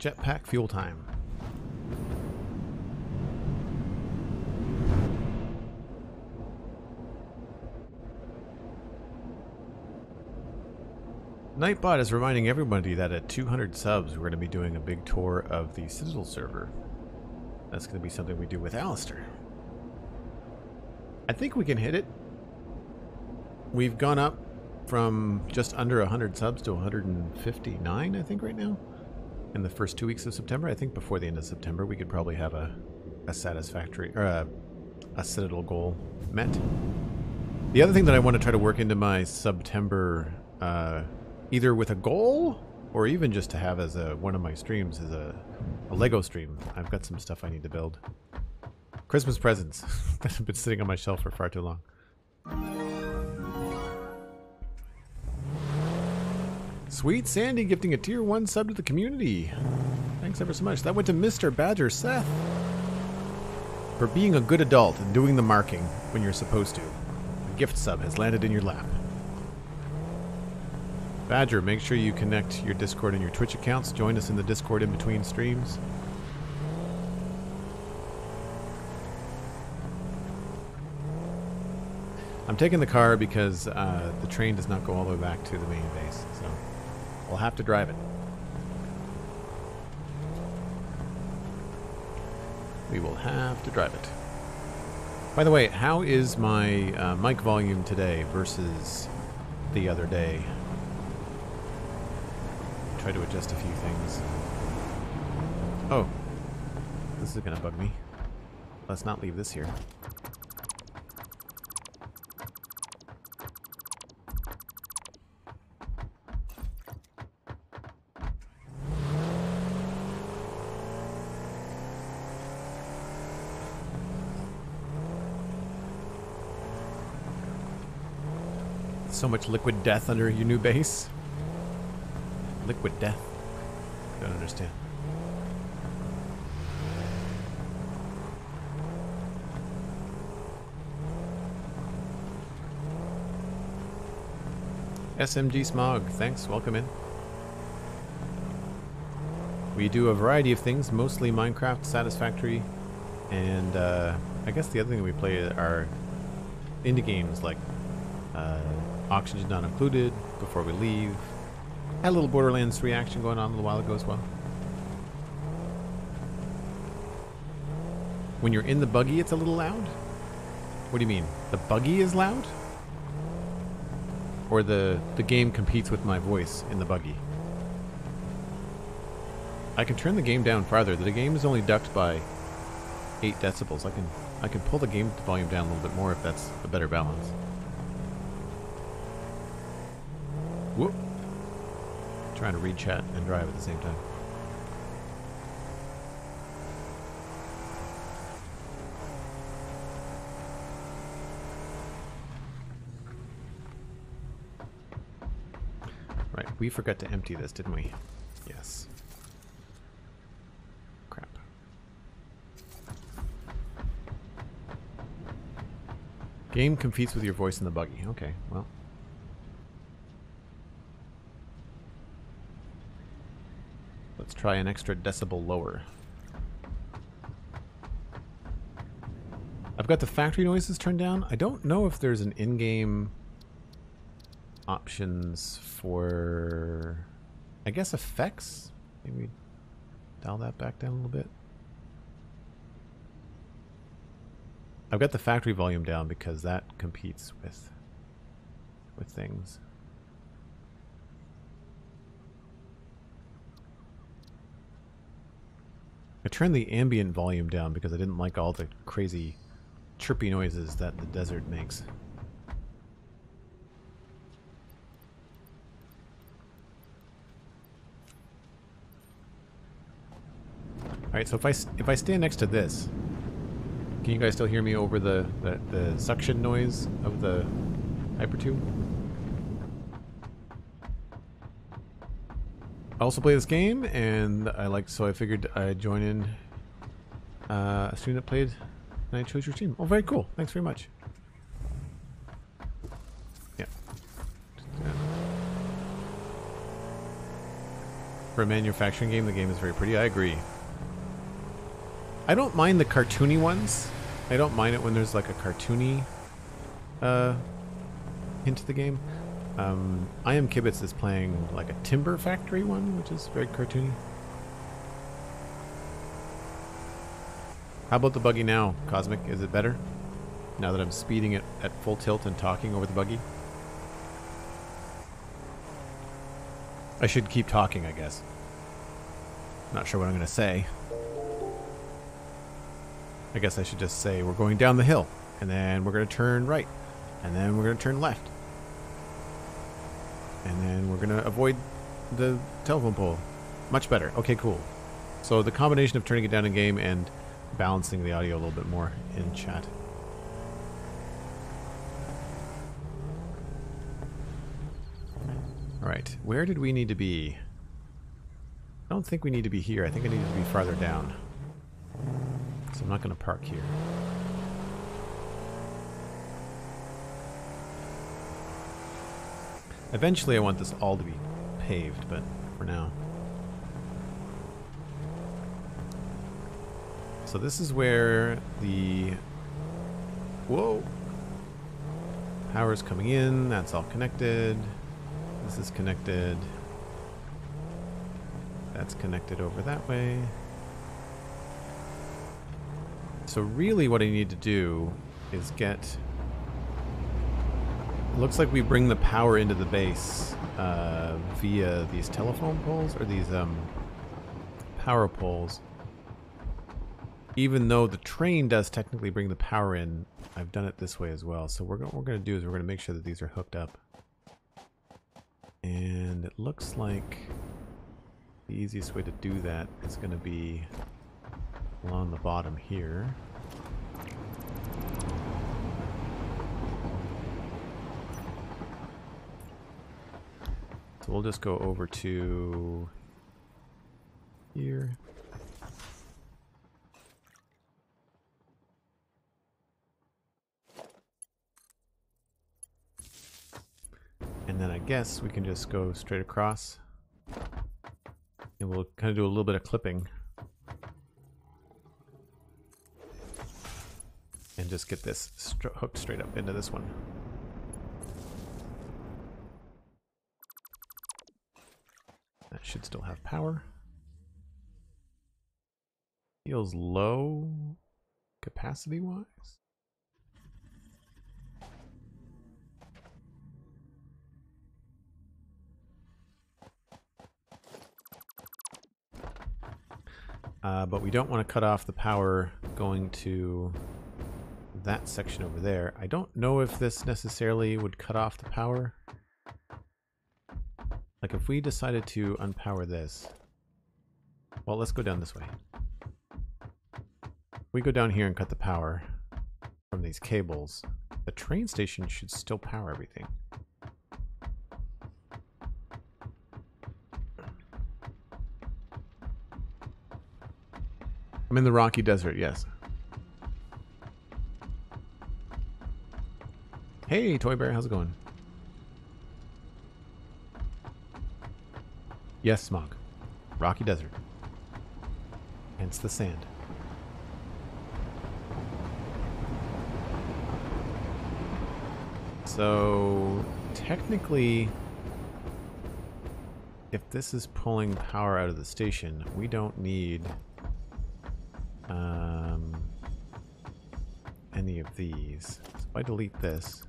jetpack fuel time. Nightbot is reminding everybody that at 200 subs, we're going to be doing a big tour of the Citadel server. That's going to be something we do with Alistair. I think we can hit it. We've gone up from just under 100 subs to 159, I think, right now. In the first 2 weeks of September. I think before the end of September, we could probably have a satisfactory, or a Citadel goal met. The other thing that I want to try to work into my September, either with a goal or even just to have as one of my streams is a Lego stream. I've got some stuff I need to build. Christmas presents that have been sitting on my shelf for far too long. Sweet Sandy gifting a tier 1 sub to the community. Thanks ever so much. That went to Mr. Badger Seth for being a good adult and doing the marking when you're supposed to. A gift sub has landed in your lap. Badger, make sure you connect your Discord and your Twitch accounts. Join us in the Discord in between streams. I'm taking the car because the train does not go all the way back to the main base, so we'll have to drive it. We will have to drive it. By the way, how is my mic volume today versus the other day? Try to adjust a few things. Oh, this is gonna bug me. Let's not leave this here. So much liquid death under your new base. Liquid death. Don't understand. SMG Smog, thanks, welcome in. We do a variety of things, mostly Minecraft, Satisfactory, and I guess the other thing we play are indie games like Oxygen Not Included, Before We Leave. Had a little Borderlands 3 action going on a little while ago as well. When you're in the buggy, it's a little loud? What do you mean? The buggy is loud? Or the game competes with my voice in the buggy? I can turn the game down farther. The game is only ducked by 8 decibels. I can pull the game volume down a little bit more if that's a better balance. Whoop. Trying to read chat and drive at the same time. Right, we forgot to empty this, didn't we? Yes. Crap. Game competes with your voice in the buggy. Okay, well. Let's try an extra decibel lower. I've got the factory noises turned down. I don't know if there's an in-game options for, I guess, effects. Maybe dial that back down a little bit. I've got the factory volume down because that competes with things. I turned the ambient volume down because I didn't like all the crazy chirpy noises that the desert makes. Alright, so if I stand next to this, can you guys still hear me over the suction noise of the hypertube? I also play this game, and so I figured I'd join in a stream that played, and I chose your stream. Oh, very cool. Thanks very much. Yeah. For a manufacturing game, the game is very pretty. I agree. I don't mind the cartoony ones. I don't mind it when there's like a cartoony hint to the game. I Am Kibitz is playing like a timber factory one, which is very cartoony. How about the buggy now, Cosmic? Is it better? Now that I'm speeding it at full tilt and talking over the buggy? I should keep talking, I guess. Not sure what I'm going to say. I guess I should just say we're going down the hill, and then we're going to turn right, and then we're going to turn left. And then we're going to avoid the telephone pole. Much better. Okay, cool. So the combination of turning it down in game and balancing the audio a little bit more in chat. Alright, where did we need to be? I don't think we need to be here. I think I need to be farther down. So I'm not going to park here. Eventually I want this all to be paved, but for now. So this is where the... Whoa! Power's coming in, that's all connected. This is connected. That's connected over that way. So really what I need to do is get... Looks like we bring the power into the base via these telephone poles, or these power poles. Even though the train does technically bring the power in, I've done it this way as well. So what we're going to do is we're going to make sure that these are hooked up. And it looks like the easiest way to do that is going to be along the bottom here. So we'll just go over to here. And then I guess we can just go straight across. And we'll kind of do a little bit of clipping. And just get this hooked straight up into this one. That should still have power. Feels low capacity-wise. But we don't want to cut off the power going to that section over there. I don't know if this necessarily would cut off the power. Like if we decided to unpower this. Well, let's go down this way. We go down here and cut the power from these cables. The train station should still power everything. I'm in the Rocky Desert, yes. Hey, Toy Bear, how's it going? Yes, Smog. Rocky Desert. Hence the sand. So, technically, if this is pulling power out of the station, we don't need any of these. So if I delete this,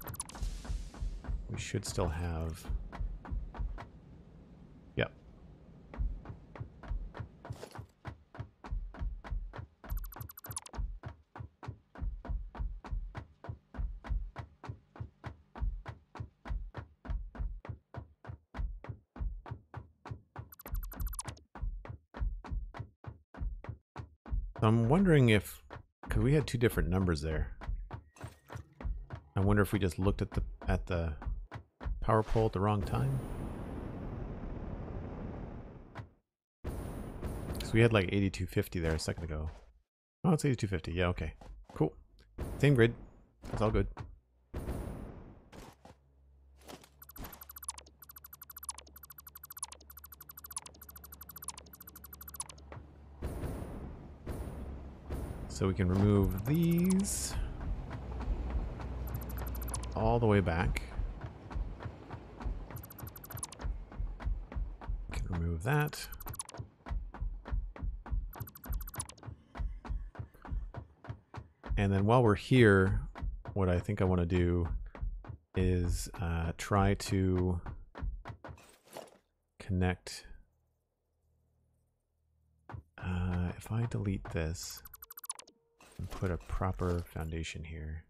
we should still have... Yep. I'm wondering if, because we had two different numbers there. I wonder if we just looked at the power pole at the wrong time. So we had like 8250 there a second ago. Oh, it's 8250. Yeah, okay. Cool. Same grid. It's all good. So we can remove these all the way back. We can remove that. And then while we're here, what I think I want to do is try to connect. If I delete this and put a proper foundation here.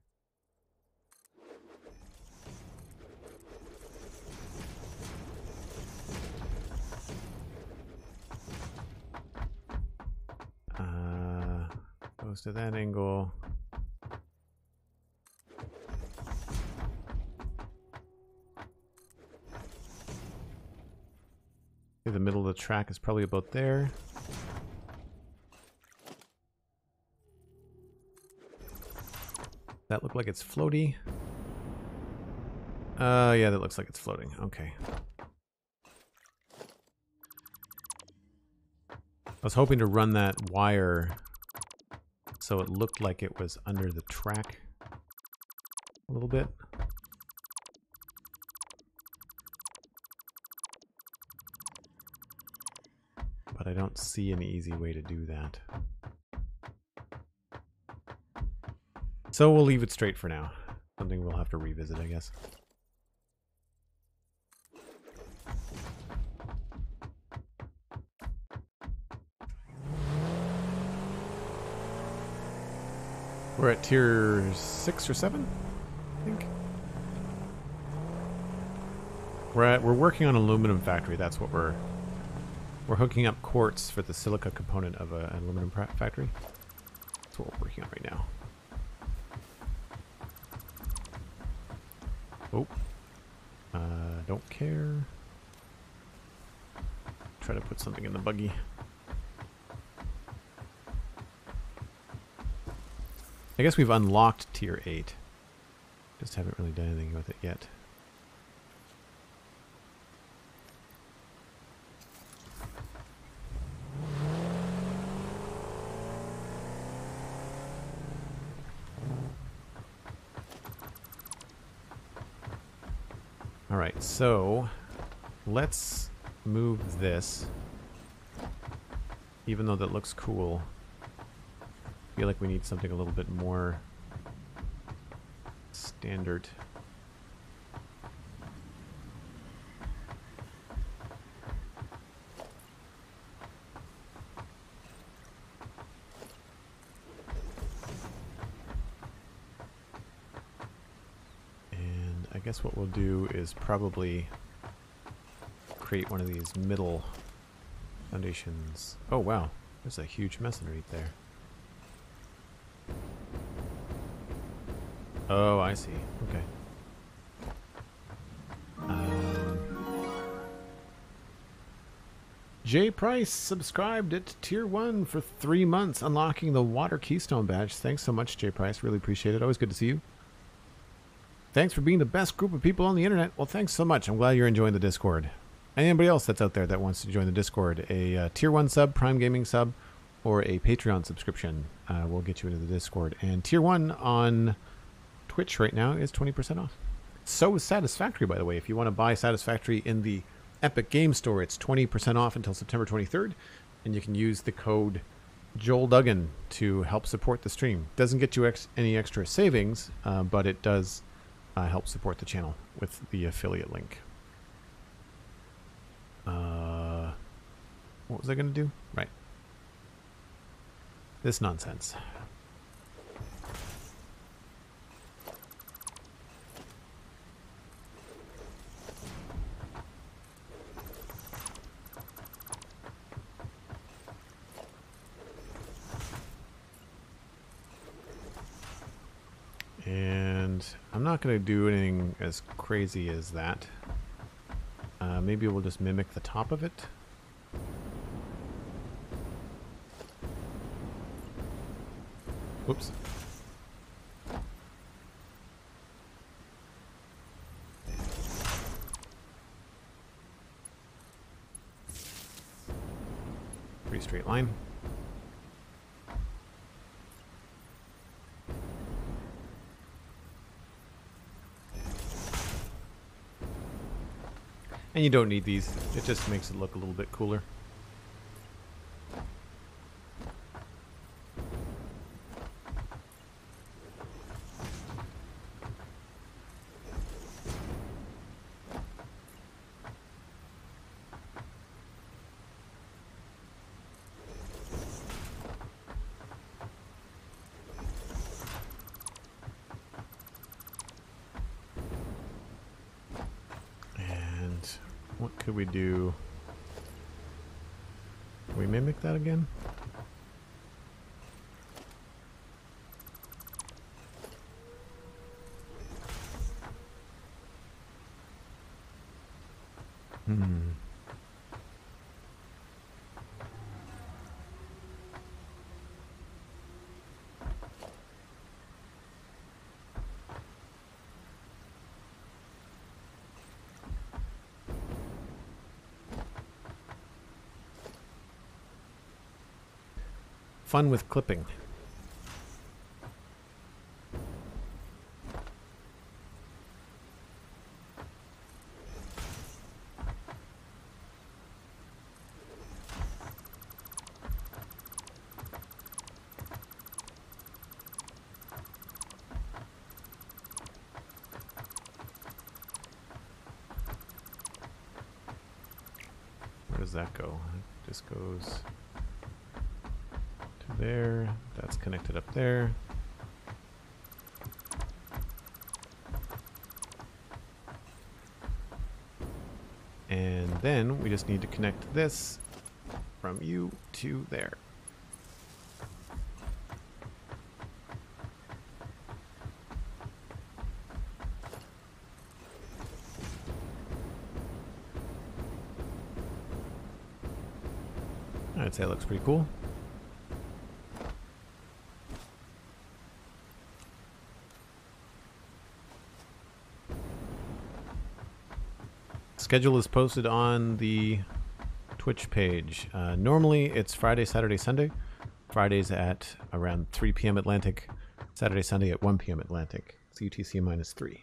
Goes to that angle. The middle of the track is probably about there. That look like it's floaty? Yeah, that looks like it's floating. Okay. I was hoping to run that wire so it looked like it was under the track a little bit. But I don't see any easy way to do that. So we'll leave it straight for now. Something we'll have to revisit, I guess. We're at tier 6 or 7, I think. We're working on an aluminum factory. That's what we're hooking up quartz for the silica component of an aluminum factory. That's what we're working on right now. Oh, don't care. Try to put something in the buggy. I guess we've unlocked tier 8. Just haven't really done anything with it yet. Alright, so let's move this. Even though that looks cool, I feel like we need something a little bit more standard. And I guess what we'll do is probably create one of these middle foundations. Oh wow, there's a huge mess underneath there. Oh, I see. Okay. J Price subscribed at tier 1 for 3 months, unlocking the Water Keystone badge. Thanks so much, J Price. Really appreciate it. Always good to see you. Thanks for being the best group of people on the internet. Well, thanks so much. I'm glad you're enjoying the Discord. Anybody else that's out there that wants to join the Discord, a tier 1 sub, Prime Gaming sub, or a Patreon subscription will get you into the Discord. And tier 1 on Twitch right now is 20% off. So is Satisfactory, by the way. If you want to buy Satisfactory in the Epic Game Store, it's 20% off until September 23rd, and you can use the code Joel Duggan to help support the stream. Doesn't get you any extra savings, but it does help support the channel with the affiliate link. What was I going to do? Right. This nonsense. And I'm not going to do anything as crazy as that. Maybe we'll just mimic the top of it. Whoops. Pretty straight line. And you don't need these. It just makes it look a little bit cooler. What could we do? Can we mimic that again? Fun with clipping. Where does that go? It just goes to there. That's connected up there. And then we just need to connect this from you to there. I'd say it looks pretty cool. Schedule is posted on the Twitch page. Normally it's Friday, Saturday, Sunday. Fridays at around 3 p.m. Atlantic. Saturday, Sunday at 1 p.m. Atlantic. It's UTC -3.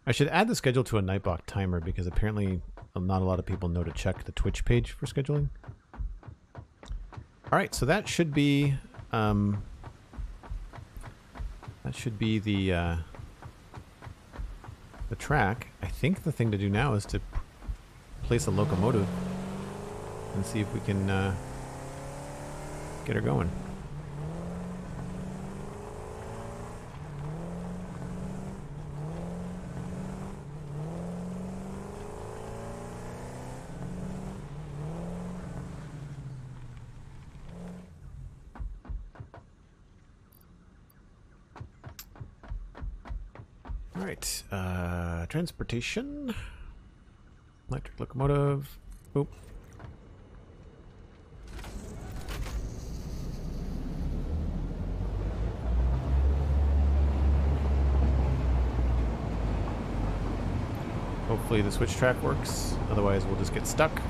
I should add the schedule to a Nightbot timer because apparently not a lot of people know to check the Twitch page for scheduling. All right, so that should be the track. I think the thing to do now is to place a locomotive and see if we can get her going. All right, transportation, electric locomotive, oop. Hopefully the switch track works, otherwise we'll just get stuck.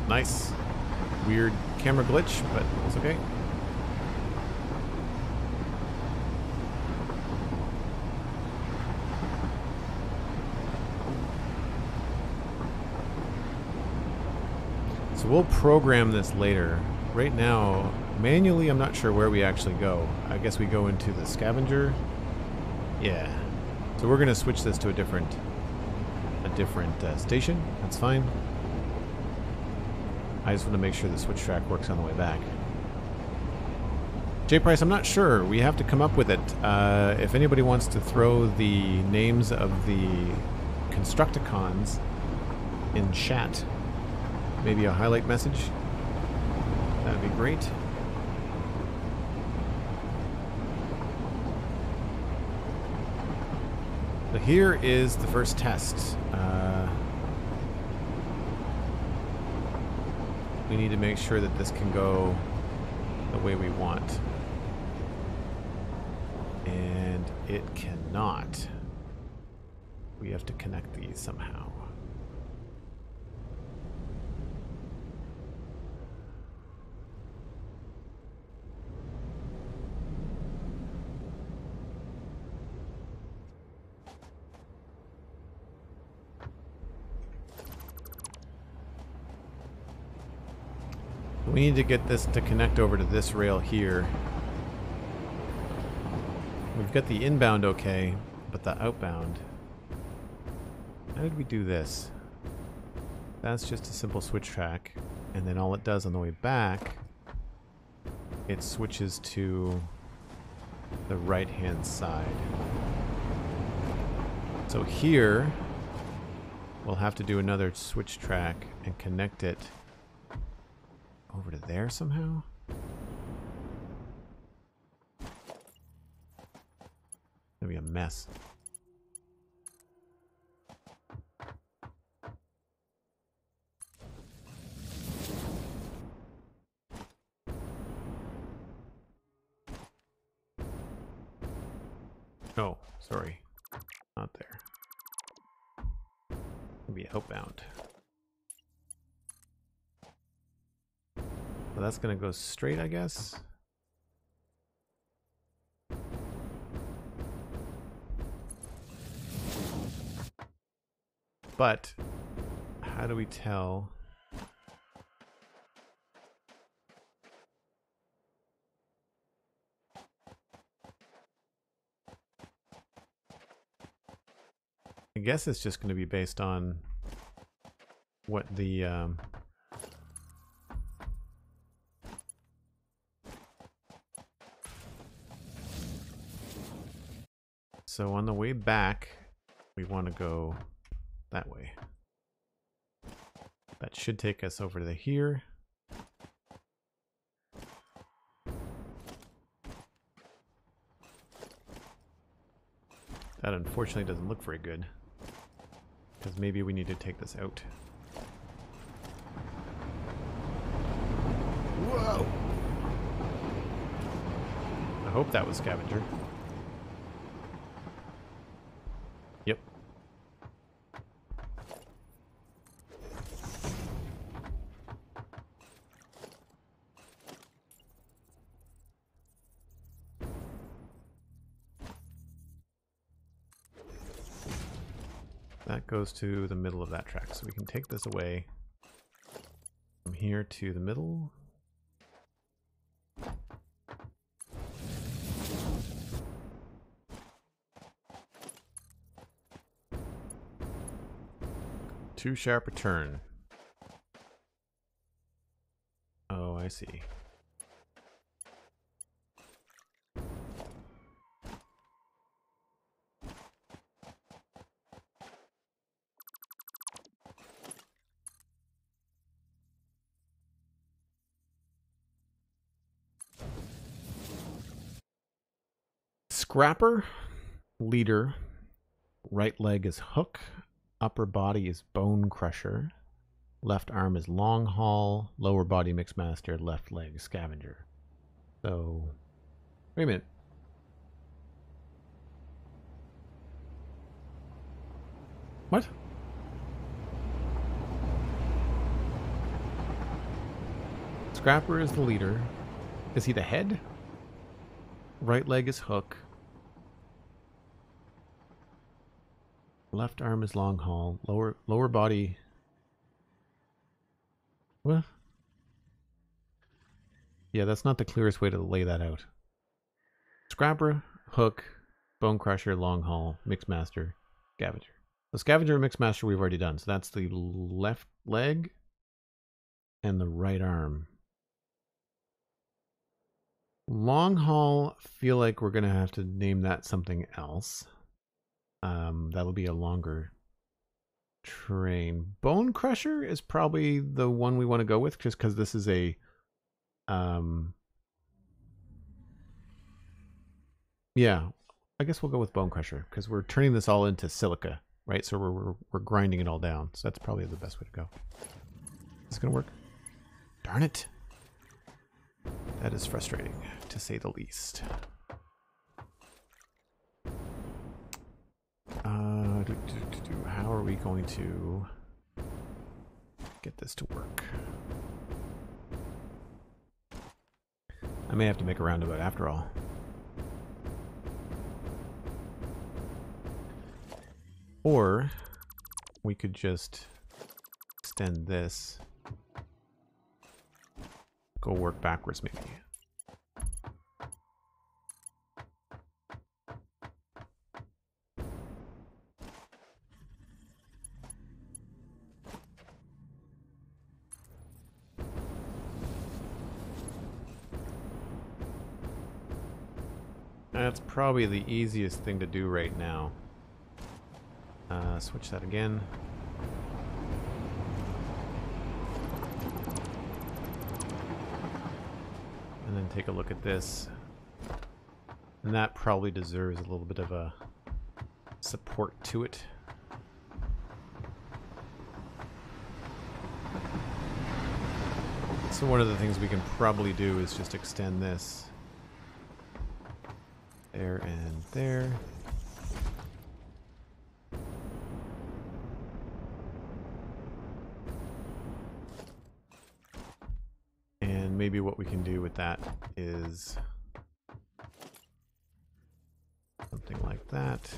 Nice. Weird camera glitch, but it's okay. So we'll program this later. Right now, manually, I'm not sure where we actually go. I guess we go into the scavenger. Yeah. So we're going to switch this to a different station. That's fine. I just want to make sure the switch track works on the way back. J Price, I'm not sure. We have to come up with it. If anybody wants to throw the names of the Constructicons in chat, maybe a highlight message, that'd be great. So here is the first test. We need to make sure that this can go the way we want. And it cannot. We have to connect these somehow. We need to get this to connect over to this rail here. We've got the inbound okay, but the outbound... How did we do this? That's just a simple switch track, and then all it does on the way back, it switches to the right-hand side. So here, we'll have to do another switch track and connect it over to there somehow? It'll be a mess. Oh, sorry. Not there. It'll be outbound. So that's gonna go straight, I guess. But how do we tell? I guess it's just going to be based on what the so on the way back we want to go that way. That should take us over to here. That unfortunately doesn't look very good, because maybe we need to take this out. Whoa! I hope that was scavenger. Yep. That goes to the middle of that track, so we can take this away from here to the middle. Too sharp a turn. Oh, I see. Scrapper, leader, right leg is hook, upper body is Bonecrusher, left arm is long haul, lower body mixmaster, left leg scavenger. So, wait a minute. What? Scrapper is the leader. Is he the head? Right leg is hook. Left arm is long haul. Lower body. What? Yeah, that's not the clearest way to lay that out. Scrapper, hook, Bonecrusher, long haul, mixmaster, scavenger. The scavenger and mixmaster we've already done. So that's the left leg and the right arm. Long haul, feel like we're gonna have to name that something else. That'll be a longer train. Bonecrusher is probably the one we want to go with, just because this is a yeah, I guess we'll go with Bonecrusher because we're turning this all into silica, right? So we're grinding it all down. So that's probably the best way to go. Is this gonna work? Darn it. That is frustrating, to say the least. How are we going to get this to work? I may have to make a roundabout after all. Or we could just extend this go work backwards maybe. That's probably the easiest thing to do right now. Switch that again. And then take a look at this. And that probably deserves a little bit of a support to it. So one of the things we can probably do is just extend this there and there. And maybe what we can do with that is something like that.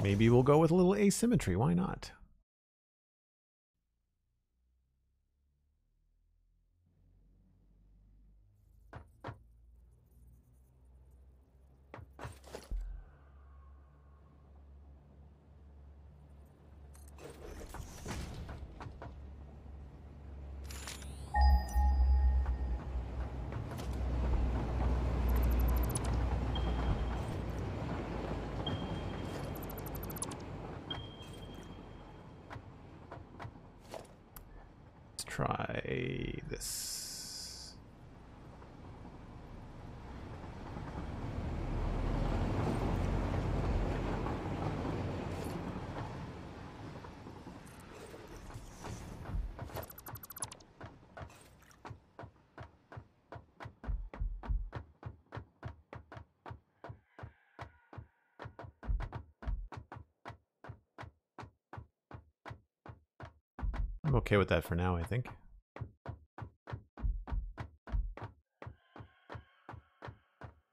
Maybe we'll go with a little asymmetry. Why not? Try this. I'm okay with that for now, I think.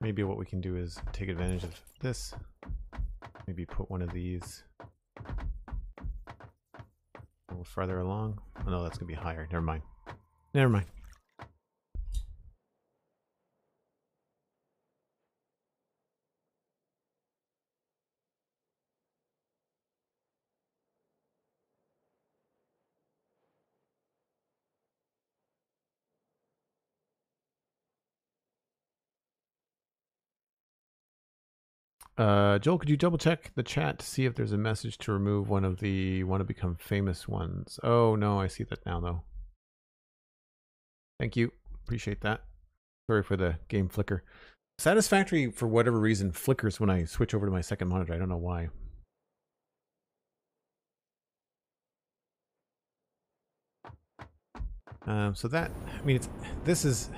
Maybe what we can do is take advantage of this. Maybe put one of these a little farther along. Oh no, that's gonna be higher. Never mind. Never mind. Joel, could you double check the chat to see if there's a message to remove one of the want to become famous ones? Oh no, I see that now though. Thank you. Appreciate that. Sorry for the game flicker. Satisfactory, for whatever reason, flickers when I switch over to my second monitor. I don't know why. So that, I mean, this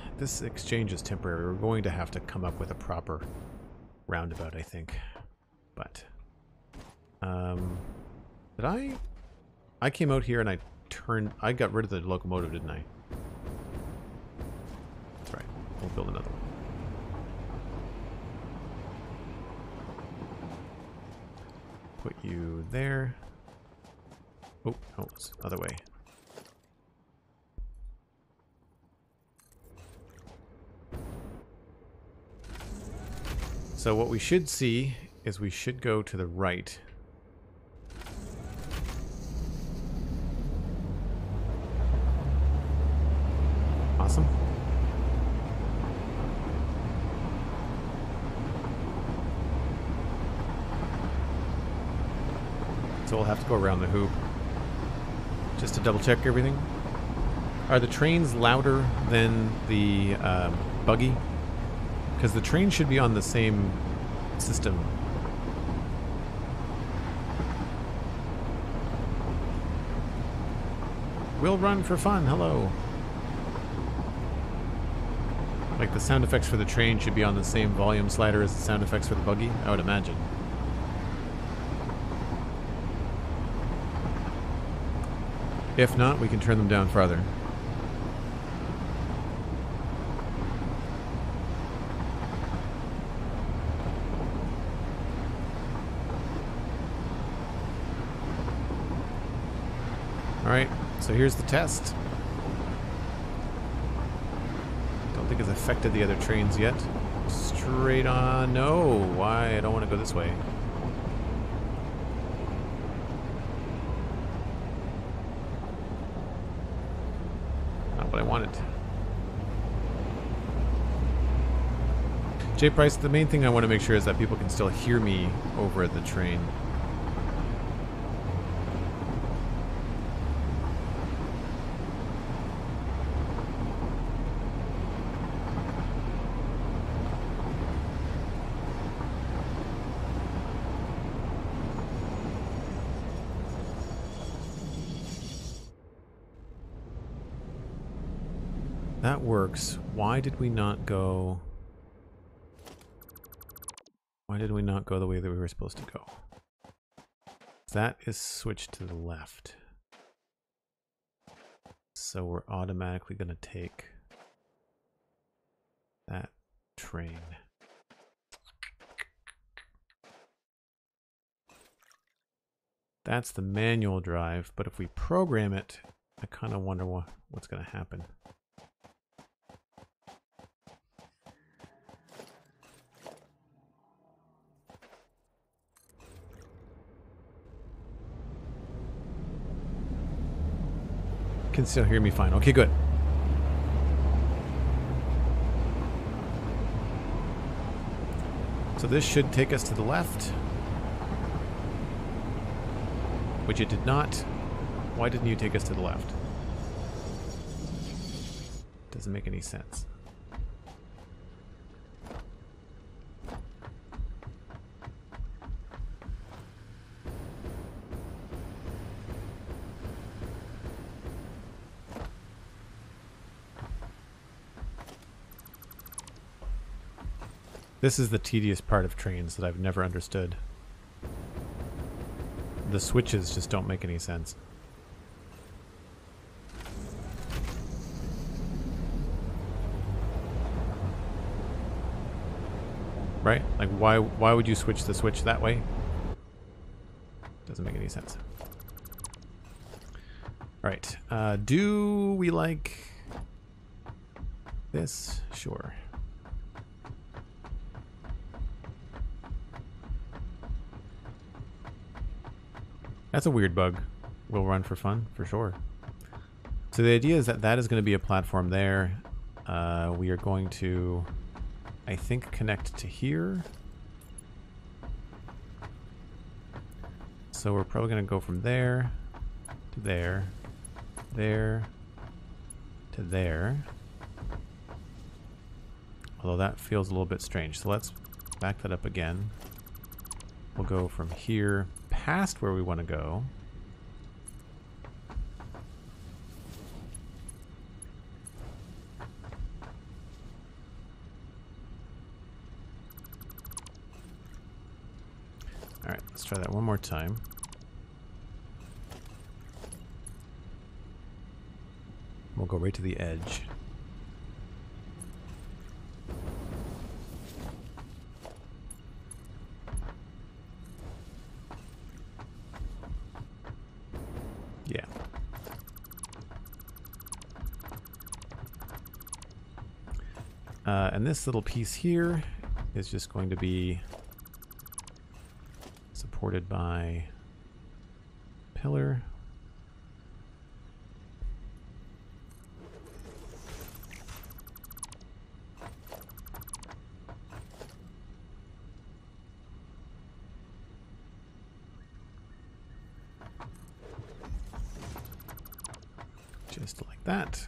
exchange is temporary. We're going to have to come up with a proper roundabout, I think. But did I came out here and I got rid of the locomotive, didn't I? That's right. We'll build another one. Put you there. Oh, no, it's the other way. So what we should see is we should go to the right. Awesome. So we'll have to go around the hoop just to double check everything. Are the trains louder than the buggy? Because the train should be on the same system. We'll run for fun, hello. Like the sound effects for the train should be on the same volume slider as the sound effects for the buggy, I would imagine. If not, we can turn them down farther. Alright, so here's the test. Don't think it's affected the other trains yet. Straight on. No, why? I don't want to go this way. Not what I wanted. J Price, the main thing I want to make sure is that people can still hear me over the train. That works. Why did we not go... Why did we not go the way that we were supposed to go? That is switched to the left. So we're automatically going to take that train. That's the manual drive, but if we program it, I kind of wonder what's going to happen. Can still hear me fine. Okay, good. So this should take us to the left, which it did not. Why didn't you take us to the left? Doesn't make any sense. This is the tedious part of trains that I've never understood. The switches just don't make any sense. Right? Like why would you switch the switch that way? Doesn't make any sense. Alright. Do we like this? Sure. That's a weird bug. We'll run for fun, for sure. So the idea is that that is going to be a platform there. We are going to, I think, connect to here. So we're probably going to go from there to there, there to there. Although that feels a little bit strange. So let's back that up again. We'll go from here past where we want to go. All right, let's try that one more time. We'll go right to the edge. Yeah. And this little piece here is just going to be supported by pillar. Just like that.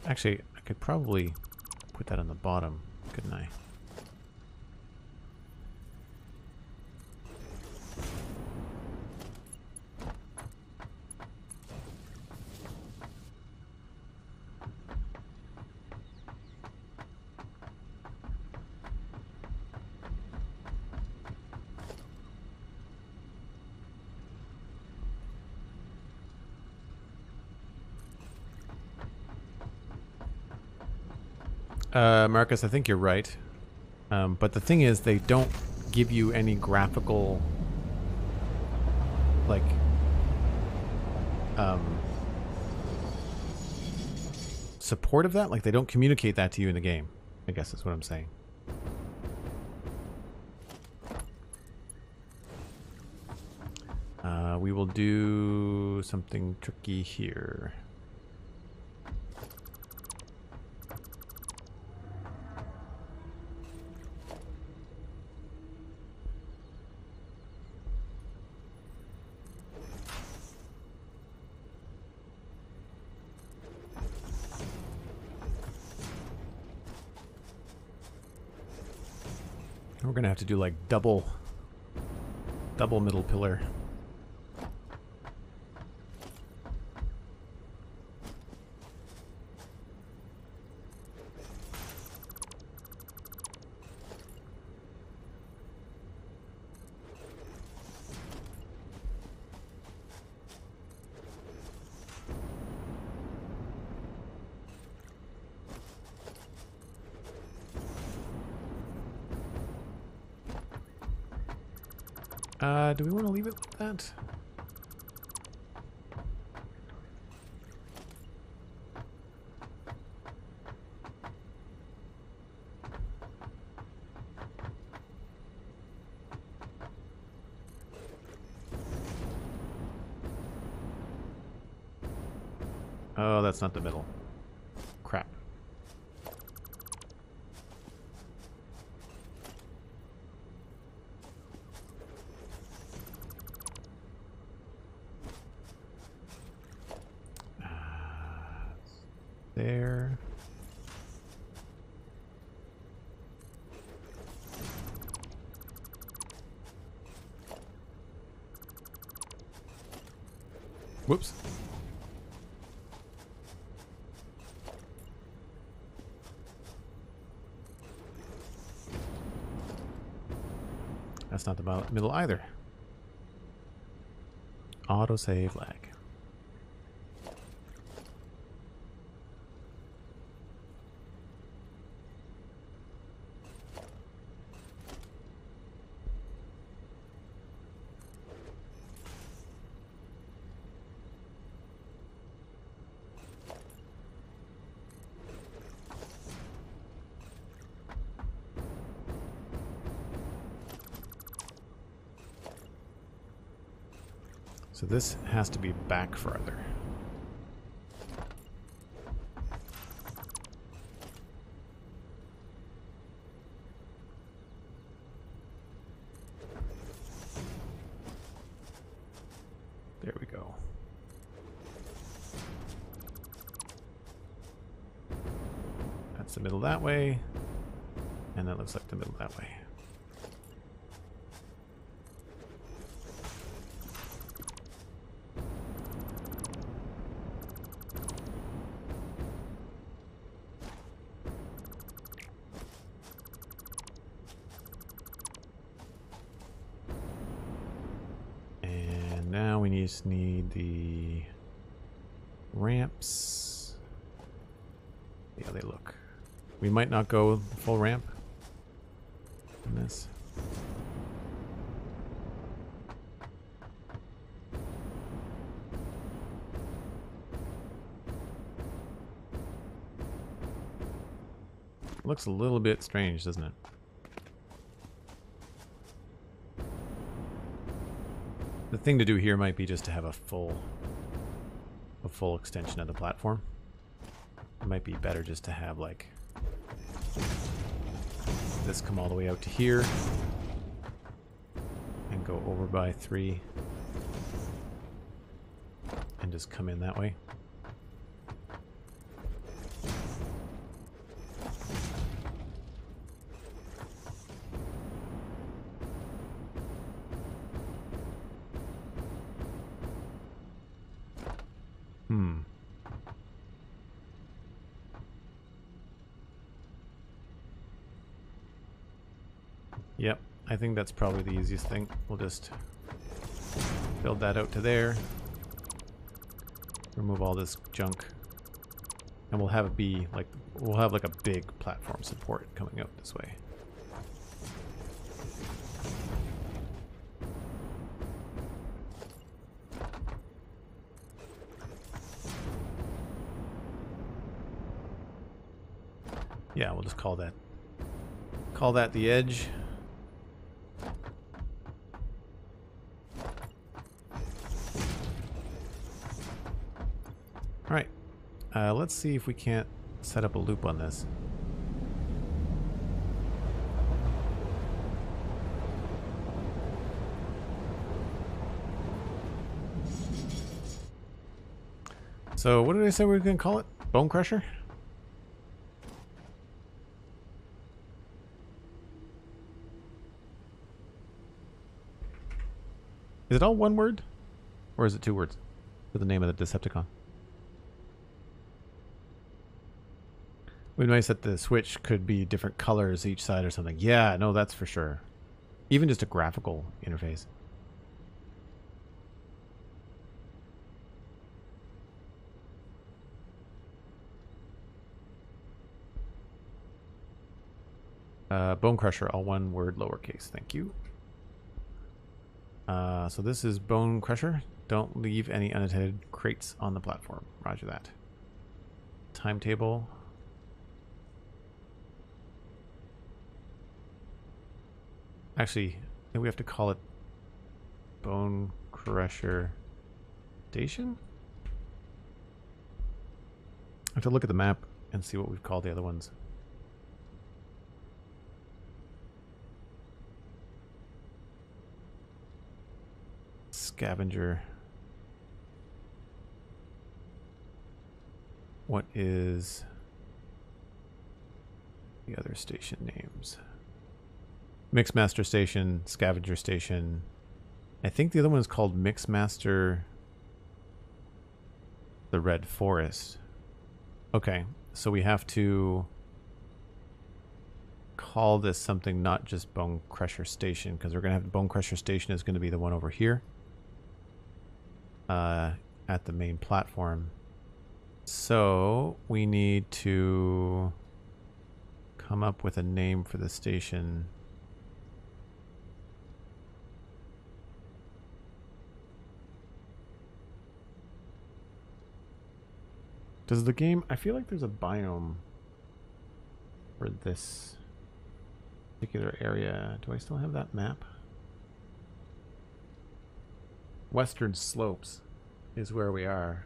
Actually, I could probably put that on the bottom, couldn't I? Marcus, I think you're right. But the thing is, they don't give you any graphical, like, support of that. Like, they don't communicate that to you in the game, I guess is what I'm saying. We will do something tricky here. We're gonna have to do like double middle pillar. Do we want to leave it like that? Oh, that's not the middle. Crap. There. Whoops. That's not the middle either. Autosave lag. So this has to be back farther. There we go. That's the middle that way, and that looks like the middle that way. Now we just need the ramps. See how they look. We might not go full ramp in this. Looks a little bit strange, doesn't it? The thing to do here might be just to have a full extension of the platform. It might be better just to have like this come all the way out to here and go over by 3 and just come in that way. Yep, I think that's probably the easiest thing. We'll just build that out to there. Remove all this junk. And we'll have it be like, we'll have like a big platform support coming out this way. Yeah, we'll just call that the edge. All right, let's see if we can't set up a loop on this. So what did I say we were going to call it? Bonecrusher? Is it all one word? Or is it two words for the name of the Decepticon? It would be nice that the switch could be different colors each side or something. Yeah, no, that's for sure. Even just a graphical interface. Bonecrusher, all one word, lowercase. Thank you. So this is Bonecrusher. Don't leave any unattended crates on the platform. Roger that. Timetable. Actually, I think we have to call it Bonecrusher Station? I have to look at the map and see what we've called the other ones. Scavenger. What is the other station names? Mixmaster Station, Scavenger Station. I think the other one is called Mixmaster the Red Forest. Okay, so we have to call this something not just Bonecrusher Station, because we're going to have the Bonecrusher Station is going to be the one over here. At the main platform. So we need to come up with a name for the station. Does the game... I feel like there's a biome for this particular area. Do I still have that map? Western Slopes is where we are.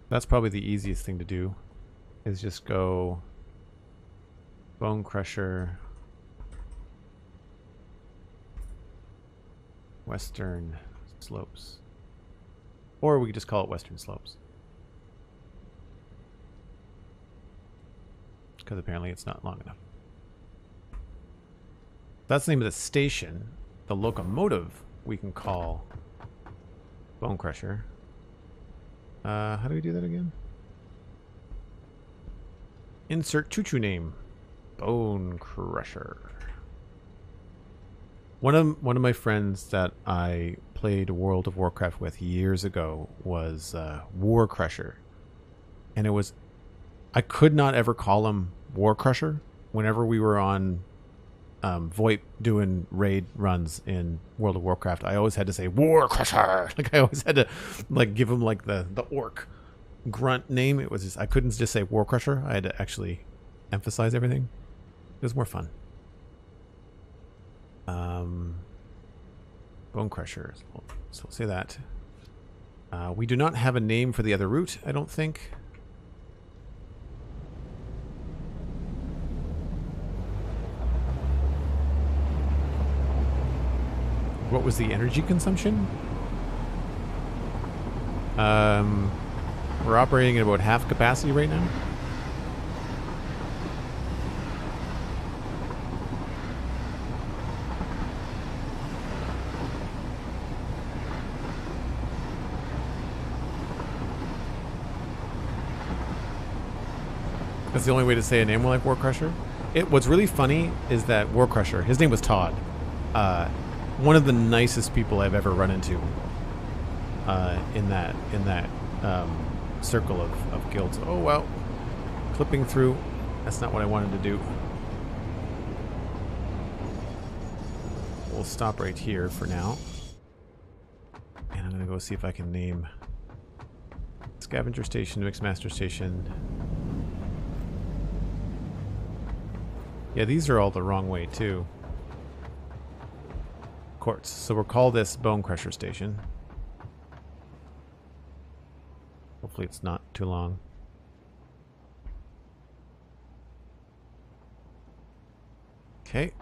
That's probably the easiest thing to do, is just go Bonecrusher Western Slopes. Or we could just call it Western Slopes. Because apparently it's not long enough. That's the name of the station. The locomotive we can call Bonecrusher. How do we do that again? Insert choo-choo name. Bonecrusher. One of my friends that I played World of Warcraft with years ago was Warcrusher. And it was... I could not ever call him Warcrusher whenever we were on VoIP doing raid runs in World of Warcraft. I always had to say Warcrusher. Like I always had to like give him like the orc grunt name. It was just, I couldn't just say Warcrusher. I had to actually emphasize everything. It was more fun. Bonecrusher. So we'll say that. We do not have a name for the other route, I don't think. What was the energy consumption? We're operating at about half capacity right now. That's the only way to say a name like Warcrusher. What's really funny is that Warcrusher, his name was Todd. One of the nicest people I've ever run into in that circle of guilds. Oh, well. Clipping through. That's not what I wanted to do. We'll stop right here for now. And I'm going to go see if I can name Scavenger Station, Mixmaster Station. Yeah, these are all the wrong way, too. Quartz. So we'll call this Bonecrusher Station. Hopefully it's not too long. Okay.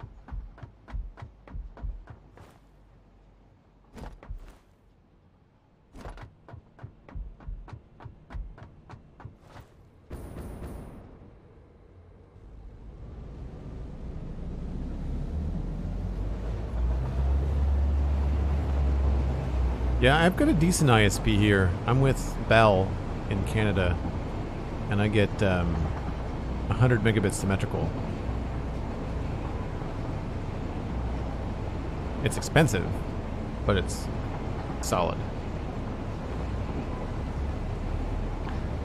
Yeah, I've got a decent ISP here. I'm with Bell in Canada, and I get 100 megabits symmetrical. It's expensive, but it's solid.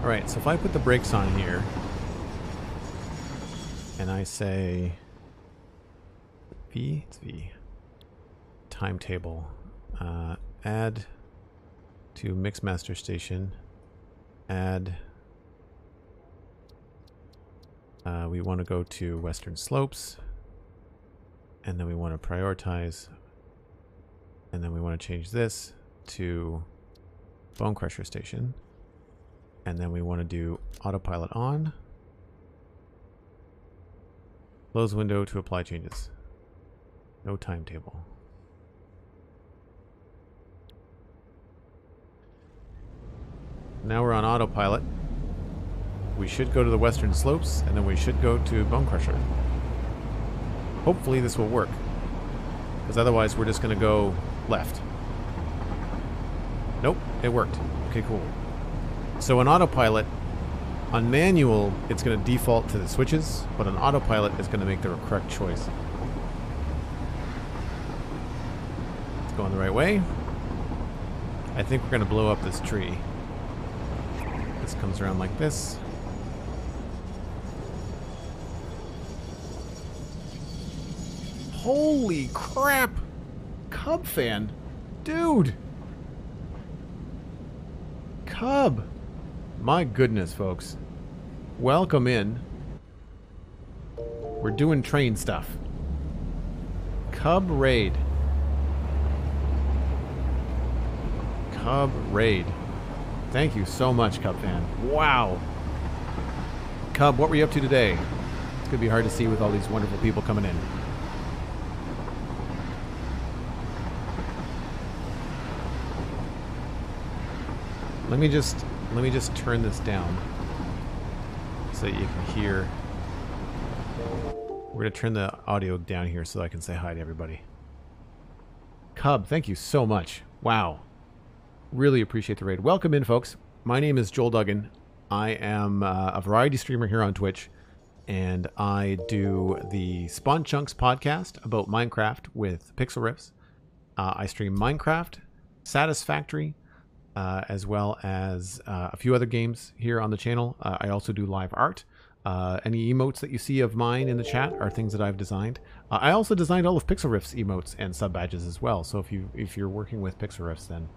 Alright, so if I put the brakes on here, and I say V, it's V, timetable, add to Mixmaster Station, add, we want to go to Western Slopes, and then we want to prioritize, and then we want to change this to Bonecrusher Station, and then we want to do autopilot on, close window to apply changes, no timetable. Now we're on autopilot. We should go to the Western Slopes, and then we should go to Bonecrusher. Hopefully this will work, because otherwise we're just going to go left. Nope, it worked. Okay, cool. So on autopilot, on manual, it's going to default to the switches, but on autopilot, it's going to make the correct choice. It's going the right way. I think we're going to blow up this tree. This comes around like this. Holy crap! Cub fan. Dude! Cub! My goodness, folks. Welcome in. We're doing train stuff. Cub raid. Cub raid. Thank you so much, Cub fan. Wow. Cub, what were you up to today? It's going to be hard to see with all these wonderful people coming in. Let me just turn this down so that you can hear. We're going to turn the audio down here so I can say hi to everybody. Cub, thank you so much. Wow. Really appreciate the raid. Welcome in, folks. My name is Joel Duggan. I am a variety streamer here on Twitch, and I do the Spawn Chunks podcast about Minecraft with Pixel Riffs. I stream Minecraft, Satisfactory, as well as a few other games here on the channel. I also do live art. Any emotes that you see of mine in the chat are things that I've designed. I also designed all of Pixel Riff's emotes and sub badges as well. So if you're working with Pixel Riffs, then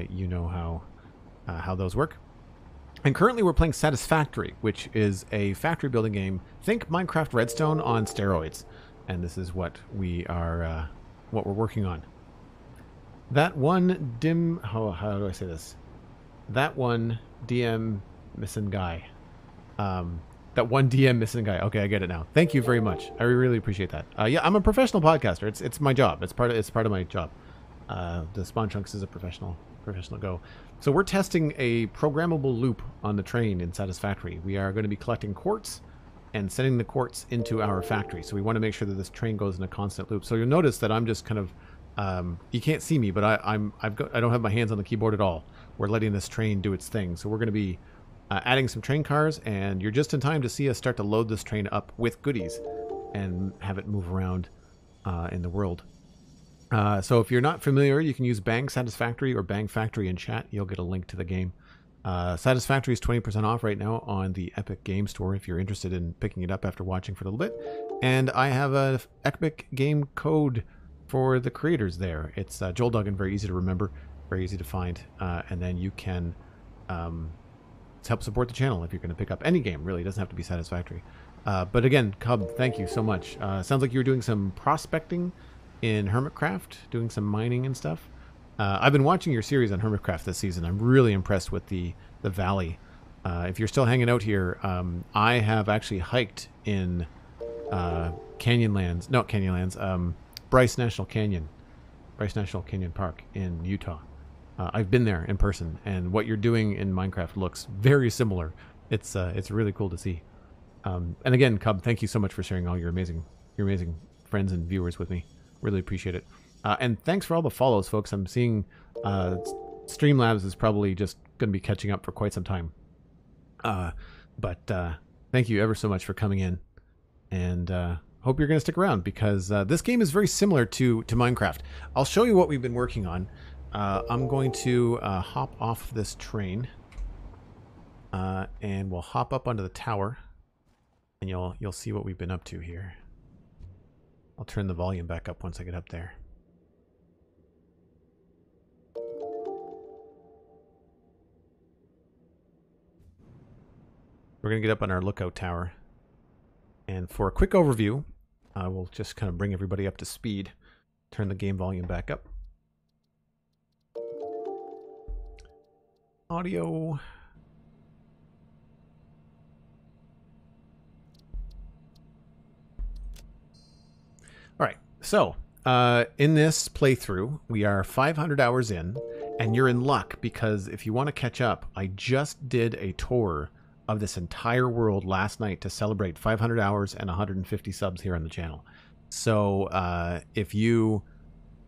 you know how those work. And currently we're playing Satisfactory, which is a factory building game. Think Minecraft Redstone on steroids. And this is what we are, what we're working on. That one how do I say this? That one DM missing guy. That one DM missing guy. Okay, I get it now. Thank you very much. I really appreciate that. Yeah, I'm a professional podcaster. It's my job. It's part of my job. The Spawn Chunks is a professional go. So we're testing a programmable loop on the train in Satisfactory. We are going to be collecting quartz and sending the quartz into our factory. So we want to make sure that this train goes in a constant loop. So you'll notice that I'm just kind of you can't see me, but I don't have my hands on the keyboard at all. We're letting this train do its thing. So we're going to be adding some train cars, and you're just in time to see us start to load this train up with goodies and have it move around in the world. So if you're not familiar, you can use Bang Satisfactory or Bang Factory in chat. You'll get a link to the game. Satisfactory is 20% off right now on the Epic Game Store if you're interested in picking it up after watching for a little bit. And I have a Epic Game code for the creators there. It's Joel Duggan, very easy to remember, very easy to find. And then you can help support the channel if you're going to pick up any game, really. It doesn't have to be Satisfactory. But again, Cub, thank you so much. Sounds like you were doing some prospecting in Hermitcraft, doing some mining and stuff. I've been watching your series on Hermitcraft this season. I'm really impressed with the valley. If you're still hanging out here, I have actually hiked in Bryce National Canyon Park in Utah. I've been there in person, and what you're doing in Minecraft looks very similar. It's really cool to see. And again, Cub, thank you so much for sharing all your amazing friends and viewers with me. Really appreciate it. And thanks for all the follows, folks. I'm seeing Streamlabs is probably just going to be catching up for quite some time. But thank you ever so much for coming in. And hope you're going to stick around because this game is very similar to Minecraft. I'll show you what we've been working on. I'm going to hop off this train. And we'll hop up onto the tower. And you'll see what we've been up to here. I'll turn the volume back up once I get up there. We're going to get up on our lookout tower. And for a quick overview, we'll just kind of bring everybody up to speed. Turn the game volume back up. Audio. All right, so in this playthrough, we are 500 hours in, and you're in luck because if you want to catch up, I just did a tour of this entire world last night to celebrate 500 hours and 150 subs here on the channel. So if you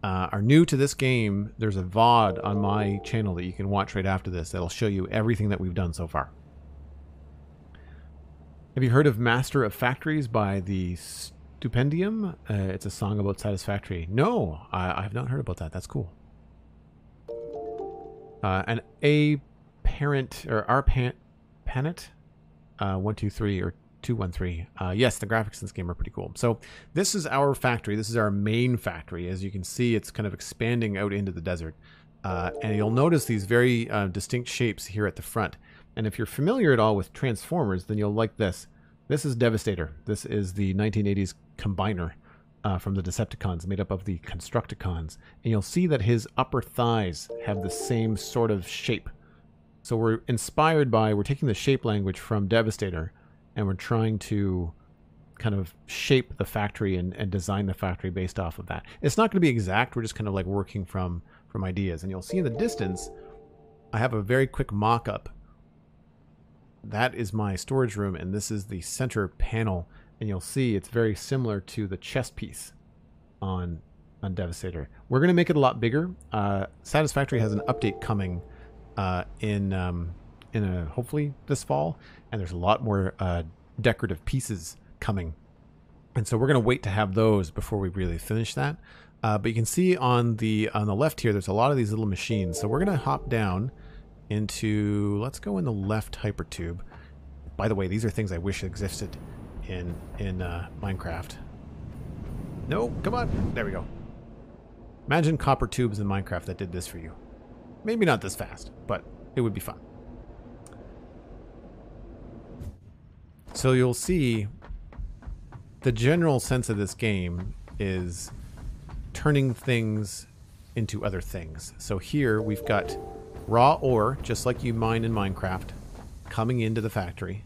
are new to this game, there's a VOD on my channel that you can watch right after this that'll show you everything that we've done so far. Have you heard of Master of Factories by the Stupendium? It's a song about Satisfactory. No, I have not heard about that. That's cool. And A Parent or R Panet 123 or 213. Yes, the graphics in this game are pretty cool. So this is our factory. This is our main factory. As you can see, it's kind of expanding out into the desert. And you'll notice these very distinct shapes here at the front. And if you're familiar at all with Transformers, then you'll like this. This is Devastator. This is the 1980s combiner from the Decepticons, made up of the Constructicons. And you'll see that his upper thighs have the same sort of shape. So we're inspired by, we're taking the shape language from Devastator, and we're trying to kind of shape the factory and design the factory based off of that. It's not going to be exact. We're just kind of like working from ideas. And you'll see in the distance, I have a very quick mock-up. That is my storage room, and this is the center panel. And you'll see it's very similar to the chest piece on Devastator. We're going to make it a lot bigger. Satisfactory has an update coming hopefully this fall, and there's a lot more decorative pieces coming, and so we're going to wait to have those before we really finish that. But you can see on the left here, there's a lot of these little machines. So we're going to hop down into, let's go in the left hypertube. By the way, these are things I wish existed in Minecraft. No, come on, there we go. Imagine copper tubes in Minecraft that did this for you. Maybe not this fast, but it would be fun. So you'll see the general sense of this game is turning things into other things. So here we've got raw ore, just like you mine in Minecraft, coming into the factory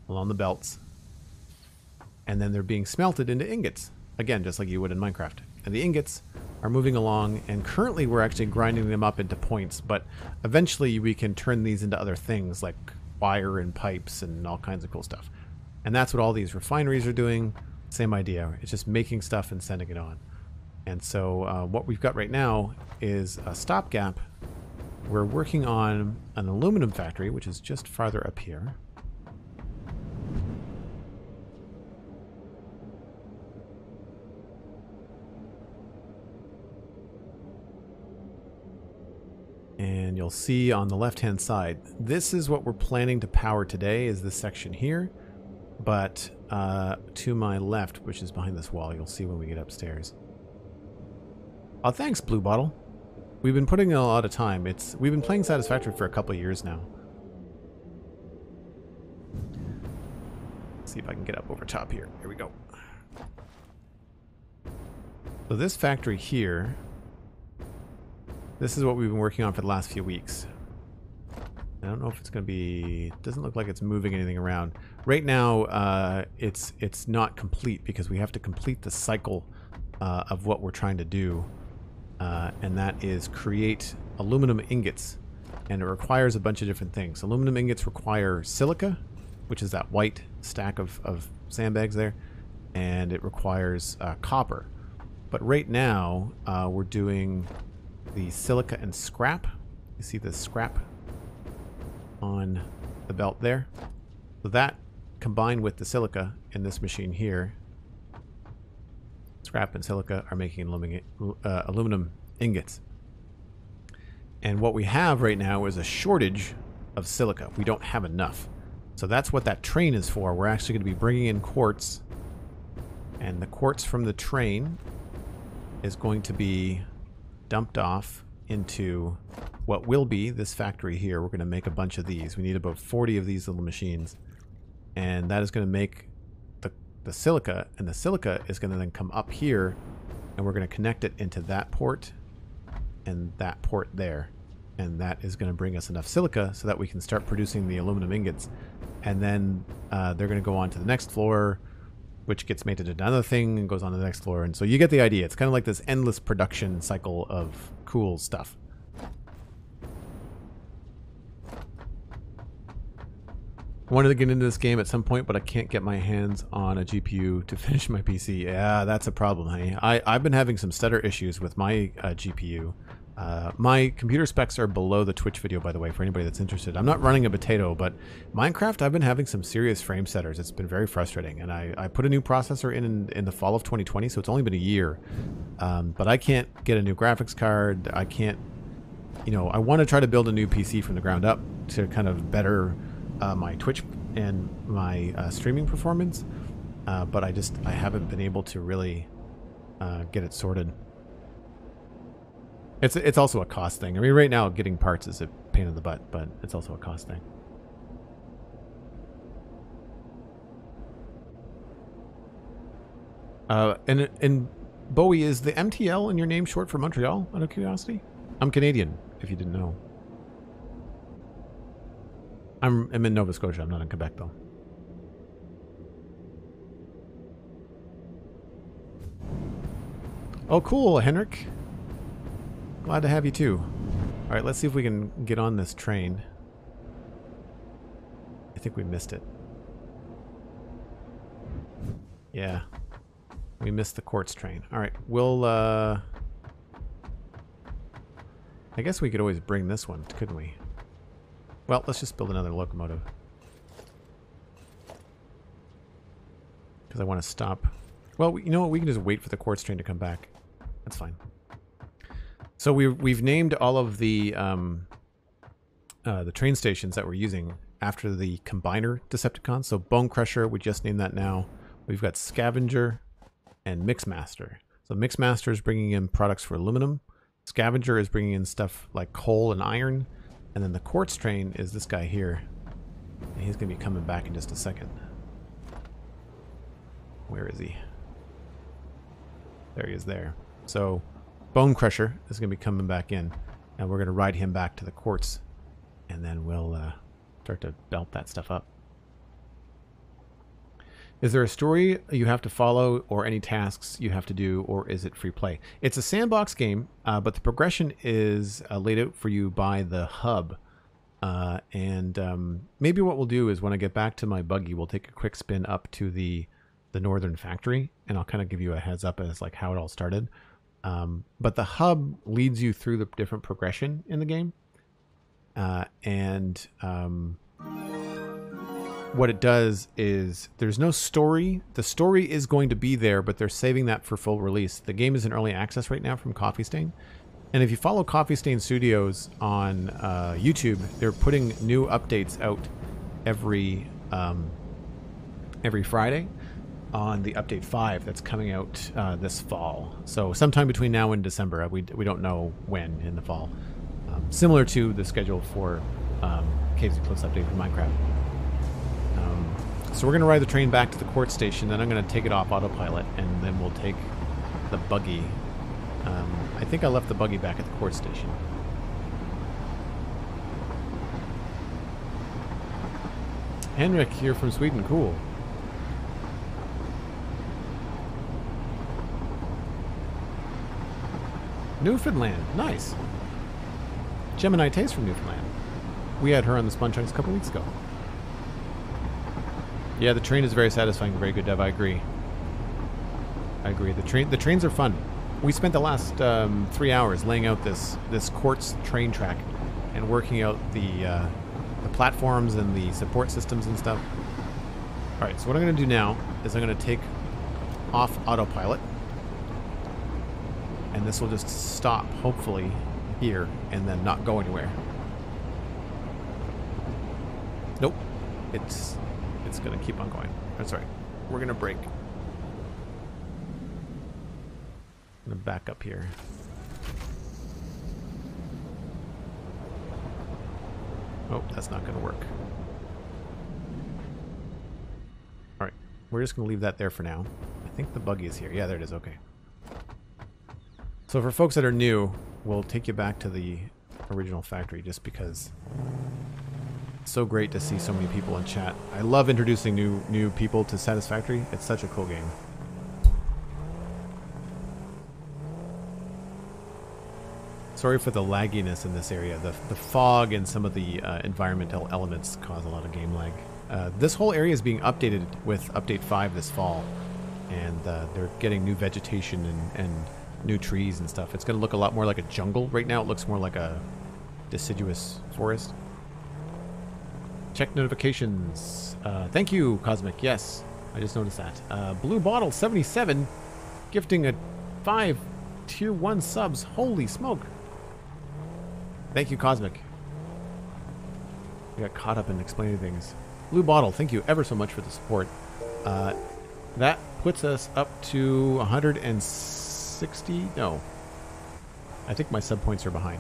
along the belts. And then they're being smelted into ingots. Again, just like you would in Minecraft. And the ingots are moving along, and currently we're actually grinding them up into points, but eventually we can turn these into other things like wire and pipes and all kinds of cool stuff. And that's what all these refineries are doing. Same idea. It's just making stuff and sending it on. And so what we've got right now is a stopgap. We're working on an aluminum factory, which is just farther up here. And you'll see on the left-hand side, this is what we're planning to power today, is this section here. But to my left, which is behind this wall, you'll see when we get upstairs. Oh, thanks, Blue Bottle. We've been putting in a lot of time. We've been playing Satisfactory for a couple of years now. Let's see if I can get up over top here. Here we go. So this factory here, this is what we've been working on for the last few weeks. I don't know if it's going to be... It doesn't look like it's moving anything around. Right now, it's not complete because we have to complete the cycle of what we're trying to do. And that is create aluminum ingots. And it requires a bunch of different things. Aluminum ingots require silica, which is that white stack of sandbags there. And it requires copper. But right now, we're doing the silica and scrap. You see the scrap on the belt there. So that combined with the silica in this machine here, scrap and silica are making aluminum ingots. And what we have right now is a shortage of silica. We don't have enough. So that's what that train is for. We're actually going to be bringing in quartz. And the quartz from the train is going to be dumped off into what will be this factory here. We're going to make a bunch of these. We need about 40 of these little machines. And that is going to make the silica. And the silica is going to then come up here. And we're going to connect it into that port and that port there. And that is going to bring us enough silica so that we can start producing the aluminum ingots. And then they're going to go on to the next floor, which gets made into another thing and goes on to the next floor. And so you get the idea. It's kind of like this endless production cycle of cool stuff. I wanted to get into this game at some point, but I can't get my hands on a GPU to finish my PC. Yeah, that's a problem, honey. I've been having some stutter issues with my GPU. My computer specs are below the Twitch video, by the way, for anybody that's interested. I'm not running a potato, but Minecraft, I've been having some serious frame setters. It's been very frustrating. And I put a new processor in the fall of 2020, so it's only been a year. But I can't get a new graphics card. I can't, you know, I want to try to build a new PC from the ground up to kind of better my Twitch and my streaming performance. But I haven't been able to really get it sorted. It's also a cost thing. I mean, right now, getting parts is a pain in the butt, but it's also a cost thing. And Bowie, is the MTL in your name short for Montreal, out of curiosity? I'm Canadian, if you didn't know. I'm in Nova Scotia. I'm not in Quebec, though. Oh, cool, Henrik. Glad to have you too. All right, let's see if we can get on this train. I think we missed it. Yeah. We missed the quartz train. All right, we'll... I guess we could always bring this one, couldn't we? Well, let's just build another locomotive. Because I want to stop. Well, you know what? We can just wait for the quartz train to come back. That's fine. So we've named all of the train stations that we're using after the combiner Decepticons. So Bonecrusher, we just named that now. We've got Scavenger and Mixmaster. So Mixmaster is bringing in products for aluminum. Scavenger is bringing in stuff like coal and iron. And then the quartz train is this guy here. And he's going to be coming back in just a second. Where is he? There he is there. So Bonecrusher is going to be coming back in. And we're going to ride him back to the quartz. And then we'll start to belt that stuff up. Is there a story you have to follow or any tasks you have to do, or is it free play? It's a sandbox game, but the progression is laid out for you by the hub. Maybe what we'll do is when I get back to my buggy, we'll take a quick spin up to the northern factory, and I'll kind of give you a heads up as like how it all started. But the hub leads you through the different progression in the game. What it does is there's no story. The story is going to be there, but they're saving that for full release. The game is in early access right now from Coffee Stain. And if you follow Coffee Stain Studios on YouTube, they're putting new updates out every Friday on the update 5 that's coming out this fall. So sometime between now and December. We don't know when in the fall. Similar to the schedule for Caves and Cliffs update for Minecraft. So we're going to ride the train back to the Quartz station, then I'm going to take it off autopilot, and then we'll take the buggy. I think I left the buggy back at the Quartz station. Henrik, you're from Sweden. Cool. Newfoundland. Nice. Gemini Taste from Newfoundland. We had her on the Sponge Chunks a couple weeks ago. Yeah, the train is very satisfying. Very good, Dev. I agree. I agree. The trains are fun. We spent the last 3 hours laying out this Quartz train track and working out the platforms and the support systems and stuff. All right, so what I'm going to do now is I'm going to take off autopilot, and this will just stop, hopefully, here and then not go anywhere. Nope, it's going to keep on going. That's right. We're going to brake. I'm going to back up here. Oh, that's not going to work. Alright, we're just going to leave that there for now. I think the buggy is here. Yeah, there it is. Okay. So for folks that are new, we'll take you back to the original factory just because it's so great to see so many people in chat. I love introducing new people to Satisfactory. It's such a cool game. Sorry for the lagginess in this area. The fog and some of the environmental elements cause a lot of game lag. This whole area is being updated with Update 5 this fall, and they're getting new vegetation and new trees and stuff. It's going to look a lot more like a jungle. Right now it looks more like a deciduous forest. Check notifications. Thank you, Cosmic. Yes, I just noticed that. Blue Bottle 77 gifting a 5 Tier 1 subs. Holy smoke. Thank you, Cosmic. I got caught up in explaining things. Blue Bottle, thank you ever so much for the support. That puts us up to 160. No. I think my sub points are behind.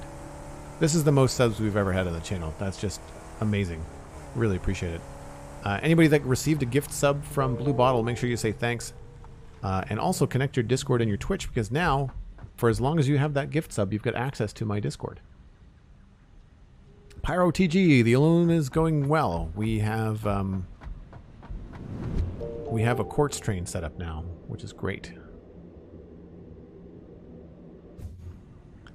This is the most subs we've ever had on the channel. That's just amazing. Really appreciate it. Anybody that received a gift sub from Blue Bottle, make sure you say thanks. And also connect your Discord and your Twitch, because now, for as long as you have that gift sub, you've got access to my Discord. Pyro TG, the Illum is going well. We have a Quartz train set up now, which is great.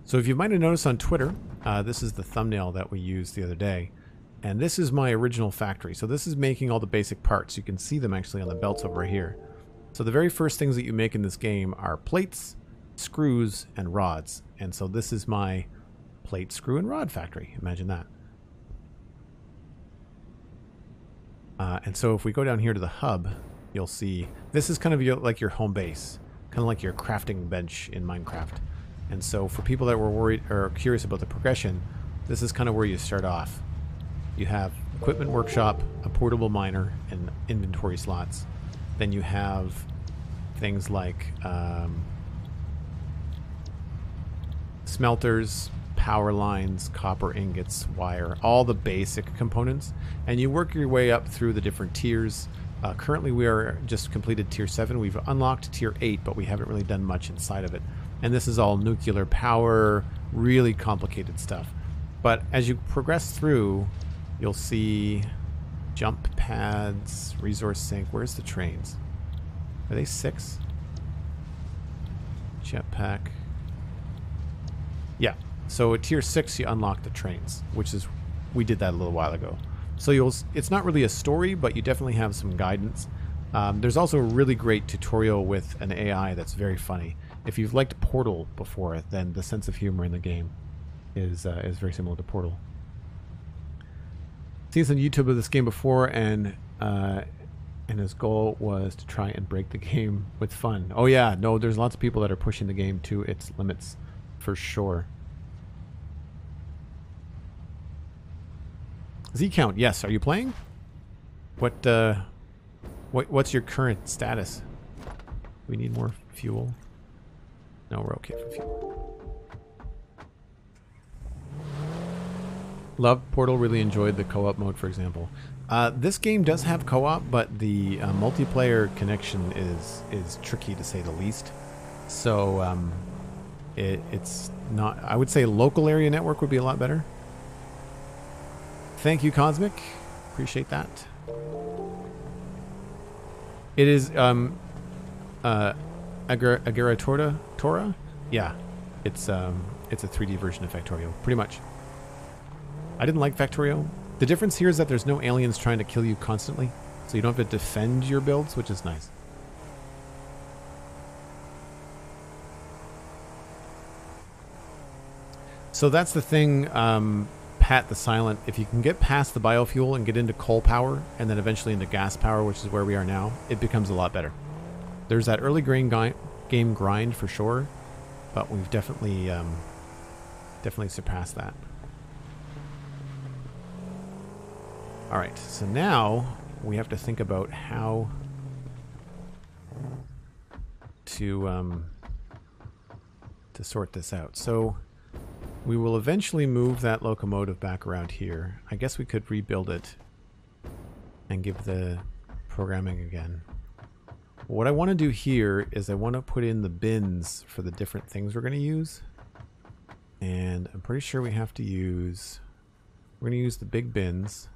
So if you might have noticed on Twitter, this is the thumbnail that we used the other day. And this is my original factory. So this is making all the basic parts. You can see them actually on the belts over here. So the very first things that you make in this game are plates, screws, and rods. And so this is my plate, screw, and rod factory. Imagine that. And so if we go down here to the hub, you'll see this is kind of like your home base, kind of like your crafting bench in Minecraft. And so for people that were worried or curious about the progression, this is kind of where you start off. You have equipment workshop, a portable miner, and inventory slots. Then you have things like smelters, power lines, copper ingots, wire, all the basic components. And you work your way up through the different tiers. Currently we are just completed tier 7. We've unlocked tier 8, but we haven't really done much inside of it. And this is all nuclear power, really complicated stuff. But as you progress through, you'll see jump pads, resource sink. Where's the trains? Are they 6? Jetpack. Yeah. So at tier 6 you unlock the trains, which is, we did that a little while ago. So it's not really a story, but you definitely have some guidance. There's also a really great tutorial with an AI that's very funny. If you've liked Portal before, then the sense of humor in the game is very similar to Portal. Seen some YouTube of this game before, and his goal was to try and break the game with fun. Oh yeah, no, there's lots of people that are pushing the game to its limits, for sure. Z-Count, yes. Are you playing? What's your current status? We need more fuel. No, we're okay for fuel. Love Portal, really enjoyed the co-op mode, for example. This game does have co-op, but the multiplayer connection is tricky to say the least. So it's not. I would say local area network would be a lot better. Thank you, Cosmic. Appreciate that. It is Agera Tora? Yeah. It's a 3D version of Factorio, pretty much. I didn't like Factorio. The difference here is that there's no aliens trying to kill you constantly, so you don't have to defend your builds, which is nice. So that's the thing, Pat the Silent. If you can get past the biofuel and get into coal power, and then eventually into gas power, which is where we are now, it becomes a lot better. There's that early game grind for sure, but we've definitely surpassed that. All right, so now we have to think about how to sort this out. So we will eventually move that locomotive back around here. I guess we could rebuild it and give the programming again. What I want to do here is I want to put in the bins for the different things we're going to use. And I'm pretty sure we have to use... We're going to use the big bins.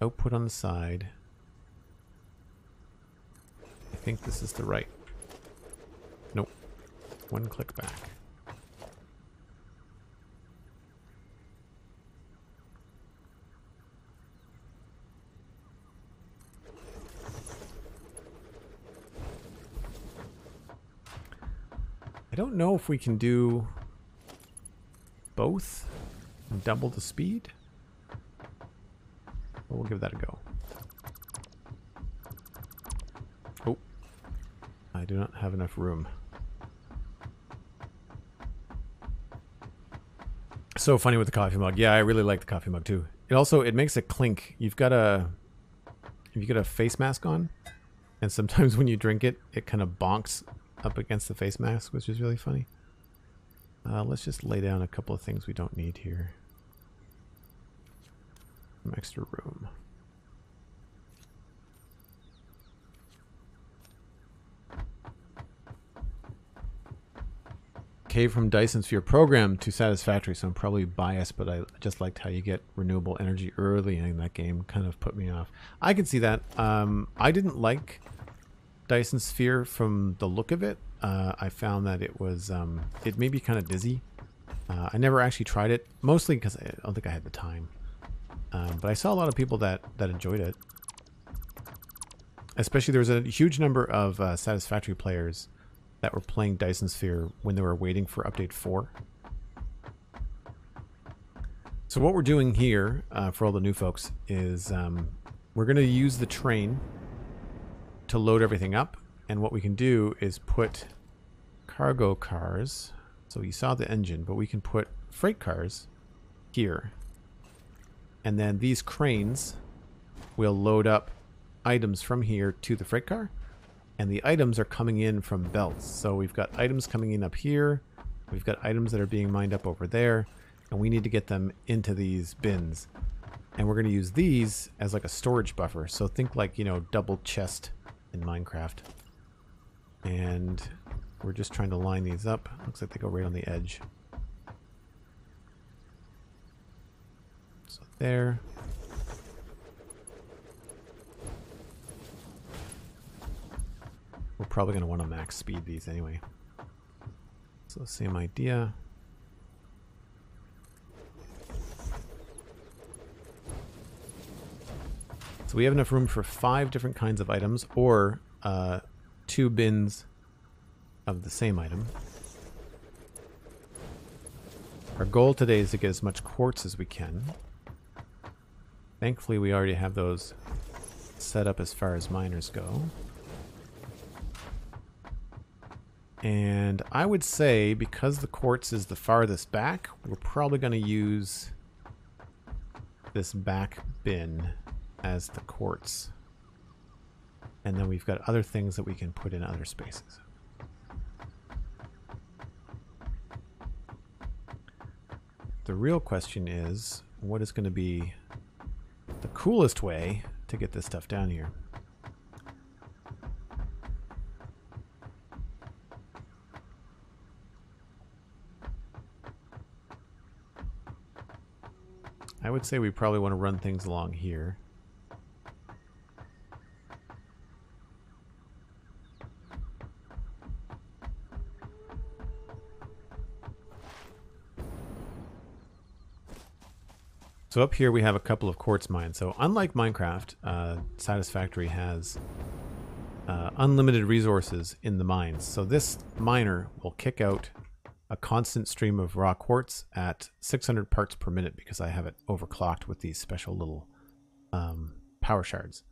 Output on the side. I think this is the right. Nope. One click back. I don't know if we can do both and double the speed. But we'll give that a go. Oh, I do not have enough room. So funny with the coffee mug. Yeah, I really like the coffee mug too. It makes a clink. If you've got a face mask on, and sometimes when you drink it, it kind of bonks up against the face mask, which is really funny. Let's just lay down a couple of things we don't need here. Some extra room. Cave from Dyson Sphere program to Satisfactory, so I'm probably biased, but I just liked how you get renewable energy early in that game. Kind of put me off. I can see that. I didn't like Dyson Sphere from the look of it. I found that it was it made me kind of dizzy. I never actually tried it, mostly because I don't think I had the time. But I saw a lot of people that enjoyed it. Especially there was a huge number of Satisfactory players that were playing Dyson Sphere when they were waiting for update 4. So what we're doing here for all the new folks is we're going to use the train to load everything up. And what we can do is put cargo cars. So you saw the engine, but we can put freight cars here. And then these cranes will load up items from here to the freight car. And the items are coming in from belts. So we've got items coming in up here. We've got items that are being mined up over there. And we need to get them into these bins. And we're going to use these as like a storage buffer. So think like, you know, double chest in Minecraft. And we're just trying to line these up. Looks like they go right on the edge. So there. We're probably going to want to max speed these anyway. So same idea. So we have enough room for 5 different kinds of items, or 2 bins of the same item. Our goal today is to get as much quartz as we can. Thankfully, we already have those set up as far as miners go. And I would say, because the quartz is the farthest back, we're probably going to use this back bin as the quartz. And then we've got other things that we can put in other spaces. The real question is, what is going to be the coolest way to get this stuff down here? I would say we probably want to run things along here. So up here we have a couple of quartz mines. So unlike Minecraft, Satisfactory has unlimited resources in the mines. So this miner will kick out a constant stream of raw quartz at 600 parts per minute because I have it overclocked with these special little power shards.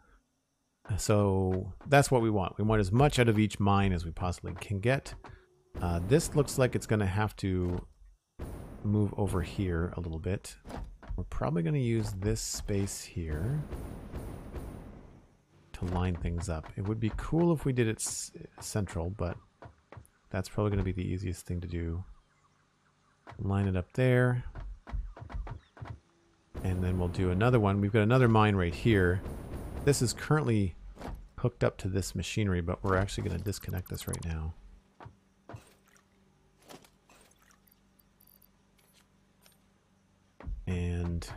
So that's what we want. We want as much out of each mine as we possibly can get. This looks like it's going to have to move over here a little bit. We're probably going to use this space here to line things up. It would be cool if we did it central, but that's probably going to be the easiest thing to do. Line it up there. And then we'll do another one. We've got another mine right here. This is currently hooked up to this machinery, but we're actually going to disconnect this right now. And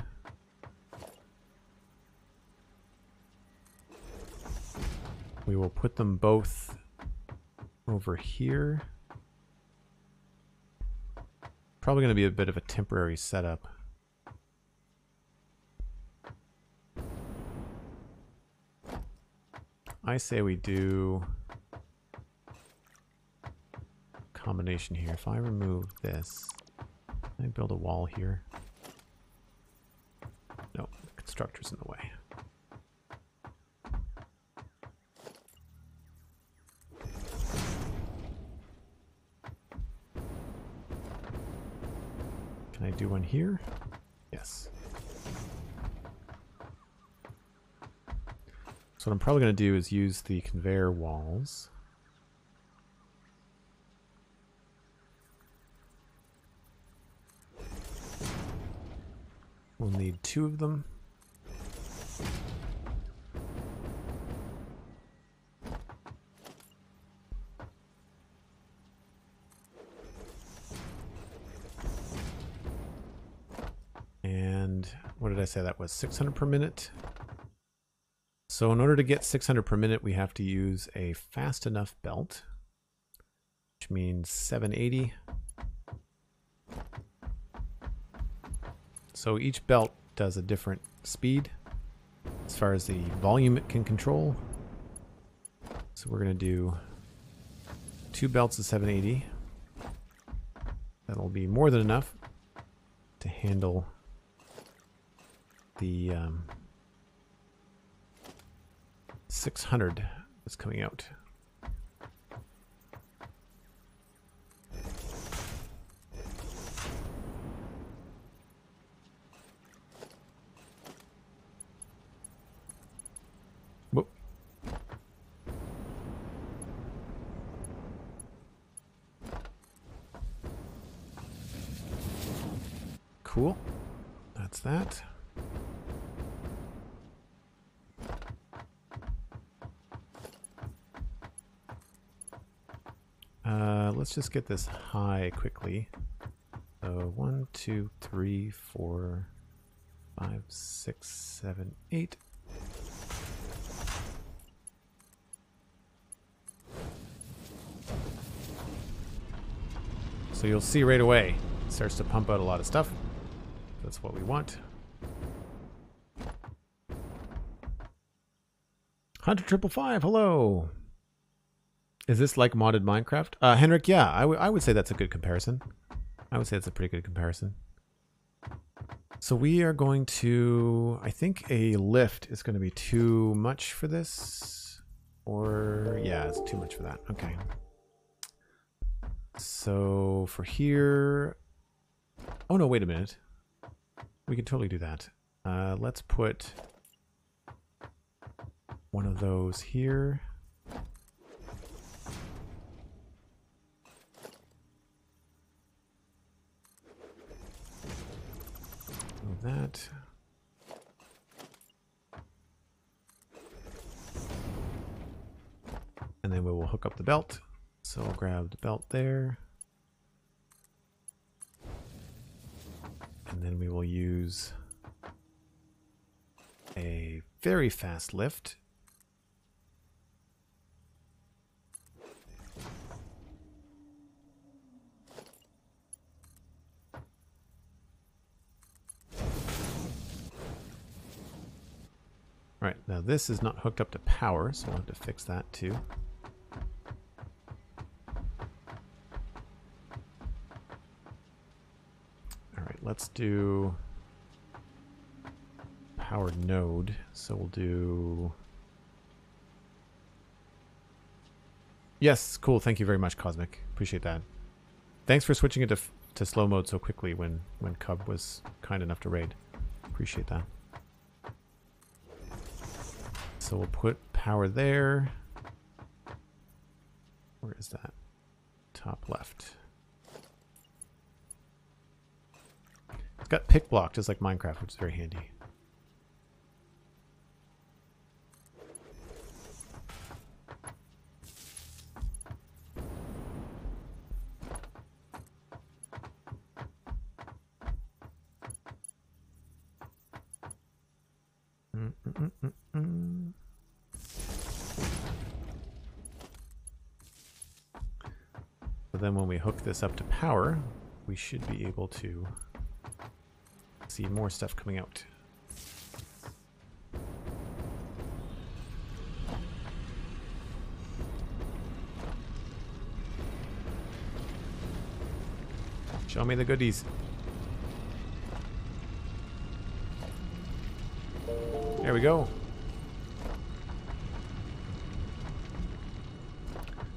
we will put them both over here. Probably going to be a bit of a temporary setup. I say we do a combination here. If I remove this, can I build a wall here? No, the constructor's in the way. Can I do one here? Yes. So what I'm probably going to do is use the conveyor walls. We'll need 2 of them. And what did I say that was? 600 per minute. So in order to get 600 per minute, we have to use a fast enough belt, which means 780. So each belt does a different speed as far as the volume it can control. So we're going to do 2 belts of 780. That'll be more than enough to handle the 600 that's coming out. Whoop. Cool. That's that. Let's just get this high quickly. So 1, 2, 3, 4, 5, 6, 7, 8. So you'll see right away, it starts to pump out a lot of stuff. That's what we want. Hunter 555, hello. Is this like modded Minecraft? Henrik, yeah, I would say that's a good comparison. I would say it's a pretty good comparison. So we are going to, I think a lift is going to be too much for this. Or, yeah, it's too much for that. Okay. So for here, oh no, wait a minute. We can totally do that. Let's put one of those here. That. And then we will hook up the belt. So we'll grab the belt there. And then we will use a very fast lift. Right, now this is not hooked up to power, so we'll have to fix that too. Alright, let's do powered node. So we'll do... Yes, cool, thank you very much, Cosmic. Appreciate that. Thanks for switching it to slow mode so quickly when Cub was kind enough to raid. Appreciate that. So we'll put power there. Where is that? Top left. It's got pick block just like Minecraft, which is very handy. So then when we hook this up to power, we should be able to see more stuff coming out. Show me the goodies. There we go.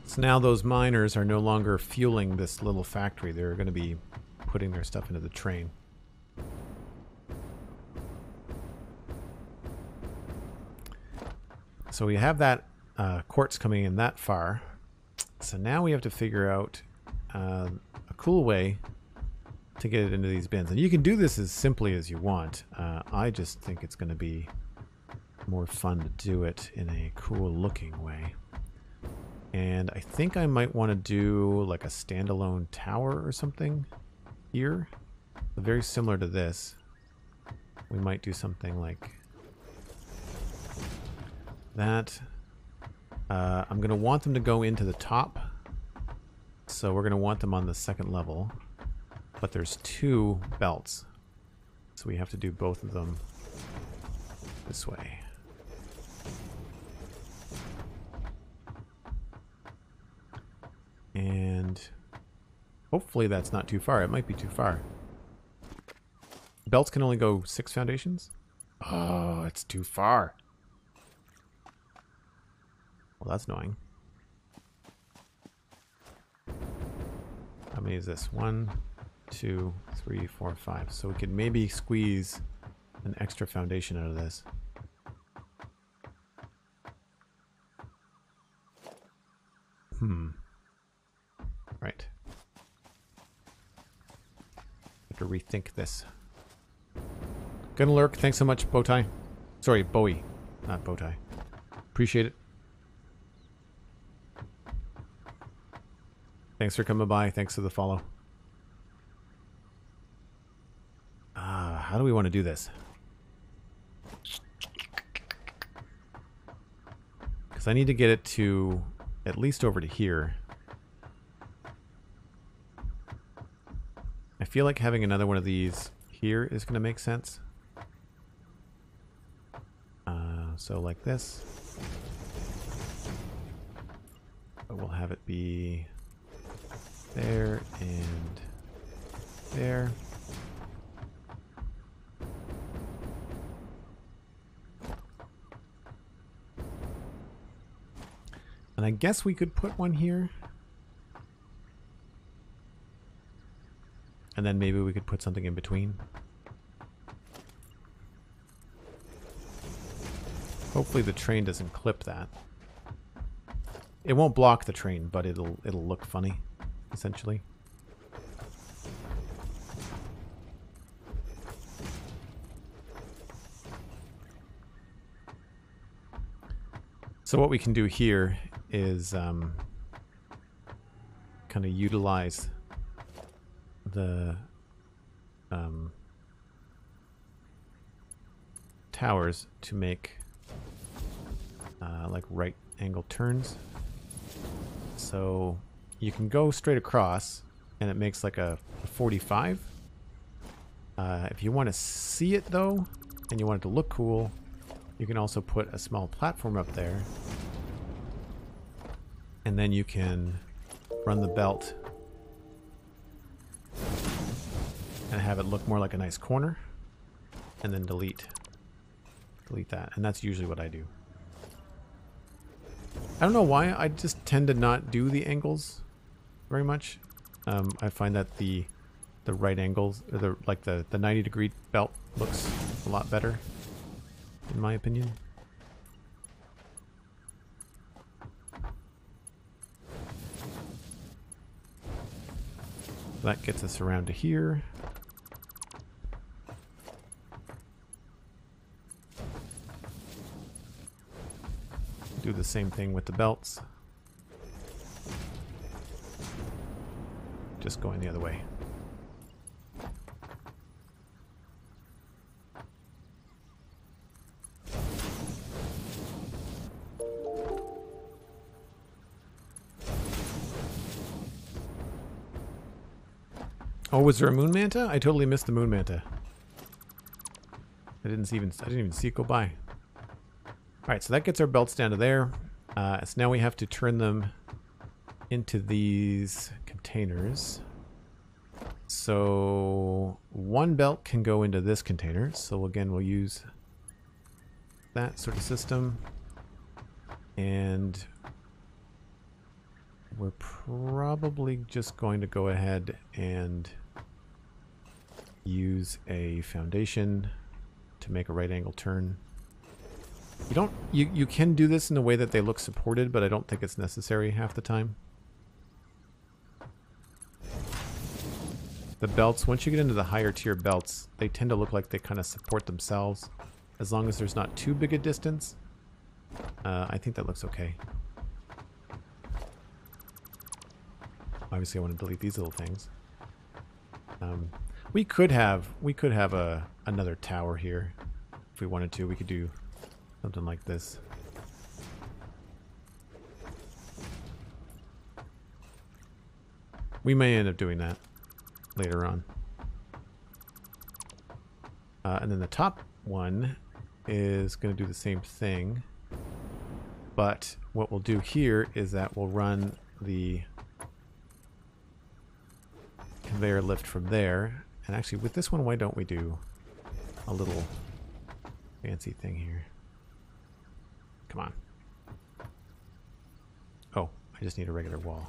So now those miners are no longer fueling this little factory. They're going to be putting their stuff into the train. So we have that quartz coming in that far. So now we have to figure out a cool way to get it into these bins. And you can do this as simply as you want. I just think it's going to be more fun to do it in a cool looking way. And I think I might want to do like a standalone tower or something here. Very similar to this. We might do something like that. I'm going to want them to go into the top. So we're going to want them on the second level. But there's two belts. So we have to do both of them this way. And hopefully that's not too far. It might be too far. Belts can only go 6 foundations? Oh, it's too far. Well, that's annoying. How many is this? 1, 2, 3, 4, 5. So we could maybe squeeze an extra foundation out of this. Right. Have to rethink this. Gonna lurk. Thanks so much, Bowtie. Sorry, Bowie, not Bowtie. Appreciate it. Thanks for coming by. Thanks for the follow. How do we want to do this? Because I need to get it to at least over to here. I feel like having another one of these here is going to make sense. So like this. But we'll have it be there and there. And I guess we could put one here. And then maybe we could put something in between. Hopefully the train doesn't clip that. It won't block the train, but it'll look funny, essentially. So what we can do here is kind of utilize the towers to make like right angle turns. So you can go straight across and it makes like a 45. If you want to see it though, and you want it to look cool, you can also put a small platform up there. And then you can run the belt and have it look more like a nice corner. And then delete that. And that's usually what I do. I don't know why, I just tend to not do the angles very much. I find that the right angles, or the 90-degree belt looks a lot better, in my opinion. That gets us around to here. Do the same thing with the belts. Just going the other way. Oh, was there a moon manta? I totally missed the moon manta. I didn't even see it go by. Alright, so that gets our belts down to there. So now we have to turn them into these containers. So one belt can go into this container. So again, we'll use that sort of system. And we're probably just going to go ahead and use a foundation to make a right angle turn. You can do this in a way that they look supported, but I don't think it's necessary half the time. The belts, once you get into the higher tier belts, they tend to look like they kind of support themselves. As long as there's not too big a distance, I think that looks okay. Obviously I want to delete these little things. We could have another tower here if we wanted to. We could do something like this. We may end up doing that later on. And then the top one is going to do the same thing. But what we'll do here is that we'll run the conveyor lift from there. And actually with this one, why don't we do a little fancy thing here? Come on. Oh, I just need a regular wall.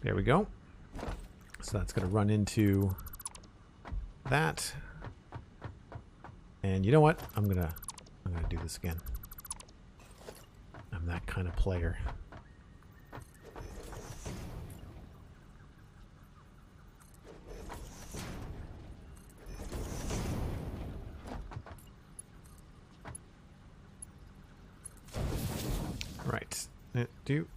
There we go. So that's going to run into that. And you know what? I'm gonna do this again. I'm that kind of player. Right. Do.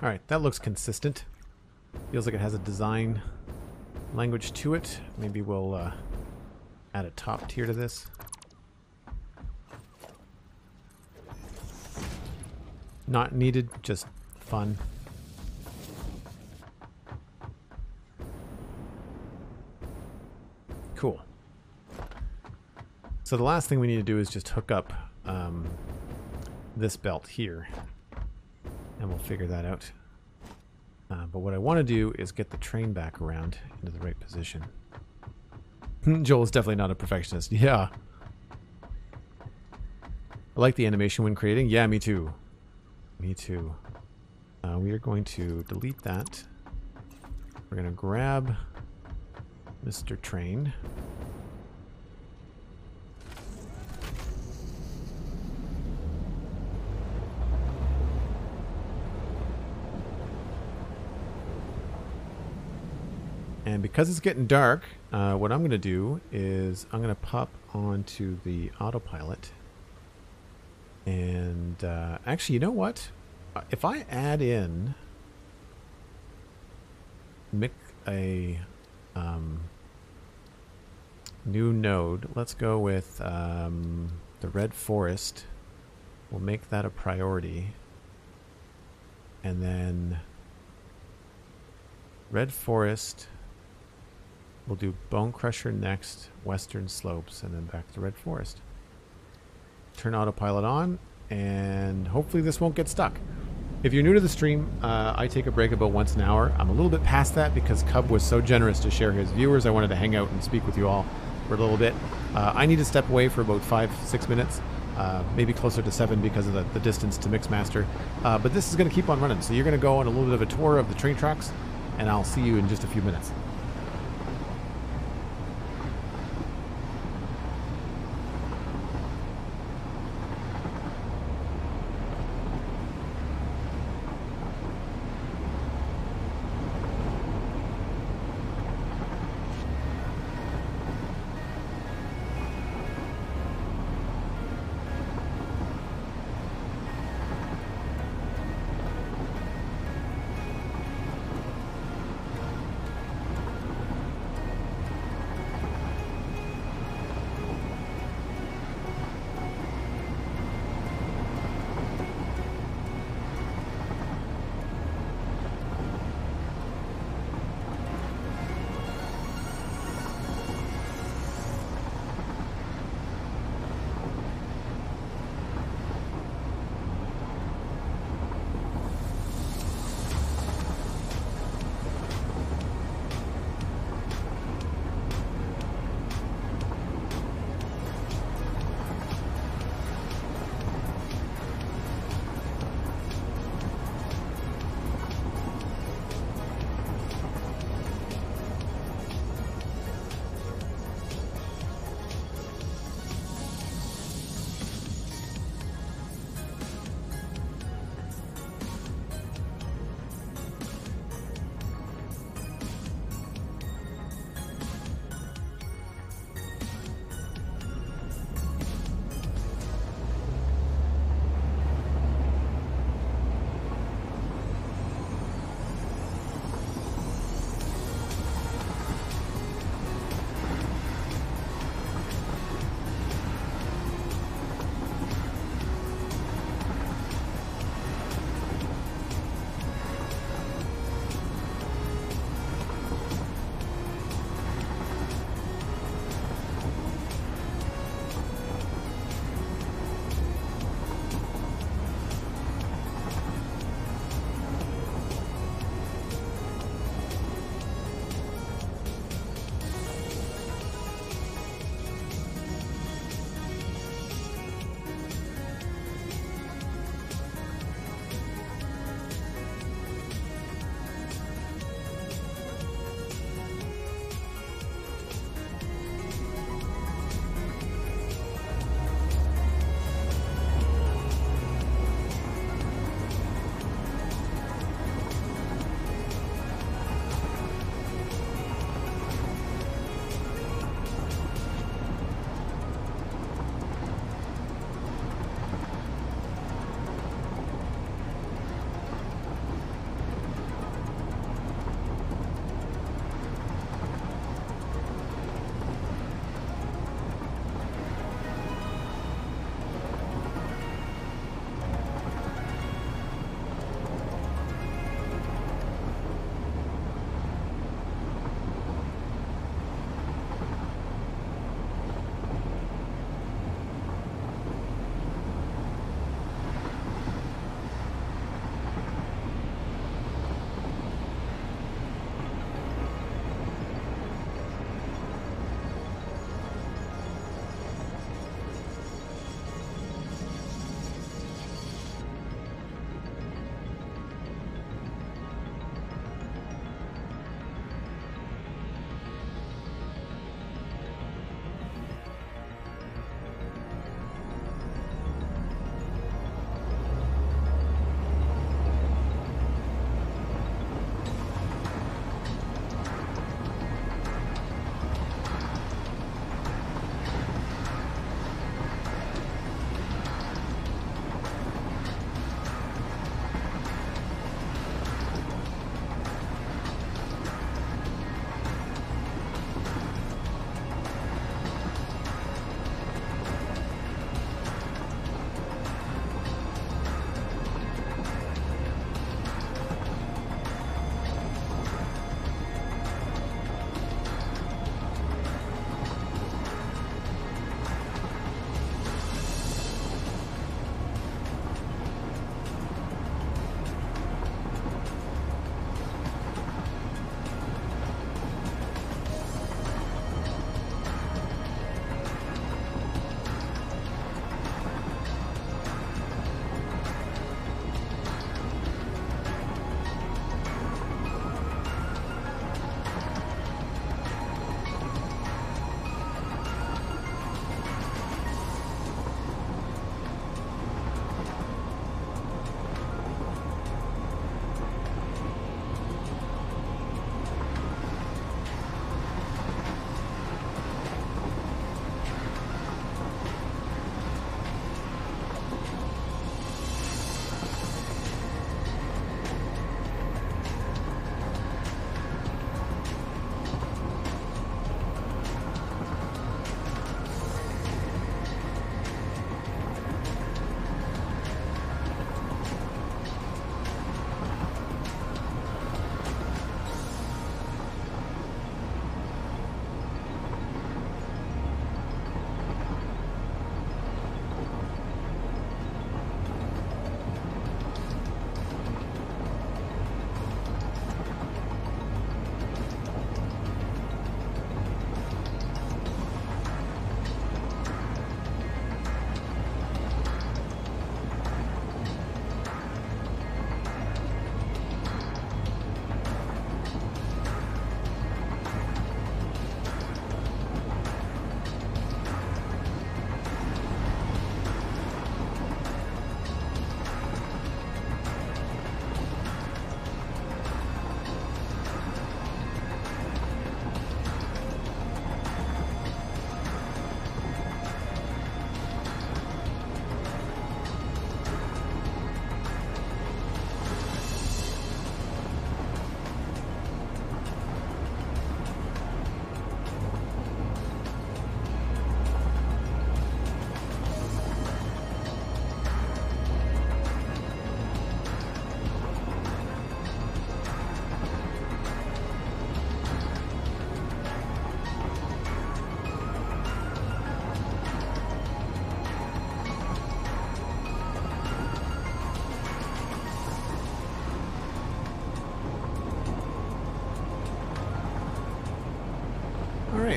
Alright, that looks consistent. Feels like it has a design language to it. Maybe we'll add a top tier to this. Not needed, just fun. Cool. So the last thing we need to do is just hook up this belt here. And we'll figure that out. But what I want to do is get the train back around into the right position. Joel is definitely not a perfectionist. Yeah. I like the animation when creating. Yeah, me too. Me too. We are going to delete that. We're going to grab Mr. Train. And because it's getting dark, what I'm going to do is I'm going to pop onto the autopilot. And actually, you know what? If I add in a new node, let's go with the Red Forest. We'll make that a priority. And then Red Forest. We'll do Bonecrusher next, Western Slopes, and then back to Red Forest. Turn autopilot on, and hopefully this won't get stuck. If you're new to the stream, I take a break about once an hour. I'm a little bit past that because Cub was so generous to share his viewers. I wanted to hang out and speak with you all for a little bit. I need to step away for about 5-6 minutes, maybe closer to 7 because of the distance to Mixmaster. But this is going to keep on running, so you're going to go on a little bit of a tour of the train tracks, and I'll see you in just a few minutes.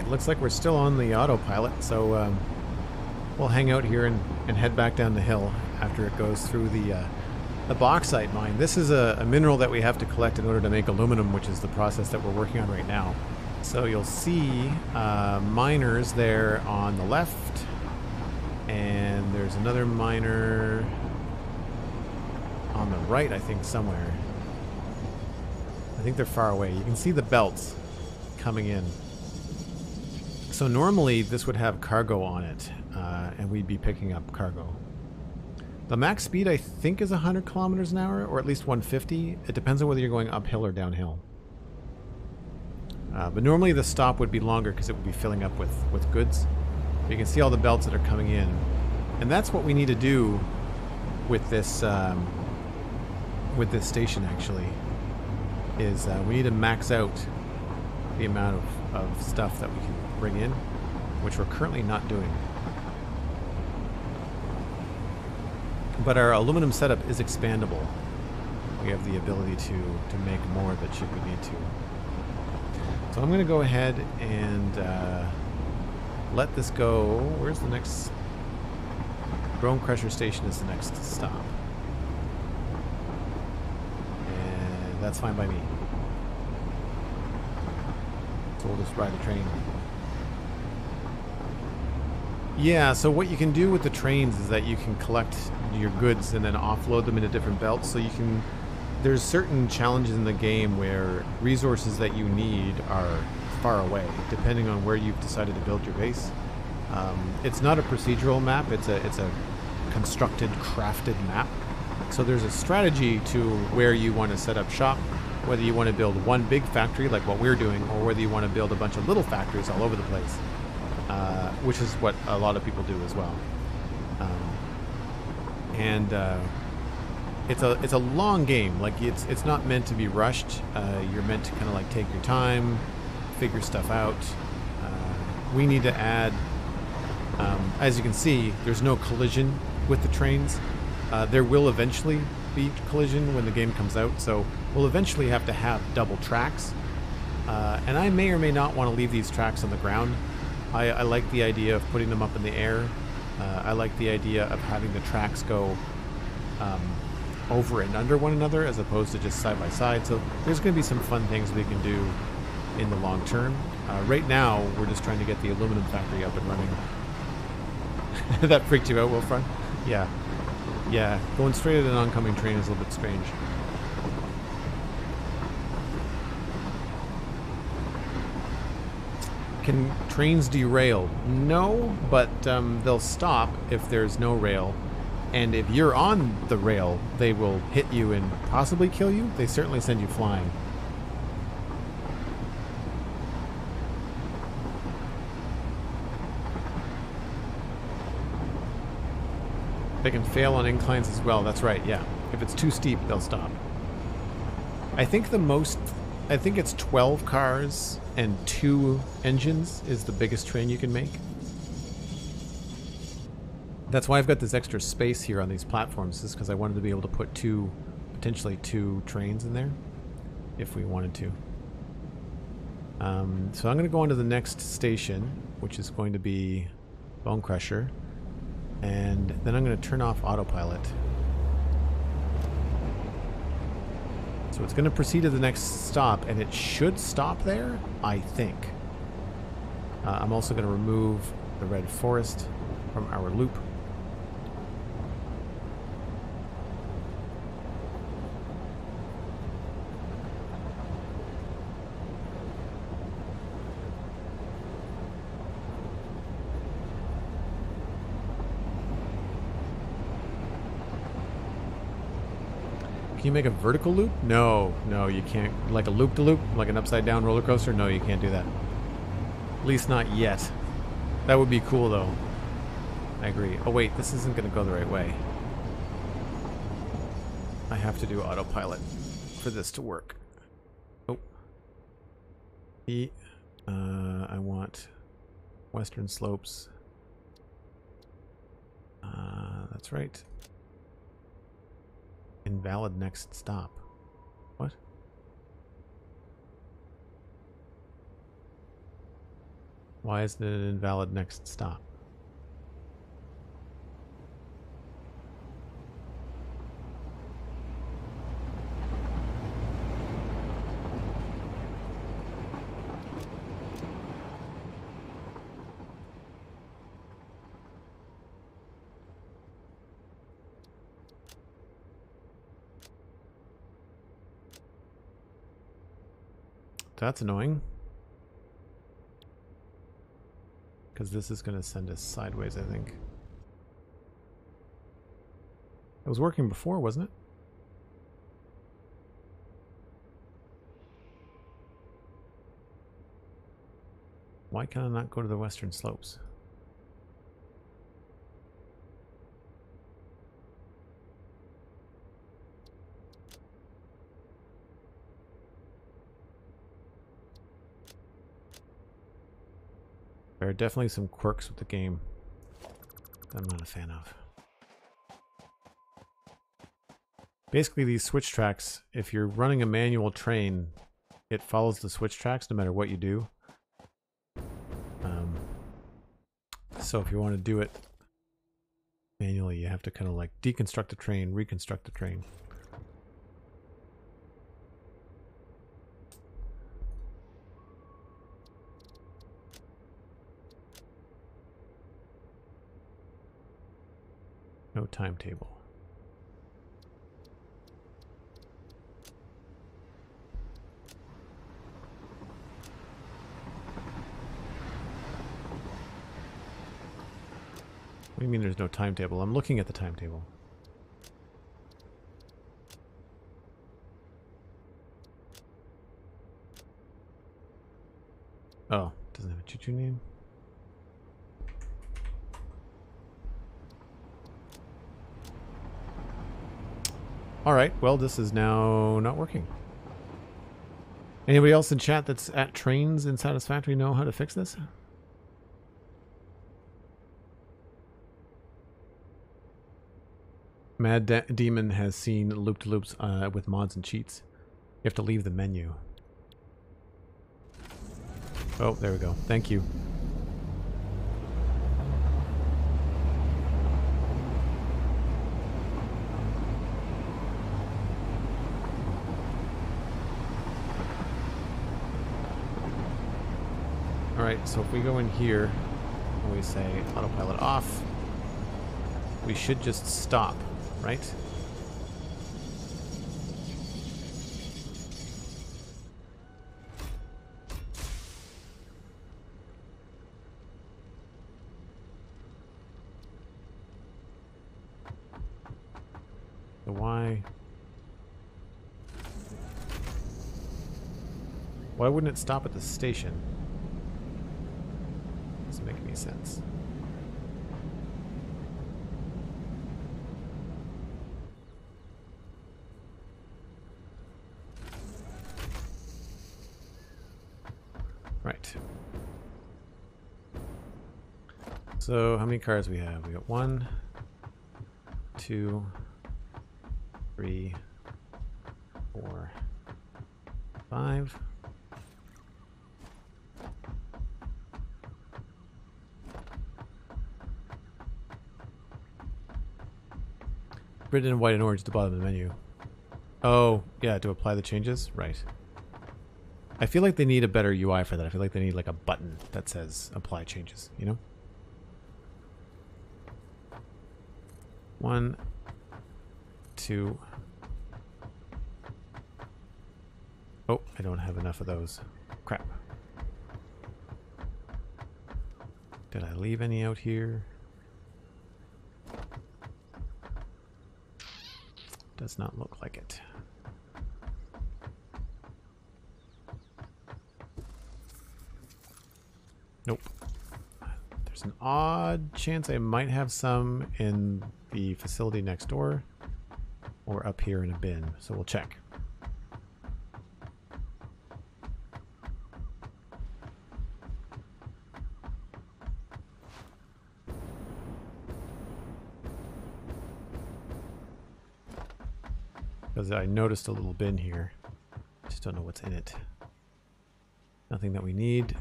looks like we're still on the autopilot, so we'll hang out here and head back down the hill after it goes through the bauxite mine. This is a mineral that we have to collect in order to make aluminum, which is the process that we're working on right now. So you'll see miners there on the left, and there's another miner on the right, I think, somewhere. I think they're far away. You can see the belts coming in. So normally this would have cargo on it, and we'd be picking up cargo. The max speed, I think, is 100 kilometers an hour, or at least 150. It depends on whether you're going uphill or downhill. But normally the stop would be longer because it would be filling up with goods. You can see all the belts that are coming in. And that's what we need to do with this station, actually, is we need to max out the amount of stuff that we can bring in, which we're currently not doing. But our aluminum setup is expandable. We have the ability to make more of it should we need to. So I'm going to go ahead and let this go. Where's the next? Bonecrusher station is the next stop. And that's fine by me. So we'll just ride the train. Yeah, so what you can do with the trains is that you can collect your goods and then offload them into different belts. So you can, there's certain challenges in the game where resources that you need are far away, depending on where you've decided to build your base. It's not a procedural map, it's a constructed, crafted map. So there's a strategy to where you want to set up shop, whether you want to build one big factory like what we're doing, or whether you want to build a bunch of little factories all over the place. Which is what a lot of people do as well. It's a long game. Like it's not meant to be rushed. You're meant to kind of like take your time, figure stuff out. We need to add, as you can see, there's no collision with the trains. There will eventually be collision when the game comes out, so we'll eventually have to have double tracks. And I may or may not want to leave these tracks on the ground. I like the idea of putting them up in the air. I like the idea of having the tracks go over and under one another as opposed to just side by side. So there's going to be some fun things we can do in the long term. Right now, we're just trying to get the aluminum factory up and running. That freaked you out, Wolfrun? Yeah. Yeah, going straight at an oncoming train is a little bit strange. Can trains derail? No, but they'll stop if there's no rail. And if you're on the rail, they will hit you and possibly kill you. They certainly send you flying. They can fail on inclines as well. That's right, yeah. If it's too steep, they'll stop. I think it's 12 cars and 2 engines is the biggest train you can make. That's why I've got this extra space here on these platforms, is because I wanted to be able to put potentially two trains in there, if we wanted to. So I'm going to go on to the next station, which is going to be Bonecrusher, and then I'm going to turn off autopilot. So it's going to proceed to the next stop, and it should stop there, I think. I'm also going to remove the red forest from our loop. Can you make a vertical loop? No, you can't. Like a loop-de-loop? Like an upside-down roller coaster? No, you can't do that. At least not yet. That would be cool, though. I agree. Oh, wait, this isn't going to go the right way. I have to do autopilot for this to work. Oh. I want western slopes. That's right. Invalid next stop. What? Why isn't it an invalid next stop? That's annoying. Because this is going to send us sideways, I think. It was working before, wasn't it? Why can I not go to the western slopes? There are definitely some quirks with the game that I'm not a fan of. Basically, these switch tracks, if you're running a manual train, it follows the switch tracks no matter what you do. So if you want to do it manually, you have to kind of like deconstruct the train, reconstruct the train. No timetable. What do you mean there's no timetable? I'm looking at the timetable. Oh, doesn't have a choo-choo name? Alright, well this is now not working. Anybody else in chat that's at trains in Satisfactory know how to fix this? Mad Demon has seen loop-to-loops with mods and cheats. You have to leave the menu. Oh, there we go. Thank you. Alright, so if we go in here and we say autopilot off, we should just stop. Right? So why wouldn't it stop at the station? Doesn't make any sense. Right. So how many cars we have? We got 1, 2, 3, 4, 5. Written in white and orange at the bottom of the menu. Oh, yeah, to apply the changes? Right. I feel like they need a better UI for that. I feel like they need like a button that says apply changes, you know? 1, 2. Oh, I don't have enough of those. Crap. Did I leave any out here? Does not look like it. Nope. There's an odd chance I might have some in the facility next door or up here in a bin, so we'll check. Because I noticed a little bin here. Just don't know what's in it. Nothing that we need.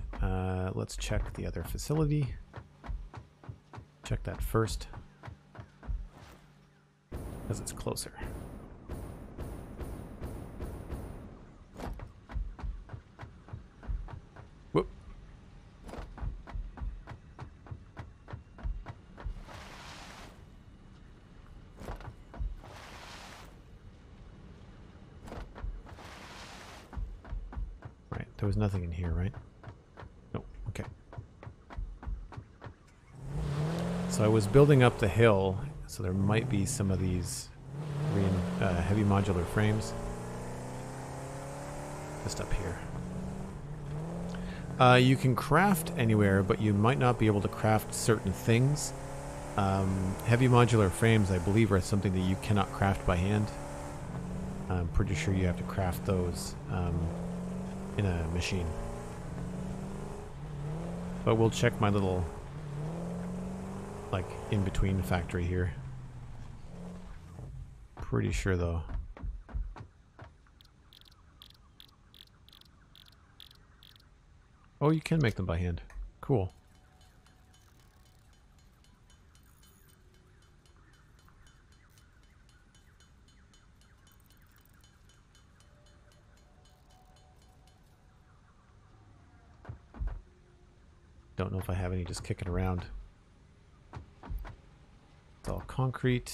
Let's check the other facility. Check that first, because it's closer. Whoop. Right, there was nothing in here, right? No, okay. So I was building up the hill, so there might be some of these heavy modular frames just up here. You can craft anywhere, but you might not be able to craft certain things. Heavy modular frames, I believe, are something that you cannot craft by hand. I'm pretty sure you have to craft those in a machine. But we'll check my little, like, in-between factory here. Pretty sure, though. Oh, you can make them by hand. Cool. Don't know if I have any just kicking around. It's all concrete.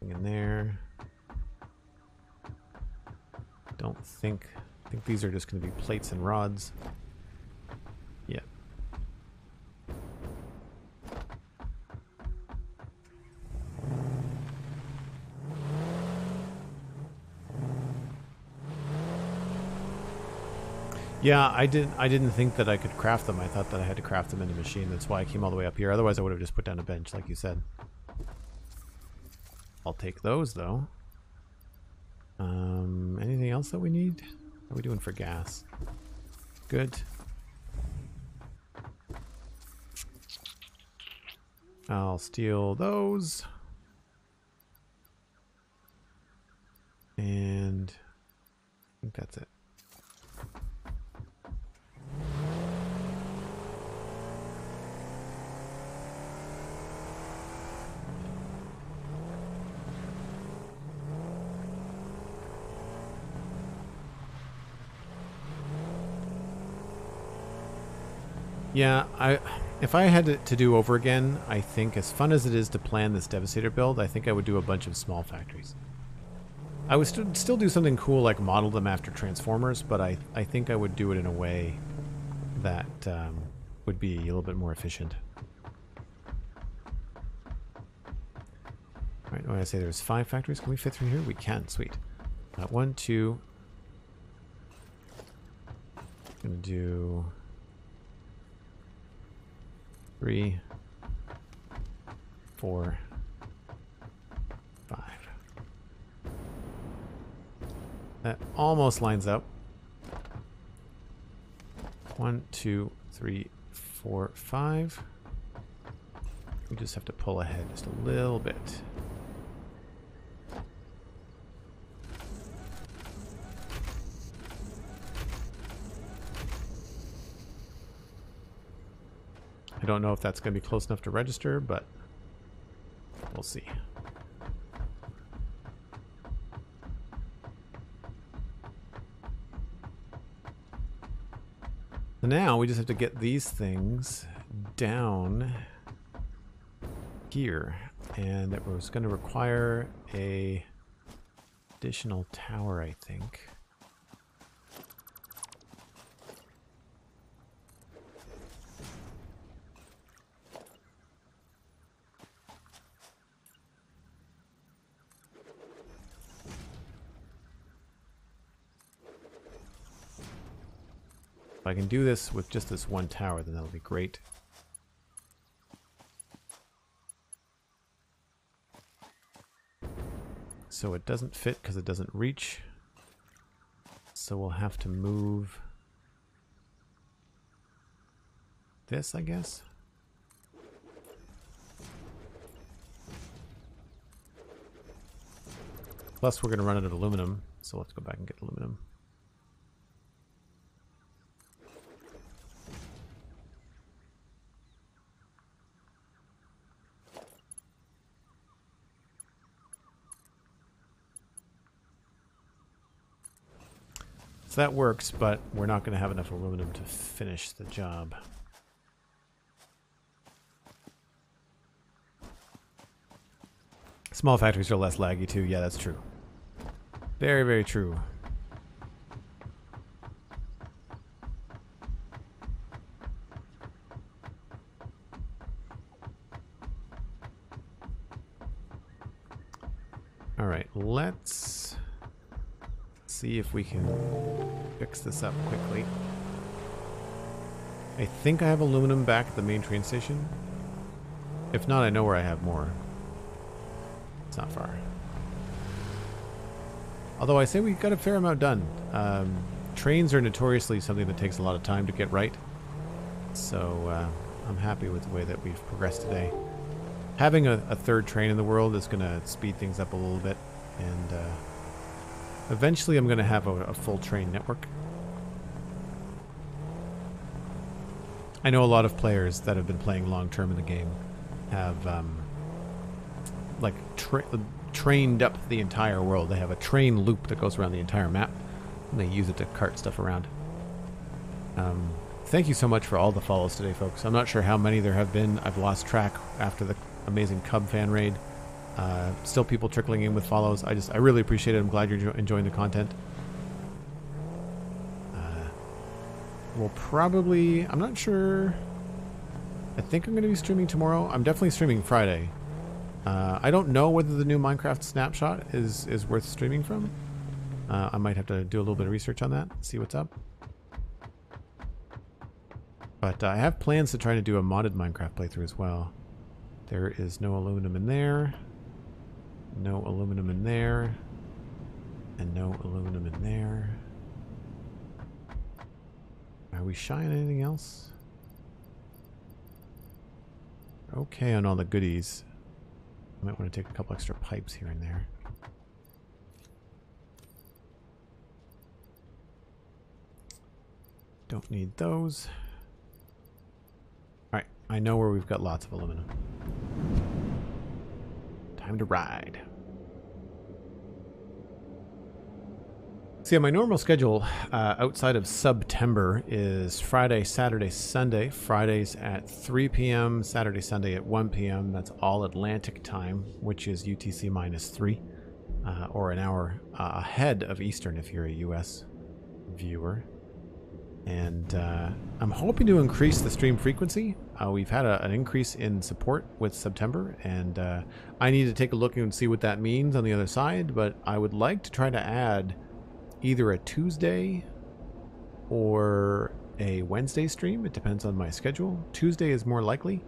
Nothing in there. Don't think... I think these are just going to be plates and rods. Yeah. Yeah, I didn't think that I could craft them. I thought that I had to craft them in a machine. That's why I came all the way up here. Otherwise, I would have just put down a bench, like you said. I'll take those, though. Anything else that we need? How are we doing for gas? Good. I'll steal those. And I think that's it. Yeah, if I had to do over again, I think as fun as it is to plan this Devastator build, I think I would do a bunch of small factories. I would still do something cool like model them after Transformers, but I think I would do it in a way that would be a little bit more efficient. Alright, when I say there's 5 factories, can we fit through here? We can, sweet. 1, 2. Gonna do 3, 4, 5. That almost lines up. 1, 2, 3, 4, 5. We just have to pull ahead just a little bit. I don't know if that's going to be close enough to register, but we'll see. So now we just have to get these things down here, and that was going to require a additional tower, I think. If I can do this with just this one tower, then that'll be great. So it doesn't fit because it doesn't reach. So we'll have to move this, I guess. Plus we're going to run out of aluminum, so let's go back and get aluminum. So that works, but we're not going to have enough aluminum to finish the job. Small factories are less laggy too. Yeah, that's true. Very, very true. All right, let's see if we can fix this up quickly. I think I have aluminum back at the main train station. If not, I know where I have more. It's not far. Although I say we got a fair amount done. Trains are notoriously something that takes a lot of time to get right. So I'm happy with the way that we've progressed today. Having a third train in the world is going to speed things up a little bit. And eventually I'm going to have a full train network. I know a lot of players that have been playing long term in the game have like trained up the entire world. They have a train loop that goes around the entire map, and they use it to cart stuff around. Thank you so much for all the follows today, folks. I'm not sure how many there have been. I've lost track after the amazing Cub fan raid. Still people trickling in with follows. I really appreciate it. I'm glad you're enjoying the content. We'll probably, I'm not sure. I think I'm going to be streaming tomorrow. I'm definitely streaming Friday. I don't know whether the new Minecraft snapshot is worth streaming from. I might have to do a little bit of research on that, see what's up. But I have plans to try to do a modded Minecraft playthrough as well. There is no aluminum in there. No aluminum in there. And no aluminum in there. Are we shy on anything else? Okay on all the goodies. I might want to take a couple extra pipes here and there. Don't need those. Alright, I know where we've got lots of aluminum. Time to ride. See, my normal schedule outside of September is Friday, Saturday, Sunday. Fridays at 3 p.m., Saturday, Sunday at 1 p.m. That's all Atlantic time, which is UTC -3, or an hour ahead of Eastern if you're a US viewer. And I'm hoping to increase the stream frequency. We've had an increase in support with September, and I need to take a look and see what that means on the other side, but I would like to try to add either a Tuesday or a Wednesday stream. It depends on my schedule. Tuesday is more likely.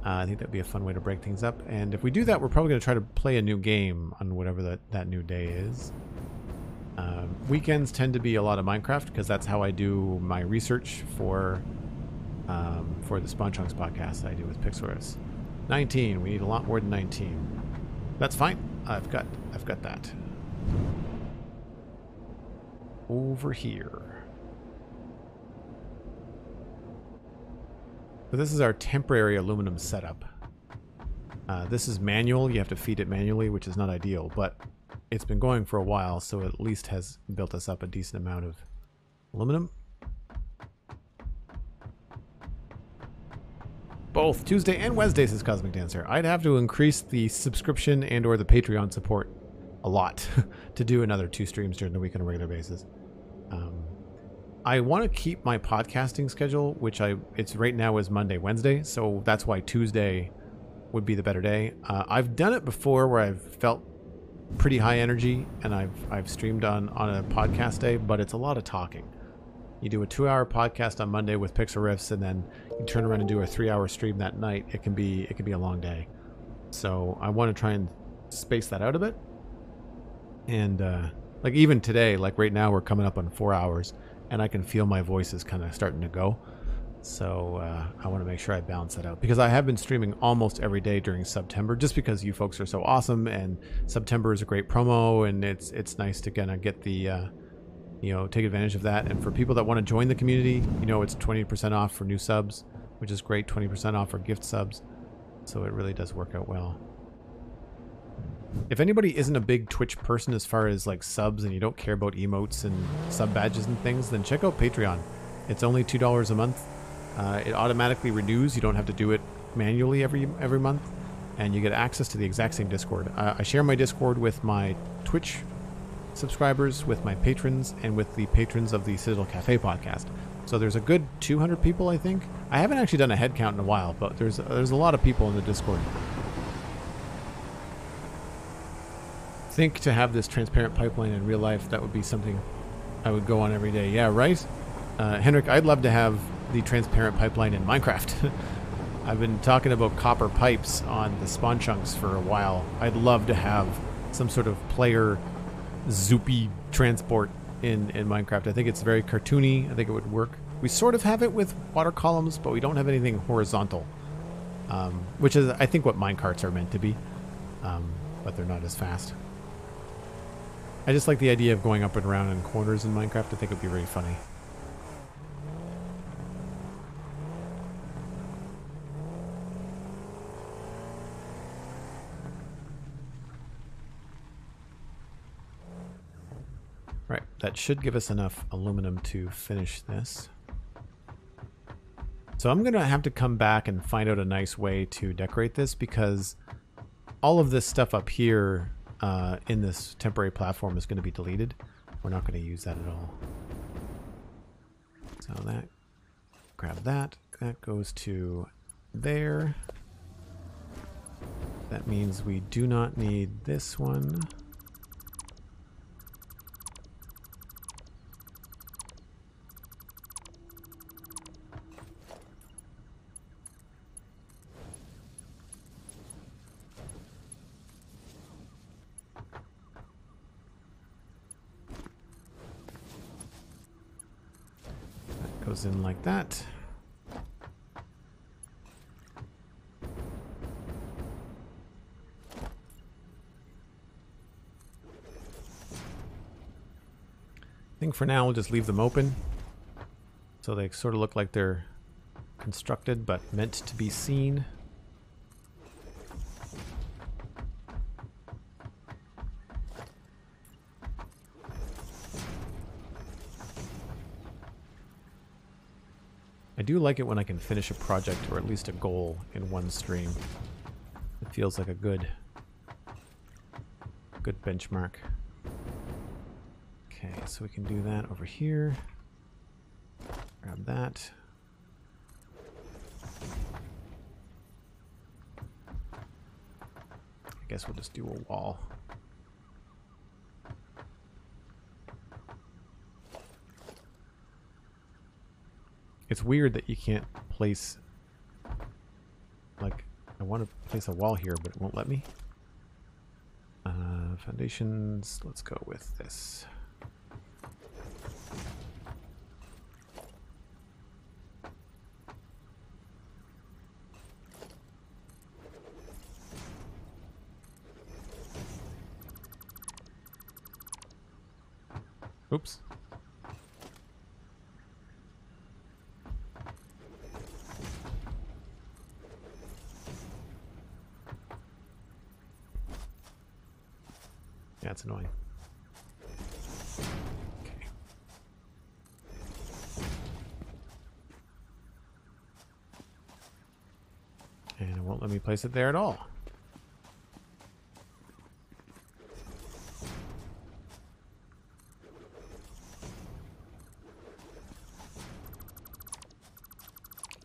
I think that'd be a fun way to break things up. And if we do that, we're probably going to try to play a new game on whatever that new day is. Weekends tend to be a lot of Minecraft because that's how I do my research for the Spawn Chunks podcast that I do with Pixelriffs. 19. We need a lot more than 19. That's fine. I've got that. Over here. So this is our temporary aluminum setup. This is manual. You have to feed it manually, which is not ideal, but it's been going for a while, so it at least has built us up a decent amount of aluminum. Both Tuesday and Wednesday, says Cosmic Dancer. I'd have to increase the subscription and or the Patreon support a lot to do another 2 streams during the week on a regular basis. I want to keep my podcasting schedule, which it's right now is Monday, Wednesday, so that's why Tuesday would be the better day. I've done it before where I've felt pretty high energy and I've streamed on a podcast day, but it's a lot of talking. You do a 2-hour podcast on Monday with Pixel Riffs, and then you turn around and do a 3-hour stream that night. It can be a long day. So I want to try and space that out a bit. And like even today, like right now, we're coming up on 4 hours, and I can feel my voice is kind of starting to go. So I want to make sure I balance that out, because I have been streaming almost every day during September, just because you folks are so awesome, and September is a great promo, and it's nice to kind of get the take advantage of that. And for people that want to join the community, it's 20% off for new subs, which is great. 20% off for gift subs, so it really does work out well. If anybody isn't a big Twitch person as far as like subs and you don't care about emotes and sub badges and things, then check out Patreon. It's only $2 a month. It automatically renews. You don't have to do it manually every month, and you get access to the exact same Discord. I share my Discord with my Twitch subscribers, with my patrons, and with the patrons of the Citadel Cafe podcast. So there's a good 200 people, I think. I haven't actually done a head count in a while, but there's a lot of people in the Discord. Think to have this transparent pipeline in real life, that would be something I would go on every day. Yeah, right? Henrik, I'd love to have the transparent pipeline in Minecraft. I've been talking about copper pipes on the spawn chunks for a while. I'd love to have some sort of player zoopy transport in Minecraft. I think it's very cartoony. I think it would work. We sort of have it with water columns, but we don't have anything horizontal, which is, I think, what minecarts are meant to be, but they're not as fast. I just like the idea of going up and around in corners in Minecraft. I think it would be really funny. Right, that should give us enough aluminum to finish this. So I'm going to have to come back and find out a nice way to decorate this, because all of this stuff up here in this temporary platform is going to be deleted. We're not going to use that at all. So that, grab that. That goes to there. That means we do not need this one. Goes in like that. I think for now we'll just leave them open, so they sort of look like they're constructed but meant to be seen. I do like it when I can finish a project, or at least a goal, in one stream. It feels like a good benchmark. Okay, so we can do that over here. Grab that. I guess we'll just do a wall. It's weird that you can't place, like, I want to place a wall here, but it won't let me. Foundations, let's go with this. Oops. Yeah, it's annoying. Okay. And it won't let me place it there at all.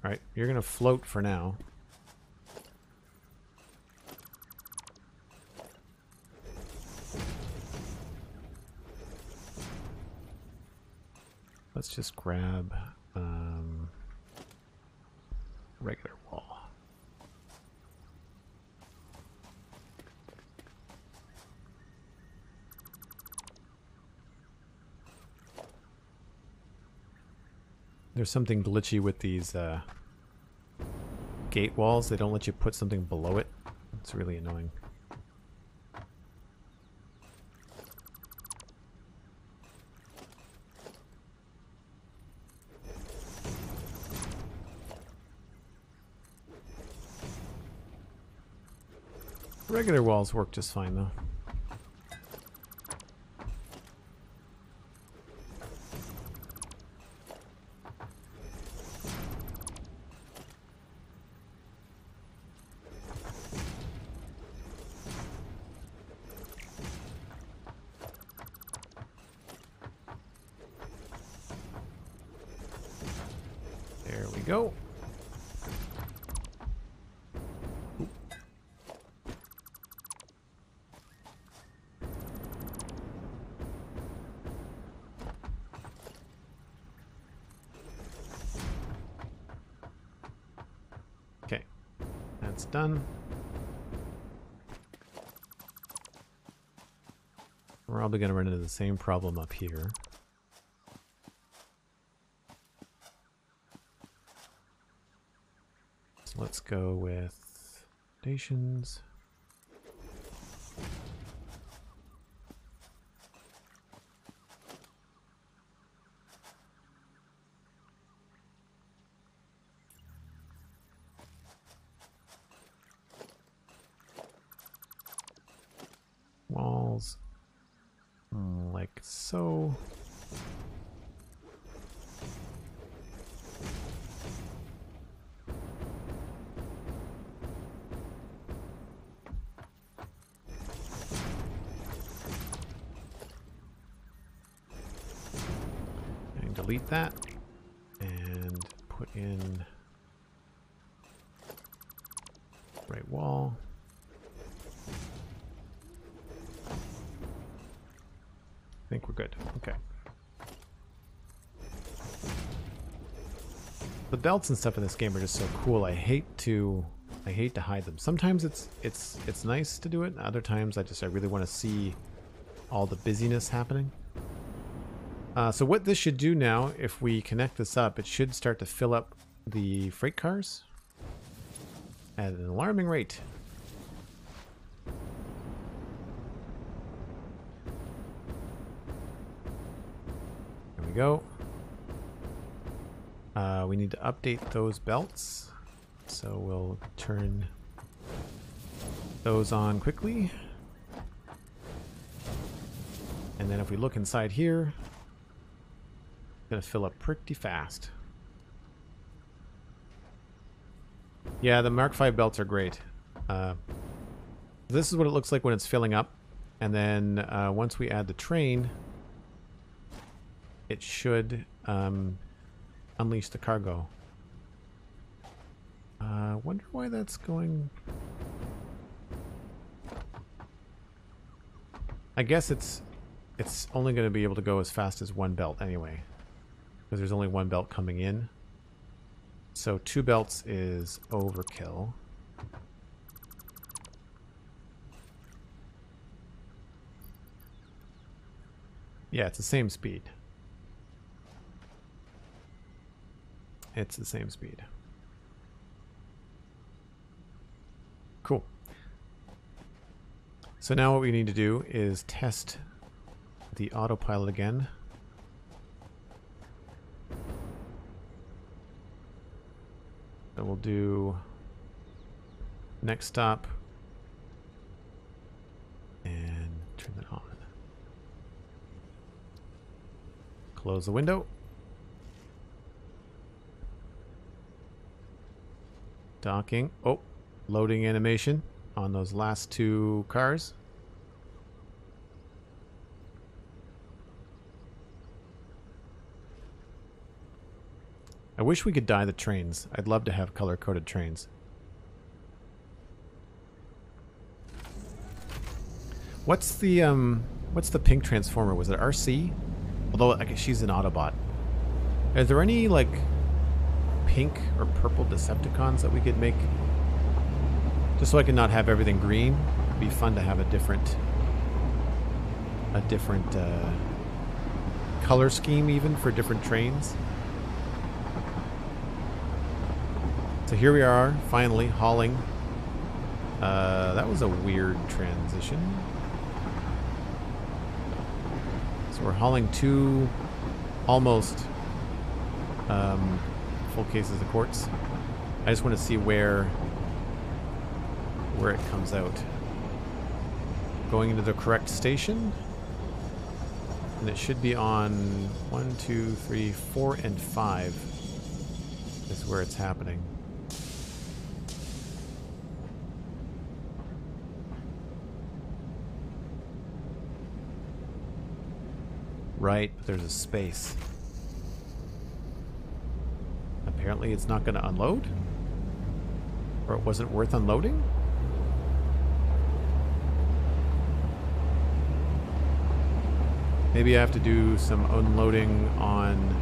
Alright, you're going to float for now. Let's just grab regular wall. There's something glitchy with these gate walls. They don't let you put something below it. It's really annoying. Regular walls work just fine though. There we go. Okay, that's done. We're probably going to run into the same problem up here. So let's go with stations. Walls, like so. And delete that and put in right wall. I think we're good. Okay. The belts and stuff in this game are just so cool. I hate to hide them. Sometimes it's nice to do it. Other times I really want to see all the busyness happening. So what this should do now, if we connect this up, it should start to fill up the freight cars at an alarming rate. We go. We need to update those belts, so we'll turn those on quickly. And then if we look inside here, it's gonna fill up pretty fast. Yeah, the Mark V belts are great. This is what it looks like when it's filling up, and then once we add the train, it should unleash the cargo. Wonder why that's going... I guess it's only going to be able to go as fast as one belt anyway, because there's only one belt coming in. So 2 belts is overkill. Yeah, it's the same speed. It's the same speed. Cool. So now what we need to do is test the autopilot again. So we'll do next stop and turn it on. Close the window. Docking. Oh, loading animation on those last 2 cars. I wish we could dye the trains. I'd love to have color-coded trains. What's the pink Transformer? Was it RC? Although I guess she's an Autobot. Is there any like pink or purple Decepticons that we could make? Just so I can not have everything green. It'd be fun to have a different color scheme even for different trains. So here we are, finally hauling. That was a weird transition. So we're hauling 2 almost full cases of quartz. I just want to see where it comes out. going into the correct station. And it should be on 1, 2, 3, 4, and 5 is where it's happening. Right, but there's a space. Apparently it's not going to unload? Or it wasn't worth unloading? Maybe I have to do some unloading on...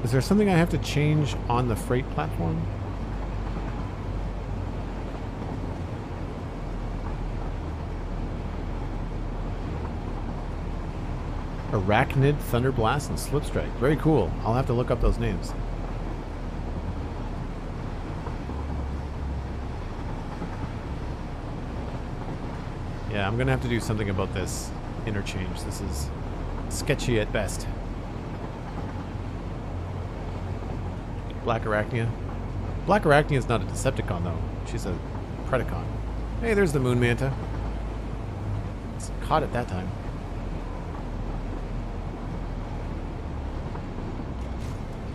Is there something I have to change on the freight platform? Arachnid, Thunderblast, and Slipstrike. Very cool. I'll have to look up those names. Yeah, I'm going to have to do something about this interchange. This is sketchy at best. Black Arachnia. Black Arachnia is not a Decepticon, though. She's a Predacon. Hey, there's the Moon Manta. It's caught it that time.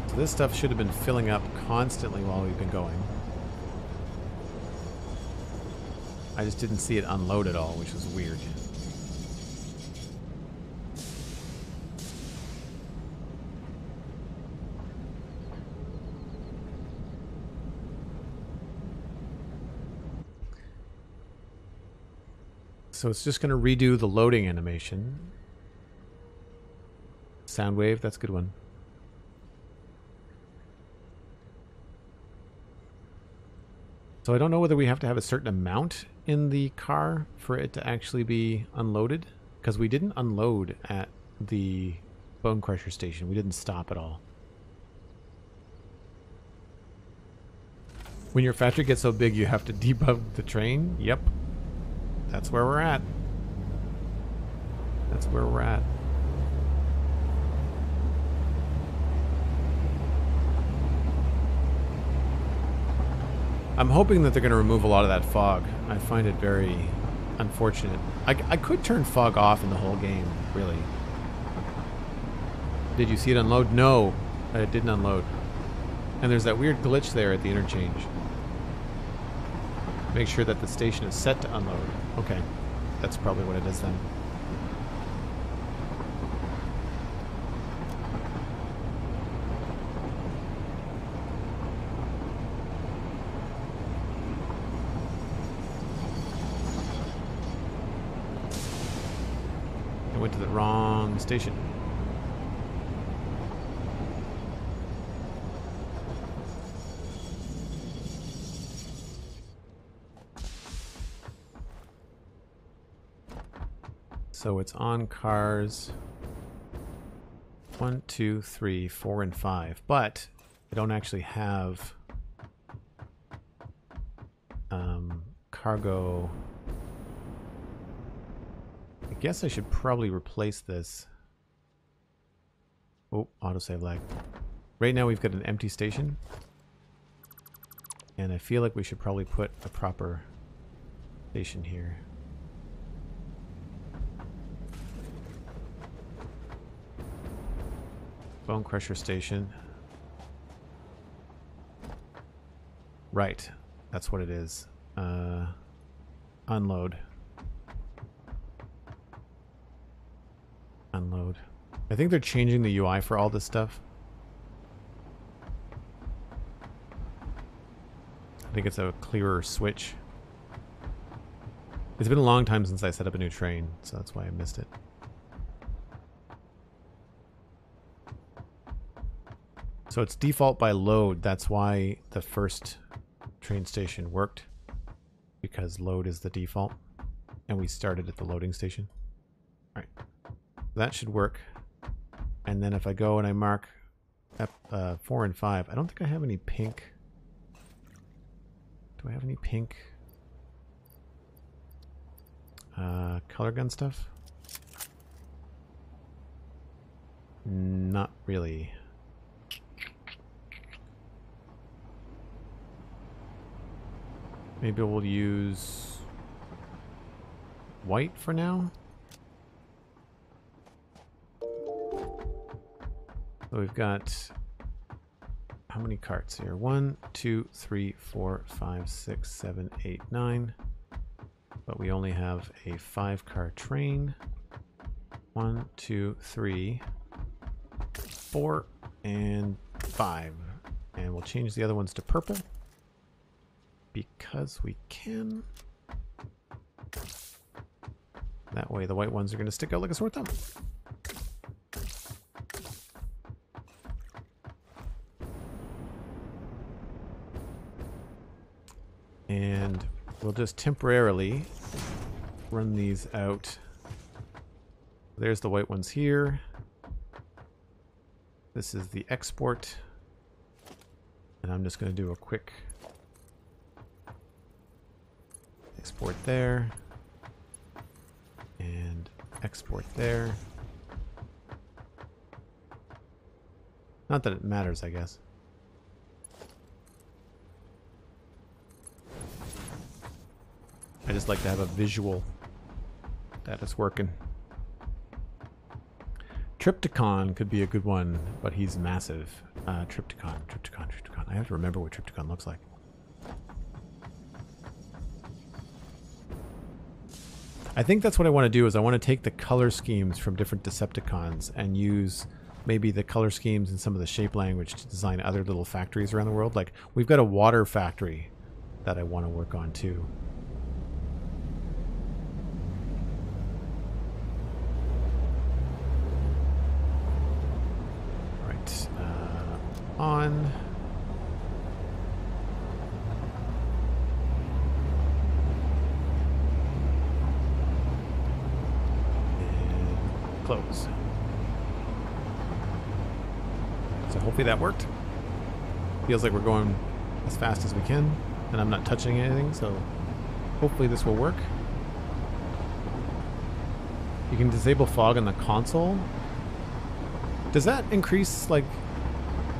So this stuff should have been filling up constantly while we've been going. I just didn't see it unload at all, which was weird. So it's just going to redo the loading animation. Soundwave, that's a good one. So I don't know whether we have to have a certain amount in the car for it to actually be unloaded, because we didn't unload at the Bonecrusher station. We didn't stop at all. When your factory gets so big you have to debug the train? Yep. That's where we're at. That's where we're at. I'm hoping that they're going to remove a lot of that fog. I find it very unfortunate. I could turn fog off in the whole game, really. Did you see it unload? No, it didn't unload. And there's that weird glitch there at the interchange. Make sure that the station is set to unload. Okay, that's probably what it is then. I went to the wrong station. So it's on cars 1, 2, 3, 4, and 5, but I don't actually have cargo. I guess I should probably replace this. Oh, autosave lag. Right now we've got an empty station, and I feel like we should probably put a proper station here. Bonecrusher station. Right. That's what it is. Unload. Unload. I think they're changing the UI for all this stuff. I think it's a clearer switch. It's been a long time since I set up a new train, so that's why I missed it. So it's default by load. That's why the first train station worked, because load is the default, and we started at the loading station. All right, that should work. And then if I go and I mark 4 and 5, I don't think I have any pink. Do I have any pink color gun stuff? Not really. Maybe we'll use white for now. So we've got how many carts here? 1, 2, 3, 4, 5, 6, 7, 8, 9. But we only have a 5-car train. 1, 2, 3, 4, and 5. And we'll change the other ones to purple because we can. That way the white ones are going to stick out like a sore thumb. And we'll just temporarily run these out. There's the white ones here. This is the export. And I'm just going to do a quick export there. And export there. Not that it matters, I guess. I just like to have a visual that it's working. Trypticon could be a good one, but he's massive. Trypticon. I have to remember what Trypticon looks like. I think that's what I want to do, is I want to take the color schemes from different Decepticons and use maybe the color schemes and some of the shape language to design other little factories around the world. Like, we've got a water factory that I want to work on too. On. And close. So hopefully that worked. Feels like we're going as fast as we can, and I'm not touching anything, so hopefully this will work. You can disable fog on the console. Does that increase, like,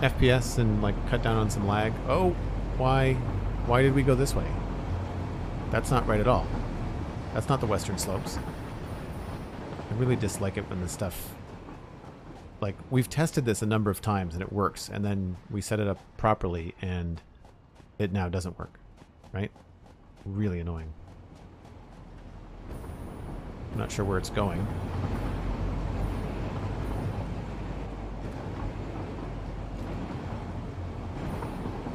FPS and like cut down on some lag? Oh, why did we go this way? That's not right at all. That's not the Western Slopes. I really dislike it when this stuff, like, we've tested this a number of times and it works, and then we set it up properly and it now doesn't work, right? Really annoying. I'm not sure where it's going.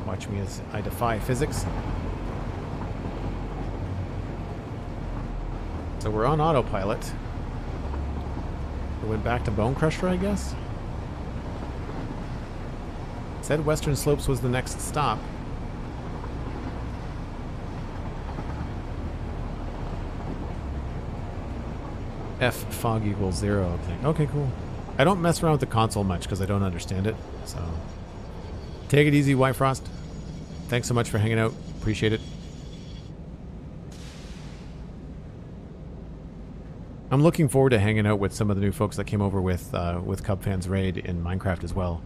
Watch me as I defy physics. So we're on autopilot. We went back to Bonecrusher, I guess. It said Western Slopes was the next stop. F fog equals 0. Okay, cool. I don't mess around with the console much because I don't understand it. So take it easy, White Frost. Thanks so much for hanging out. Appreciate it. I'm looking forward to hanging out with some of the new folks that came over with Cub Fans Raid in Minecraft as well.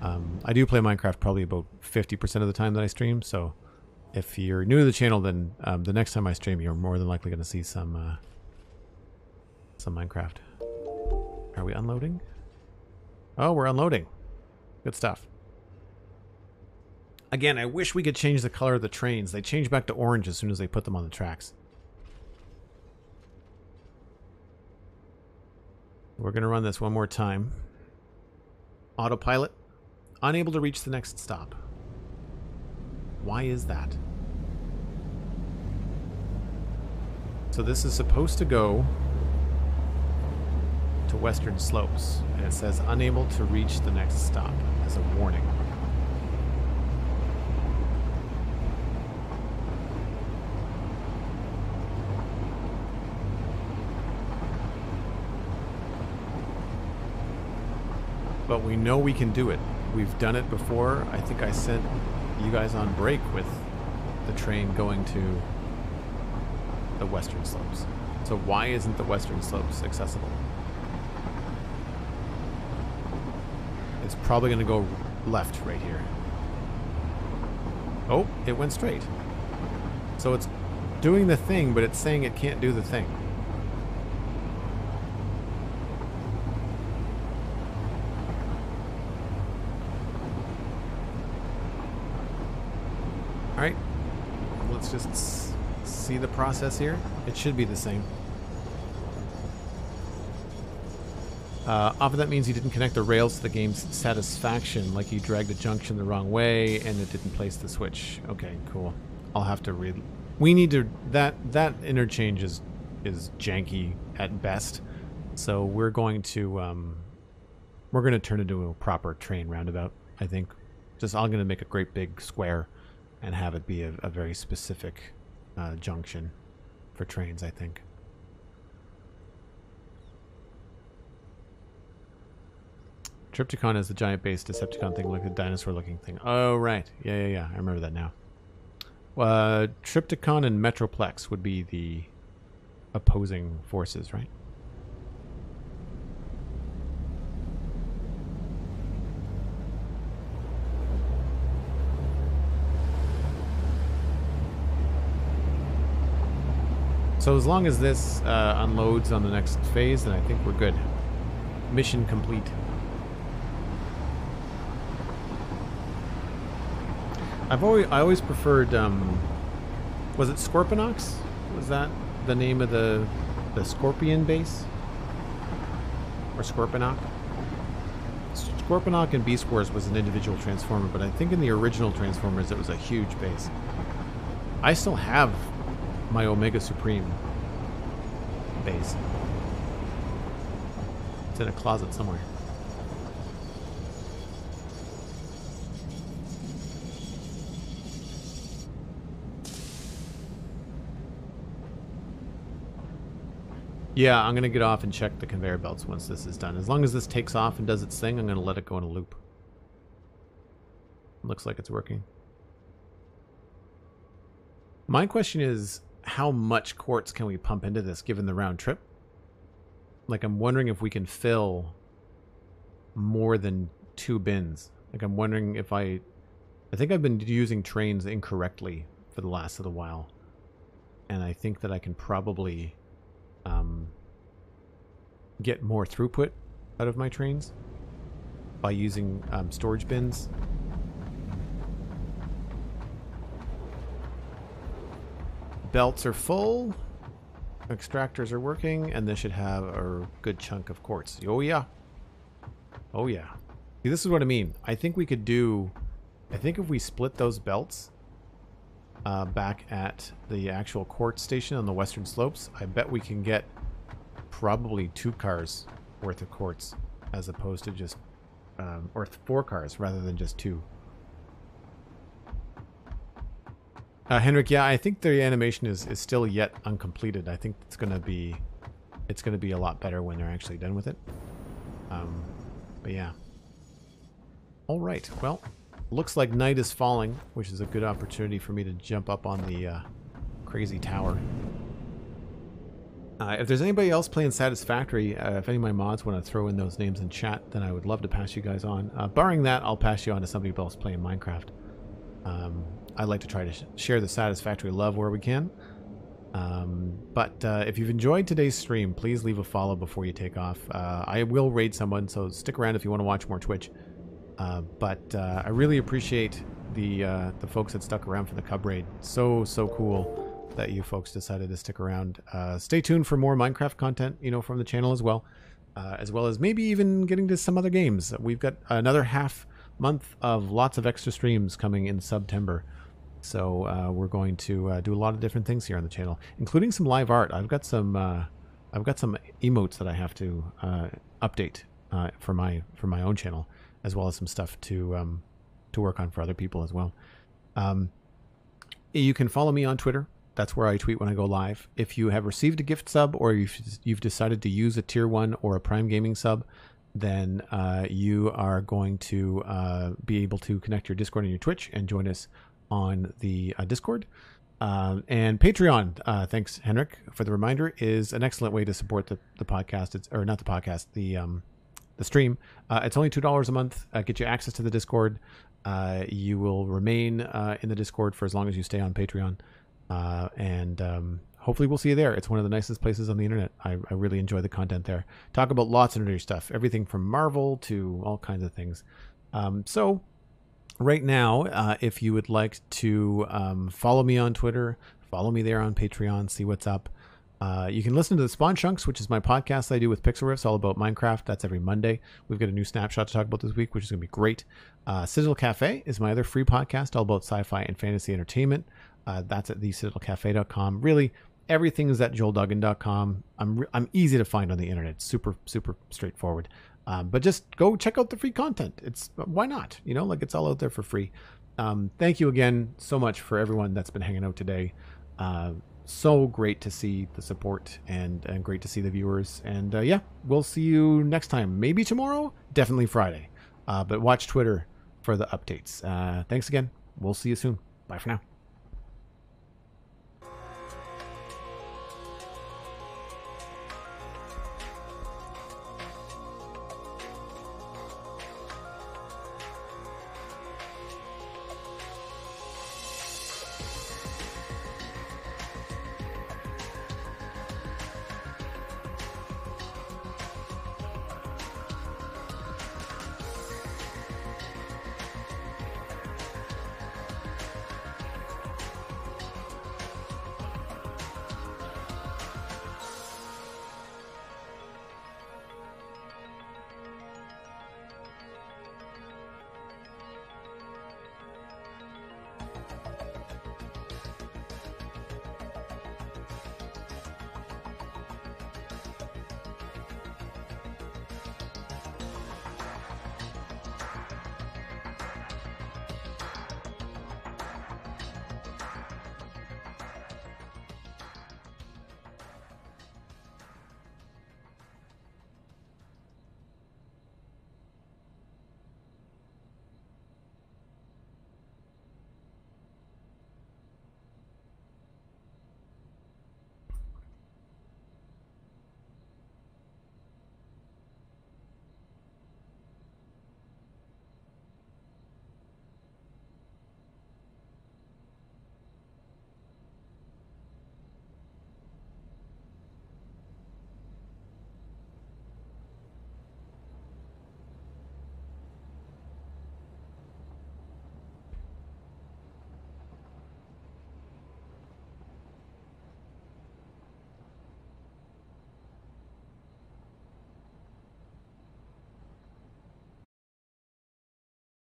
I do play Minecraft probably about 50% of the time that I stream, so if you're new to the channel, then the next time I stream, you're more than likely going to see some Minecraft. Are we unloading? Oh, we're unloading. Good stuff. Again, I wish we could change the color of the trains. They change back to orange as soon as they put them on the tracks. We're going to run this one more time. Autopilot. Unable to reach the next stop. Why is that? So this is supposed to go to Western Slopes, and it says unable to reach the next stop as a warning. But we know we can do it. We've done it before. I think I sent you guys on break with the train going to the Western Slopes. So why isn't the Western Slopes accessible? It's probably going to go left right here. Oh, it went straight. So it's doing the thing, but it's saying it can't do the thing. Alright, let's just see the process here. It should be the same. Often that means you didn't connect the rails to the game's satisfaction, like you dragged a junction the wrong way and it didn't place the switch. Okay, cool. I'll have to read. We need to... That interchange is janky at best. So we're going to turn it into a proper train roundabout, I think. I'm going to make a great big square and have it be a very specific junction for trains, I think. Triptychon is the giant base Decepticon thing, like the dinosaur looking thing. Oh, right. Yeah. I remember that now. Triptychon and Metroplex would be the opposing forces, right? So as long as this unloads on the next phase, then I think we're good. Mission complete. I always preferred, was it Scorpionox? Was that the name of the Scorpion base? Or Scorpionox? Scorpionox and Beast Wars was an individual Transformer, but I think in the original Transformers it was a huge base. I still have my Omega Supreme base. It's in a closet somewhere. Yeah, I'm going to get off and check the conveyor belts once this is done. As long as this takes off and does its thing, I'm going to let it go in a loop. Looks like it's working. My question is, how much quartz can we pump into this given the round trip? Like, I'm wondering if we can fill more than 2 bins. Like, I'm wondering if I think I've been using trains incorrectly for the last little while. And I think that I can probably get more throughput out of my trains by using storage bins. Belts are full, extractors are working, and this should have a good chunk of quartz. Oh yeah. Oh yeah. See, this is what I mean. I think we could do... I think if we split those belts back at the actual quartz station on the western slopes, I bet we can get probably 2 cars worth of quartz as opposed to just... or 4 cars rather than just 2. Henrik, yeah, I think the animation is still yet uncompleted. I think it's gonna be a lot better when they're actually done with it. But yeah. All right. Well, looks like night is falling, which is a good opportunity for me to jump up on the crazy tower. If there's anybody else playing Satisfactory, if any of my mods want to throw in those names in chat, then I would love to pass you guys on. Barring that, I'll pass you on to somebody else playing Minecraft. I like to try to share the Satisfactory love where we can. But if you've enjoyed today's stream, please leave a follow before you take off. I will raid someone, so stick around if you want to watch more Twitch. But I really appreciate the folks that stuck around for the Cub raid. So cool that you folks decided to stick around. Stay tuned for more Minecraft content, from the channel as well as maybe even getting to some other games. We've got another half month of lots of extra streams coming in September. So we're going to do a lot of different things here on the channel, including some live art. I've got some emotes that I have to update for my own channel, as well as some stuff to work on for other people as well. You can follow me on Twitter. That's where I tweet when I go live. If you have received a gift sub, or you've decided to use a tier 1 or a Prime Gaming sub, then you are going to be able to connect your Discord and your Twitch and join us on the Discord. And Patreon, thanks Henrik for the reminder, is an excellent way to support the podcast. Or not the podcast, the stream. It's only $2 a month. Get you access to the Discord. You will remain in the Discord for as long as you stay on Patreon. and hopefully we'll see you there. It's one of the nicest places on the internet. I really enjoy the content there. Talk about lots of nerdy stuff, everything from Marvel to all kinds of things. So right now, if you would like to follow me on Twitter, follow me there on Patreon, see what's up. You can listen to the Spawn Chunks, which is my podcast I do with Pixel Riffs, all about Minecraft. That's every Monday. We've got a new snapshot to talk about this week, which is going to be great. Citadel Cafe is my other free podcast, all about sci-fi and fantasy entertainment. That's at thecitadelcafe.com. Really, everything is at joelduggan.com. I'm easy to find on the internet. It's super, super straightforward. But just go check out the free content. Why not? Like it's all out there for free. Thank you again so much for everyone that's been hanging out today. So great to see the support and great to see the viewers. And yeah, we'll see you next time. Maybe tomorrow, definitely Friday. But watch Twitter for the updates. Thanks again. We'll see you soon. Bye for now.